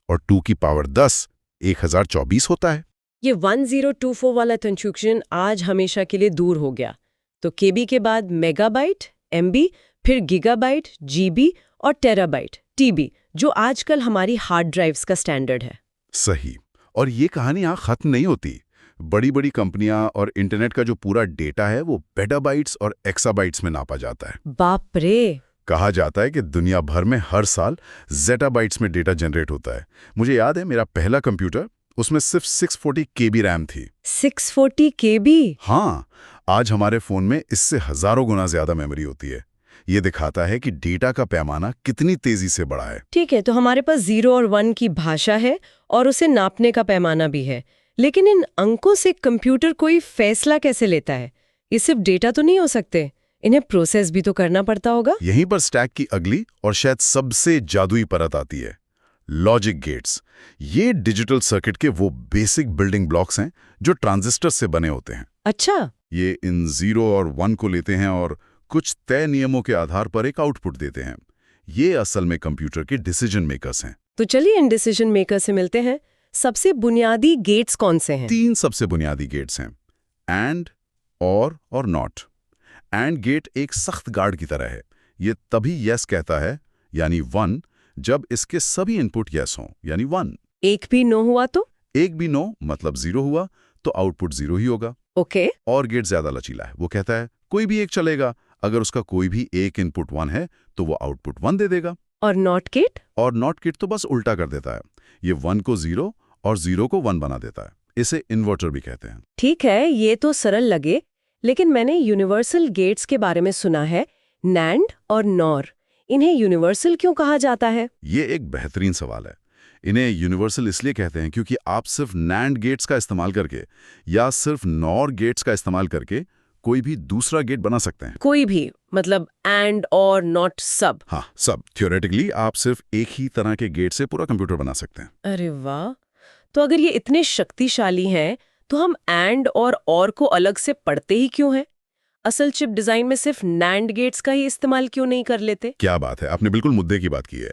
और 2 की पावर 10 1024 होता है। ये 1024 वाला कंस्ट्रक्शन आज हमेशा के लिए दूर हो गया। तो KB के बाद मेगाबाइट, MB, फिर गीगाबाइट, GB और टेराबाइट, TB, जो आजकल हमारी हार्ड ड्राइव्स का स्टैंडर्ड है। सही। और ये कहानी यहाँ खत्म नहीं होती। बड़ी बड़ी कंपनियां और इंटरनेट का जो पूरा डेटा है वो पेटाबाइट्स और एक्साबाइट्स में नापा जाता है। बाप रे। कहा जाता है कि दुनिया भर में हर साल ज़ेटाबाइट्स में डेटा जनरेट होता है। मुझे याद है मेरा पहला कंप्यूटर, उसमें सिर्फ 640 KB रैम थी। 640 KB? हाँ, आज हमारे फोन में इससे हजारों गुना ज्यादा मेमोरी होती है। ये दिखाता है कि डेटा का पैमाना कितनी तेजी से बढ़ा है। ठीक है, तो हमारे पास 0 और 1 की भाषा है और उसे नापने का पैमाना भी है, लेकिन इन अंकों से कंप्यूटर कोई फैसला कैसे लेता है? ये सिर्फ डेटा तो नहीं हो सकते, इन्हें प्रोसेस भी तो करना पड़ता होगा। यहीं पर स्टैक की अगली और शायद सबसे जादुई परत आती है, लॉजिक गेट्स। ये डिजिटल सर्किट के वो बेसिक बिल्डिंग ब्लॉक्स हैं जो ट्रांजिस्टर से बने होते हैं। अच्छा। ये इन 0 और 1 को लेते हैं और कुछ तय नियमों के आधार पर एक आउटपुट देते हैं। ये असल में कंप्यूटर के डिसीजन मेकर्स हैं। तो चलिए इन डिसीजन मेकर से मिलते हैं। सबसे बुनियादी गेट्स कौन से हैं? 3 सबसे बुनियादी गेट्स हैं, एंड, और नॉट। एंड गेट एक सख्त गार्ड की तरह है। ये तभी यस कहता है, यानी 1, जब इसके सभी इनपुट यस हों, यानी 1। एक भी नो हुआ तो? एक भी नो मतलब 0 हुआ तो आउटपुट 0 ही होगा। ओके। और गेट ज्यादा लचीला है, वो कहता है कोई भी एक चलेगा। अगर उसका कोई भी एक इनपुट 1 है तो वो आउटपुट 1 दे देगा। और नॉट गेट? और नॉट गेट तो बस उल्टा कर देता है। ये 1 को 0 और 0 को 1 बना देता है। इसे इन्वर्टर भी कहते हैं। ठीक है, ये तो सरल लगे, लेकिन मैंने यूनिवर्सल गेट्स के बारे में सुना है, नैंड और नॉर। इन्हें यूनिवर्सल क्यों कहा जाता है? ये एक बेहतरीन सवाल है। इन्हें यूनिवर्सल इसलिए कहते हैं क्योंकि आप सिर्फ नैंड गेट्स का इस्तेमाल करके या सिर्फ नॉर गेट्स का इस्तेमाल करके कोई भी दूसरा गेट बना सकते हैं। कोई भी, मतलब एंड और नॉट, सब? हाँ, सब। थ्योरेटिकली आप सिर्फ एक ही तरह के गेट से पूरा कंप्यूटर बना सकते हैं। अरे वाह। तो अगर ये इतने शक्तिशाली हैं, तो हम एंड और को अलग से पढ़ते ही क्यों हैं? असल चिप डिजाइन में सिर्फ नैंड गेट्स का ही इस्तेमाल क्यों नहीं कर लेते? क्या बात है, आपने बिल्कुल मुद्दे की बात की है।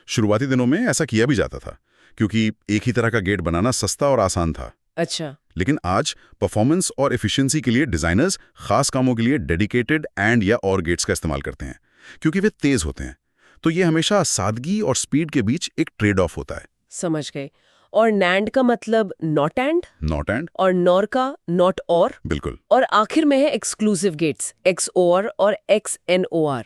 शुरुआती दिनों में ऐसा किया भी जाता था, क्योंकि एक ही तरह का गेट बनाना सस्ता और आसान था। अच्छा। लेकिन आज परफॉर्मेंस और एफिशिएंसी के लिए डिजाइनर्स खास कामों के लिए डेडिकेटेड एंड या और गेट्स का इस्तेमाल करते हैं, क्योंकि वे तेज होते हैं। तो ये हमेशा सादगी और स्पीड के बीच एक ट्रेड ऑफ होता है। समझ गए। और नैंड का मतलब नॉट एंड, नॉट एंड, और नॉर का नॉट और, बिल्कुल। और आखिर में है एक्सक्लूसिव गेट्स, XOR और XNOR।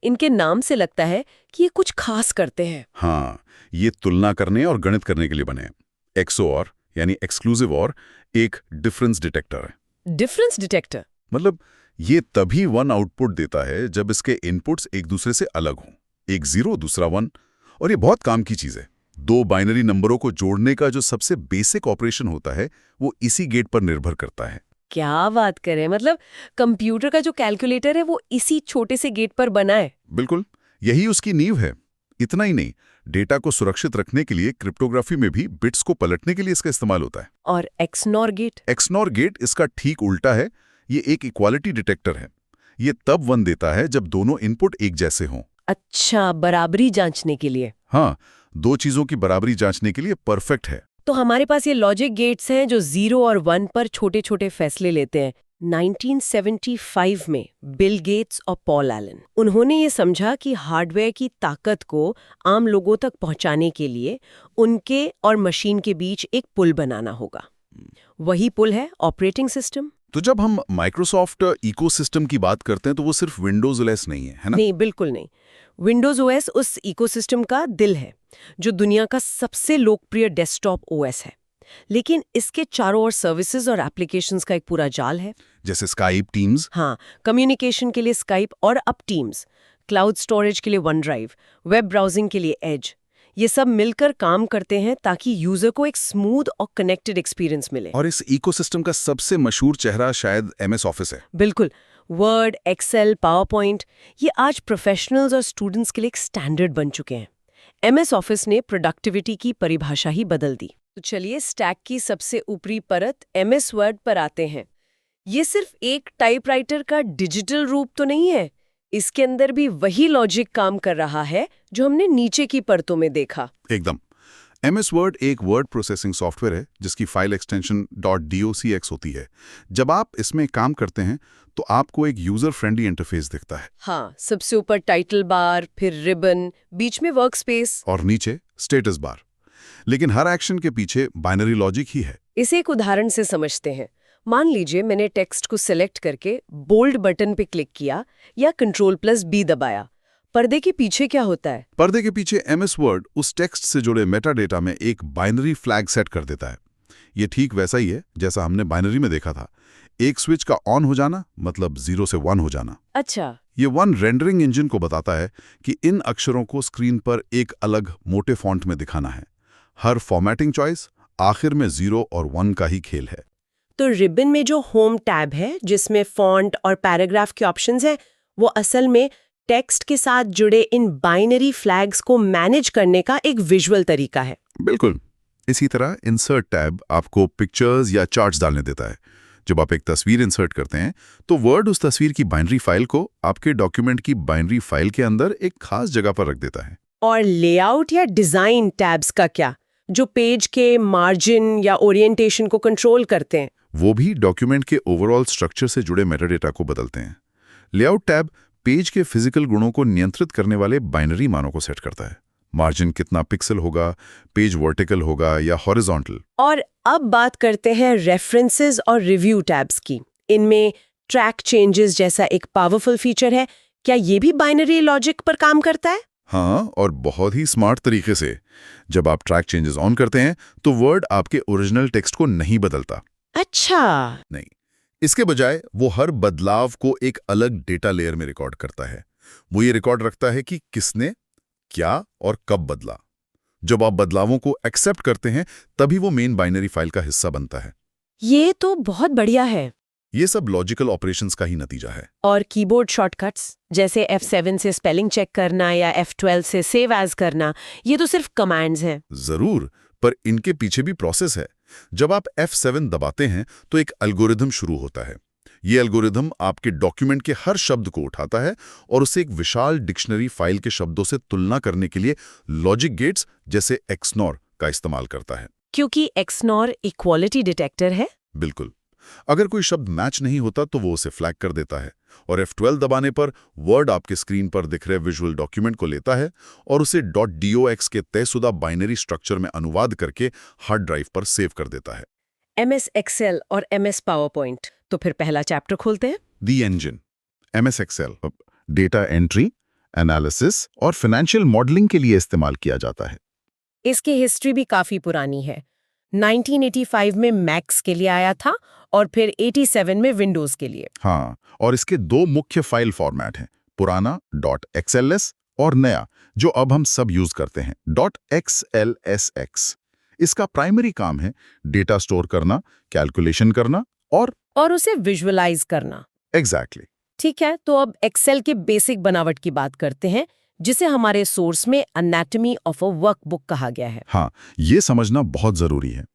इनके नाम से लगता है कि ये कुछ खास करते हैं। हाँ, ये तुलना करने और गणित करने के लिए बने हैं। XOR यानी एक्सक्लूसिव और एक डिफरेंस डिटेक्टर है। डिफरेंस डिटेक्टर मतलब ये तभी वन आउटपुट देता है जब इसके इनपुट्स एक दूसरे से अलग हों, एक 0 दूसरा 1। और ये बहुत काम की चीज है। दो बाइनरी नंबरों को जोड़ने का जो सबसे बेसिक ऑपरेशन होता है वो इसी गेट पर निर्भर करता है। क्या बात करें, मतलब कंप्यूटर का जो कैलकुलेटर है वो इसी छोटे से गेट पर बना है। बिल्कुल, यही उसकी नींव है। इतना ही नहीं, डेटा को सुरक्षित रखने के लिए क्रिप्टोग्राफी में भी बिट्स को पलटने के लिए इसका इस्तेमाल होता है। और एक्सनॉर गेट? एक्सनॉर गेट इसका ठीक उल्टा है। ये एक इक्वालिटी डिटेक्टर है। ये तब 1 देता है जब दोनों इनपुट एक जैसे हों। अच्छा, बराबरी जांचने के लिए। हाँ, दो चीजों की बराबरी जांचने के लिए परफेक्ट है। तो हमारे पास ये लॉजिक गेट्स हैं जो 0 और 1 पर छोटे छोटे फैसले लेते हैं। 1975 में बिल गेट्स और पॉल एलन, उन्होंने ये समझा कि हार्डवेयर की ताकत को आम लोगों तक पहुंचाने के लिए उनके और मशीन के बीच एक पुल बनाना होगा। वही पुल है ऑपरेटिंग सिस्टम। तो जब हम माइक्रोसॉफ्ट इकोसिस्टम की बात करते हैं तो वो सिर्फ विंडोज ओएस नहीं है ना? नहीं, बिल्कुल नहीं। विंडोज ओएस उस इकोसिस्टम का दिल है, जो दुनिया का सबसे लोकप्रिय डेस्कटॉप ओएस है। लेकिन इसके चारों ओर सर्विसेज और एप्लीकेशंस का एक पूरा जाल है। जैसे स्काइप, टीम्स। हाँ, कम्युनिकेशन के लिए स्काइप और अब टीम्स, क्लाउड स्टोरेज के लिए वन ड्राइव, वेब ब्राउजिंग के लिए एज। ये सब मिलकर काम करते हैं ताकि यूजर को एक स्मूथ और कनेक्टेड एक्सपीरियंस मिले। और इस इकोसिस्टम का सबसे मशहूर चेहरा शायद MS ऑफिस है। बिल्कुल। वर्ड, एक्सेल, पावरपॉइंट, ये आज प्रोफेशनल्स और स्टूडेंट्स के लिए एक स्टैंडर्ड बन चुके हैं। MS ऑफिस ने प्रोडक्टिविटी की परिभाषा ही बदल दी। तो चलिए स्टैक की सबसे ऊपरी परत MS वर्ड पर आते हैं। ये सिर्फ एक टाइपराइटर का डिजिटल रूप तो नहीं है, इसके अंदर भी वही लॉजिक काम कर रहा है जो हमने नीचे की परतों में देखा। एकदम। MS वर्ड एक वर्ड प्रोसेसिंग सॉफ्टवेयर है जिसकी फाइल एक्सटेंशन .docx होती है। जब आप इसमें काम करते हैं तो आपको एक यूजर फ्रेंडली इंटरफेस दिखता है। हाँ, सबसे ऊपर टाइटल बार, फिर रिबन, बीच में वर्कस्पेस और नीचे स्टेटस बार। लेकिन हर एक्शन के पीछे बाइनरी लॉजिक ही है। इसे एक उदाहरण से समझते हैं। मान लीजिए मैंने टेक्स्ट को सिलेक्ट करके बोल्ड बटन पे क्लिक किया या Ctrl+B दबाया। पर्दे के पीछे क्या होता है? पर्दे के पीछे MS वर्ड उस टेक्स्ट से जुड़े मेटा डेटा में एक बाइनरी फ्लैग सेट कर देता है। ये ठीक वैसा ही है जैसा हमने बाइनरी में देखा था। एक स्विच का ऑन हो जाना मतलब 0 से 1 हो जाना। अच्छा। ये 1 रेंडरिंग इंजन को बताता है कि इन अक्षरों को स्क्रीन पर एक अलग मोटे फॉन्ट में दिखाना है। हर फॉर्मेटिंग चॉइस आखिर में 0 और 1 का ही खेल है। तो रिबन में जो होम टैब है जिसमें फॉन्ट और पैराग्राफ के ऑप्शंस हैं, वो असल में टेक्स्ट के साथ जुड़े इन बाइनरी फ्लैग्स को मैनेज करने का एक विजुअल तरीका है। बिल्कुल। इसी तरह इंसर्ट टैब आपको पिक्चर्स या चार्ट्स डालने देता है। जब आप एक तस्वीर इंसर्ट करते हैं तो वर्ड उस तस्वीर की बाइनरी फाइल को आपके डॉक्यूमेंट की बाइनरी फाइल के अंदर एक खास जगह पर रख देता है। और लेआउट या डिजाइन टैब्स का क्या, जो पेज के मार्जिन या ओरिएंटेशन को कंट्रोल करते हैं? वो भी डॉक्यूमेंट के ओवरऑल स्ट्रक्चर से जुड़े मेटाडेटा को बदलते हैं। लेआउट टैब पेज के फिजिकल गुणों को नियंत्रित करने वाले बाइनरी मानों को सेट करता है। मार्जिन कितना पिक्सल होगा, पेज वर्टिकल होगा या हॉरिजॉन्टल। और अब बात करते हैं रेफरेंसेस और रिव्यू टैब्स की। इनमें ट्रैक चेंजेस जैसा एक पावरफुल फीचर है। क्या ये भी बाइनरी लॉजिक पर काम करता है? हाँ, और बहुत ही स्मार्ट तरीके से। जब आप ट्रैक चेंजेस ऑन करते हैं तो वर्ड आपके ओरिजिनल टेक्स्ट को नहीं बदलता। अच्छा। नहीं, इसके बजाय वो हर बदलाव को एक अलग डेटा लेयर में रिकॉर्ड करता है। वो ये रिकॉर्ड रखता है कि किसने, क्या और कब बदला। जब आप बदलावों को एक्सेप्ट करते हैं तभी वो मेन बाइनरी फाइल का हिस्सा बनता है। ये तो बहुत बढ़िया है। ये सब लॉजिकल ऑपरेशंस का ही नतीजा है। और कीबोर्ड शॉर्टकट्स जैसे F7 से स्पेलिंग चेक करना या F12 से सेव एज करना, ये तो सिर्फ कमांड्स हैं। जरूर, पर इनके पीछे भी प्रोसेस है। जब आप F7 दबाते हैं तो एक एल्गोरिथम शुरू होता है। ये एल्गोरिथम आपके डॉक्यूमेंट के हर शब्द को उठाता है और उसे एक विशाल डिक्शनरी फाइल के शब्दों से तुलना करने के लिए लॉजिक गेट्स जैसे XNOR का इस्तेमाल करता है। क्योंकि XNOR इक्वालिटी डिटेक्टर है। बिल्कुल। अगर कोई शब्द मैच नहीं होता तो वो उसे फ्लैग कर देता है और F12 दबाने पर वर्ड आपके स्क्रीन पर दिख रहे विजुअल डॉक्यूमेंट को लेता है और उसे .dox के तयशुदा बाइनरी स्ट्रक्चर में अनुवाद करके हार्ड ड्राइव पर सेव कर देता है। MS Excel और MS PowerPoint। तो फिर पहला चैप्टर खोलते हैं। The engine. MS Excel data entry, analysis और फाइनेंशियल मॉडलिंग के लिए इस्तेमाल किया जाता है। इसकी हिस्ट्री भी काफी पुरानी है। 1985 में मैक्स के लिए आया था और फिर 87 में विंडोज के लिए। हाँ, और इसके दो मुख्य फाइल फॉर्मेट हैं, पुराना .xls और नया जो अब हम सब यूज करते हैं .xlsx। इसका प्राइमरी काम है डेटा स्टोर करना, कैलकुलेशन करना और उसे विजुअलाइज करना। एग्जैक्टली। ठीक है, तो अब एक्सेल के बेसिक बनावट की बात करते हैं, जिसे हमारे सोर्स में एनाटॉमी ऑफ अ वर्कबुक कहा गया है। हाँ, ये समझना बहुत जरूरी है।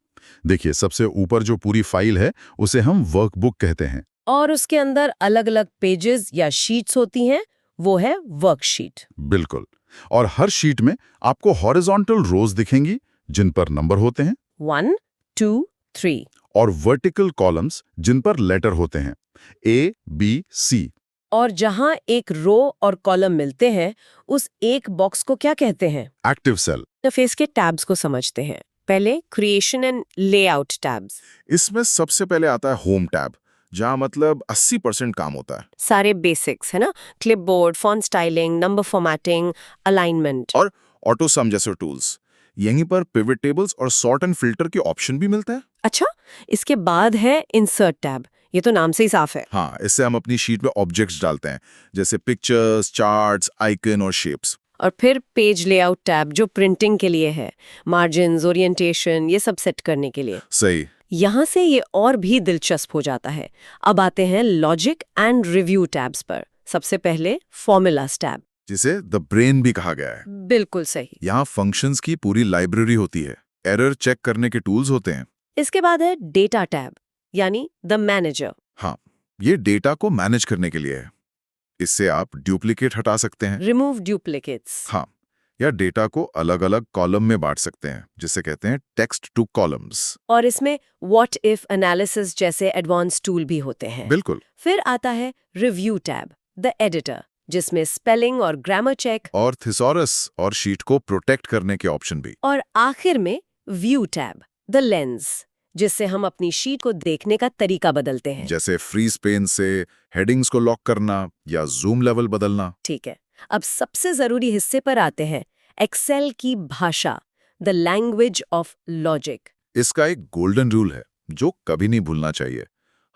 देखिए, सबसे ऊपर जो पूरी फाइल है उसे हम वर्कबुक कहते हैं और उसके अंदर अलग अलग पेजेस या शीट्स होती हैं, वो है वर्कशीट। बिल्कुल। और हर शीट में आपको हॉरिजॉन्टल रोज दिखेंगी जिन पर नंबर होते हैं 1, 2, 3 और वर्टिकल कॉलम्स जिन पर लेटर होते हैं A, B, C। और जहां एक रो और कॉलम मिलते हैं, उस एक बॉक्स को क्या कहते हैं? Active cell. इंटरफेस के टैब्स को समझते हैं। पहले क्रिएशन एंड लेआउट टैब्स। इसमें सबसे पहले आता है होम टैब, जहां मतलब 80% काम होता है। सारे बेसिक्स है ना, clipboard, font styling, number formatting, alignment. और ऑटो सम जैसे टूल्स। यहीं पर पिवट टेबल्स और सॉर्ट एंड फिल्टर के ऑप्शन भी मिलते हैं। अच्छा, इसके बाद है इंसर्ट टैब। ये तो नाम से ही साफ है। हाँ, इससे हम अपनी शीट में ऑब्जेक्ट्स डालते हैं, जैसे पिक्चर्स, चार्ट्स, आइकन और शेप्स। और फिर पेज लेआउट टैब, जो प्रिंटिंग के लिए है, मार्जिन्स, ओरिएंटेशन, ये सब सेट करने के लिए। सही। यहाँ से ये और भी दिलचस्प हो जाता है। अब आते हैं लॉजिक एंड रिव्यू टैब्स पर। सबसे पहले फॉर्मूलाज टैब। जिसे द ब्रेन भी कहा गया है। बिल्कुल सही। यहाँ फंक्शंस की पूरी लाइब्रेरी होती है, एरर चेक करने के टूल्स होते हैं। इसके बाद है डेटा टैब, यानी द मैनेजर। हाँ, ये डेटा को मैनेज करने के लिए है। इससे आप डुप्लीकेट हटा सकते हैं। Remove duplicates. हाँ, या डेटा को अलग अलग कॉलम में बांट सकते हैं, जिसे कहते हैं टेक्स्ट टू कॉलम्स। और इसमें व्हाट इफ एनालिसिस जैसे एडवांस टूल भी होते हैं। बिल्कुल। फिर आता है रिव्यू टैब, द एडिटर, जिसमें स्पेलिंग और ग्रामर चेक। और थिसॉरस और शीट को प्रोटेक्ट करने के ऑप्शन भी। और आखिर में व्यू टैब, द लेंस, जिससे हम अपनी शीट को देखने का तरीका बदलते हैं। जैसे फ्रीज पेन से हेडिंग्स को लॉक करना या जूम लेवल बदलना। ठीक है, अब सबसे जरूरी हिस्से पर आते हैं, एक्सेल की भाषा, द लैंग्वेज ऑफ लॉजिक। इसका एक गोल्डन रूल है जो कभी नहीं भूलना चाहिए।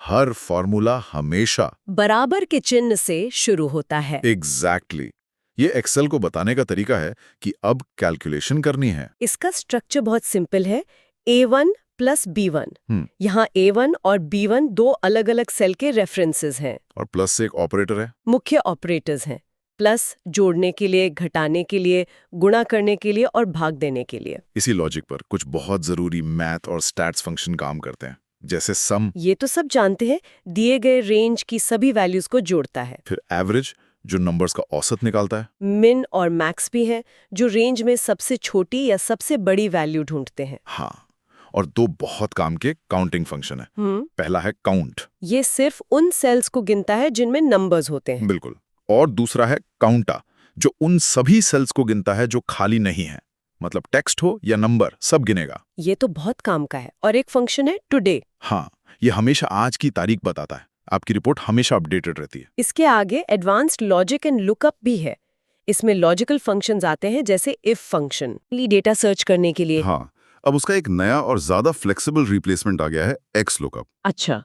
हर फॉर्मूला हमेशा बराबर के चिन्ह से शुरू होता है। एग्जैक्टली। ये एक्सेल को बताने का तरीका है कि अब कैलकुलेशन करनी है। इसका स्ट्रक्चर बहुत सिंपल है, A1 प्लस B1। यहाँ A1 और B1 दो अलग अलग सेल के रेफरेंसेस हैं। और प्लस से एक ऑपरेटर है। मुख्य ऑपरेटर्स हैं। प्लस जोड़ने के लिए, घटाने के लिए, गुणा करने के लिए और भाग देने के लिए। इसी लॉजिक पर कुछ बहुत जरूरी मैथ और स्टैट्स फंक्शन काम करते हैं, जैसे सम। ये तो सब जानते हैं, दिए गए रेंज की सभी वैल्यूज को जोड़ता है। फिर एवरेज, जो नंबर्स का औसत निकालता है। मिन और मैक्स भी है, जो रेंज में सबसे छोटी या सबसे बड़ी वैल्यू ढूंढते हैं। हाँ, और दो बहुत काम के काउंटिंग फंक्शन है। पहला है काउंट। ये सिर्फ उन सेल्स को गिनता है जिनमें नंबर्स होते हैं। बिल्कुल। और दूसरा है काउंटा, जो उन सभी सेल्स को गिनता है जो खाली नहीं है, मतलब टेक्स्ट हो या नंबर, सब गिनेगा। ये तो बहुत काम का है। और एक फंक्शन है टुडे। हाँ, ये हमेशा आज की तारीख बताता है। आपकी रिपोर्ट हमेशा अपडेटेड रहती है। इसके आगे एडवांस्ड लॉजिक एंड लुकअप भी है। इसमें लॉजिकल फंक्शंस आते हैं, जैसे इफ फंक्शन, डेटा सर्च करने के लिए। हाँ, अब उसका एक नया और ज्यादा फ्लेक्सिबल रिप्लेसमेंट आ गया है, एक्स लुकअप। अच्छा,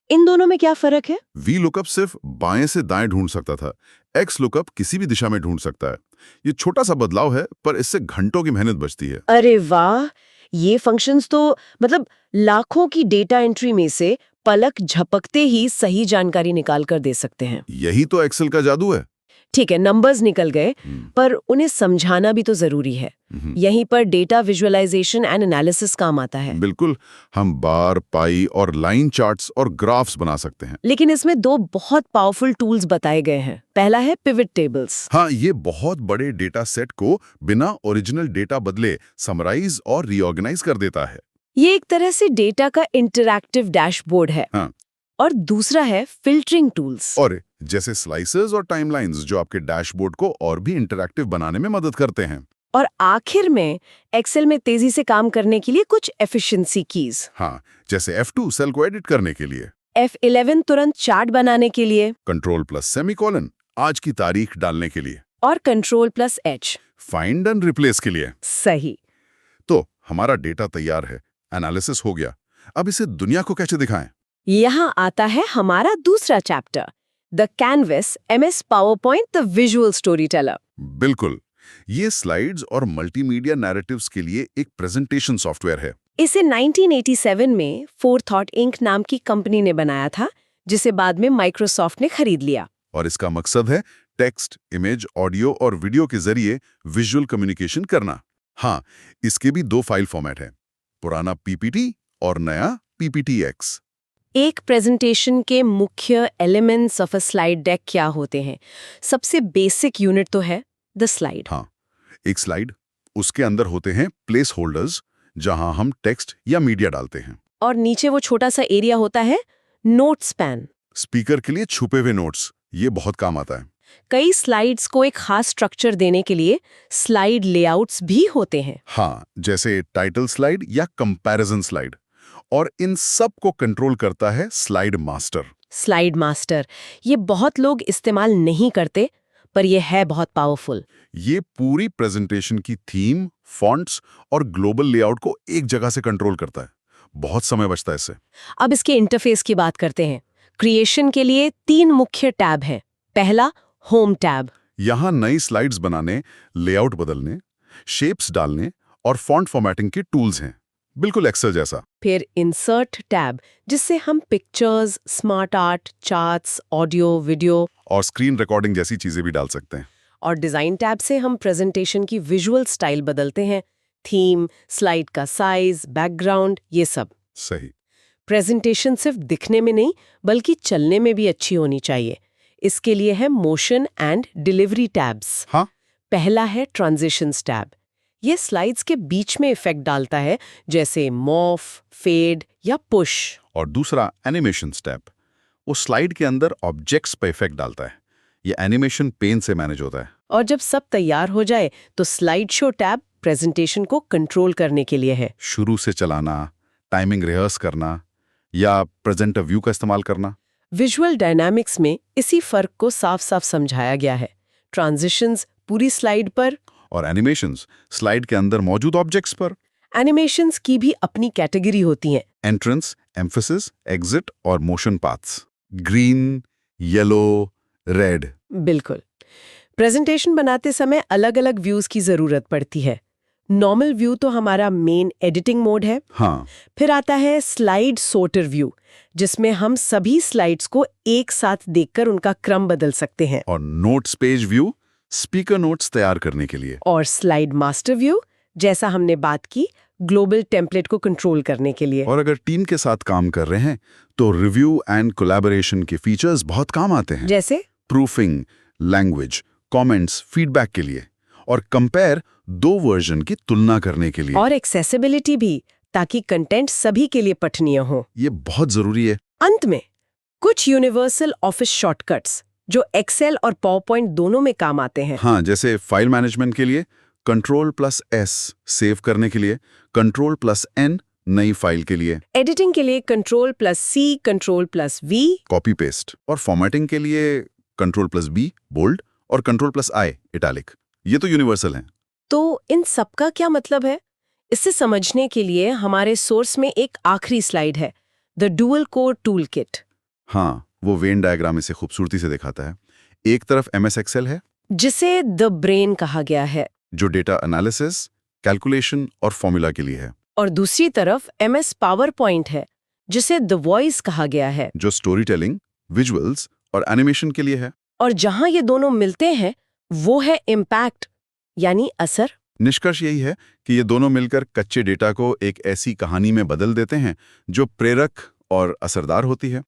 इन दोनों में क्या फर्क है? वी लुकअप सिर्फ बाएं से दाएं ढूंढ सकता था, एक्स लुकअप किसी भी दिशा में ढूंढ सकता है। ये छोटा सा बदलाव है, पर इससे घंटों की मेहनत बचती है। अरे वाह, ये फंक्शंस तो मतलब लाखों की डेटा एंट्री में से पलक झपकते ही सही जानकारी निकाल कर दे सकते हैं। यही तो एक्सेल का जादू है। ठीक है, नंबर्स निकल गए, पर उन्हें समझाना भी तो जरूरी है। यहीं पर डेटा विजुअलाइजेशन एंड एनालिसिस काम आता है। बिल्कुल, हम बार, पाई और लाइन चार्ट्स और ग्राफ्स बना सकते हैं। लेकिन इसमें 2 बहुत पावरफुल टूल्स बताए गए हैं। पहला है पिवट टेबल्स। हाँ, ये बहुत बड़े डेटा सेट को बिना ओरिजिनल डेटा बदले समराइज और रीऑर्गेनाइज कर देता है। ये एक तरह से डेटा का इंटरैक्टिव डैशबोर्ड है। हाँ। और दूसरा है फिल्टरिंग टूल्स। और जैसे स्लाइसेस और टाइमलाइंस जो आपके डैशबोर्ड को और भी इंटरैक्टिव बनाने में मदद करते हैं। और आखिर में एक्सेल में तेजी से काम करने के लिए कुछ एफिशिएंसी कीज। हाँ, जैसे F2 सेल को एडिट करने के लिए, F11 तुरंत चार्ट बनाने के लिए, कंट्रोल प्लस सेमीकोलन आज की तारीख डालने के लिए, और control plus H। Find and replace के लिए। सही। तो हमारा डेटा तैयार है, एनालिसिस हो गया, अब इसे दुनिया को कैसे दिखाएं? यहाँ आता है हमारा दूसरा chapter, the canvas MS PowerPoint the visual story teller. बिल्कुल, ये स्लाइड्स और मल्टीमीडिया नैरेटिव्स के लिए एक प्रेजेंटेशन सॉफ्टवेयर है। इसे 1987 में फोरथॉट इंक नाम की कंपनी ने बनाया था, जिसे बाद में माइक्रोसॉफ्ट ने खरीद लिया। और इसका मकसद है टेक्स्ट, इमेज, ऑडियो और वीडियो के जरिए विजुअल कम्युनिकेशन करना। हाँ, इसके भी 2 फाइल फॉर्मेट हैं, पुराना PPT और नया PPTX। एक प्रेजेंटेशन के मुख्य elements of a slide deck क्या होते हैं? सबसे बेसिक यूनिट तो है द स्लाइड। हाँ, एक स्लाइड, उसके अंदर होते हैं प्लेस होल्डर्स जहां हम टेक्स्ट या मीडिया डालते हैं। और नीचे वो छोटा सा एरिया होता है नोट स्पैन। स्पीकर के लिए छुपे हुए नोट्स, ये बहुत काम आता है। कई स्लाइड्स को एक खास स्ट्रक्चर देने के लिए स्लाइड लेआउट्स भी होते हैं। हाँ, जैसे टाइटल स्लाइड या कंपैरिजन स्लाइड। और इन सब को कंट्रोल करता है स्लाइड मास्टर। स्लाइड मास्टर, ये बहुत लोग इस्तेमाल नहीं करते, पर ये है बहुत पावरफुल। ये पूरी प्रेजेंटेशन की थीम, फॉन्ट्स और ग्लोबल लेआउट को एक जगह से कंट्रोल करता है। बहुत समय बचता है इससे। अब इसके इंटरफेस की बात करते हैं। क्रिएशन के लिए 3 मुख्य टैब हैं। पहला, होम टैब। यहाँ नई स्लाइड्स बनाने, लेआउट बदलने, शेप्स डालने और फॉन्ट फॉर्मेटिंग के टूल्स हैं, बिल्कुल एक्सेल जैसा। फिर इंसर्ट टैब, जिससे हम pictures, smart art, charts, audio, video और स्क्रीन रिकॉर्डिंग जैसी चीजें भी डाल सकते हैं। और डिजाइन टैब से हम प्रेजेंटेशन की विजुअल स्टाइल बदलते हैं, थीम, स्लाइड का साइज, बैकग्राउंड, ये सब। सही। प्रेजेंटेशन सिर्फ दिखने में नहीं, बल्कि चलने में भी अच्छी होनी चाहिए। इसके लिए है मोशन एंड डिलीवरी टैब्स। हाँ। पहला है ट्रांजिशंस टैब। ये स्लाइड्स के बीच में इफेक्ट डालता है, जैसे मॉर्फ, फेड या पुश। और दूसरा एनिमेशन स्टेप, वो स्लाइड के अंदर ऑब्जेक्ट्स पर इफेक्ट डालता है। ये एनिमेशन पेन से मैनेज होता है। और जब सब तैयार हो जाए तो स्लाइड शो टैब प्रेजेंटेशन को कंट्रोल करने के लिए है। शुरू से चलाना, टाइमिंग रिहर्स करना या प्रेजेंटर व्यू का इस्तेमाल करना। विजुअल डायनामिक्स में इसी फर्क को साफ साफ समझाया गया है। ट्रांजिशंस पूरी स्लाइड पर और एनिमेशंस स्लाइड के अंदर मौजूद ऑब्जेक्ट्स पर। एनिमेशंस की भी अपनी कैटेगरी होती हैं। एंट्रेंस, एम्फेसिस, एग्जिट और motion paths. Green, yellow, red. बिल्कुल। प्रेजेंटेशन बनाते समय अलग-अलग व्यूज की जरूरत पड़ती है। नॉर्मल व्यू तो हमारा मेन एडिटिंग मोड है। हाँ। फिर आता है स्लाइड सॉर्टर व्यू, जिसमें हम सभी स्लाइड्स को एक साथ देखकर उनका क्रम बदल सकते हैं। और notes page view, speaker notes तैयार करने के लिए। और स्लाइड मास्टर व्यू, जैसा हमने बात की, ग्लोबल टेम्पलेट को कंट्रोल करने के लिए। और अगर टीम के साथ काम कर रहे हैं तो रिव्यू एंड कोलैबोरेशन के फीचर्स बहुत काम आते हैं। जैसे प्रूफिंग, लैंग्वेज, कमेंट्स, फीडबैक के लिए। और कंपेयर 2 वर्जन की तुलना करने के लिए। और एक्सेसिबिलिटी भी, ताकि कंटेंट सभी के लिए पठनीय हो। ये बहुत जरूरी है। अंत में कुछ यूनिवर्सल ऑफिस शॉर्टकट्स जो एक्सेल और पावरपॉइंट दोनों में काम आते हैं। हाँ, जैसे फाइल मैनेजमेंट के लिए Ctrl+S सेव करने के लिए, Ctrl+N नई फाइल के लिए, एडिटिंग के लिए Ctrl+C, Ctrl+V, कॉपी पेस्ट। और फॉर्मेटिंग के लिए Ctrl+B बोल्ड और Ctrl+I इटैलिक। ये तो यूनिवर्सल हैं। तो इन सब का क्या मतलब है? इसे समझने के लिए हमारे सोर्स में एक आखिरी स्लाइड है, the dual core tool kit. हाँ, वो वेन डायग्राम इसे खूबसूरती से दिखाता है। एक तरफ MS एक्सेल है, जिसे द ब्रेन कहा गया है, जो डेटा एनालिसिस, कैलकुलेशन और फॉर्मूला के लिए है। और दूसरी तरफ MS पावरपॉइंट है, जिसे द वॉइस कहा गया है, जो स्टोरी टेलिंग, विजुअल्स और एनिमेशन के लिए है। और जहां ये दोनों मिलते हैं वो है इम्पैक्ट, यानी असर। निष्कर्ष यही है कि ये दोनों मिलकर कच्चे डेटा को एक ऐसी कहानी में बदल देते हैं जो प्रेरक और असरदार होती है।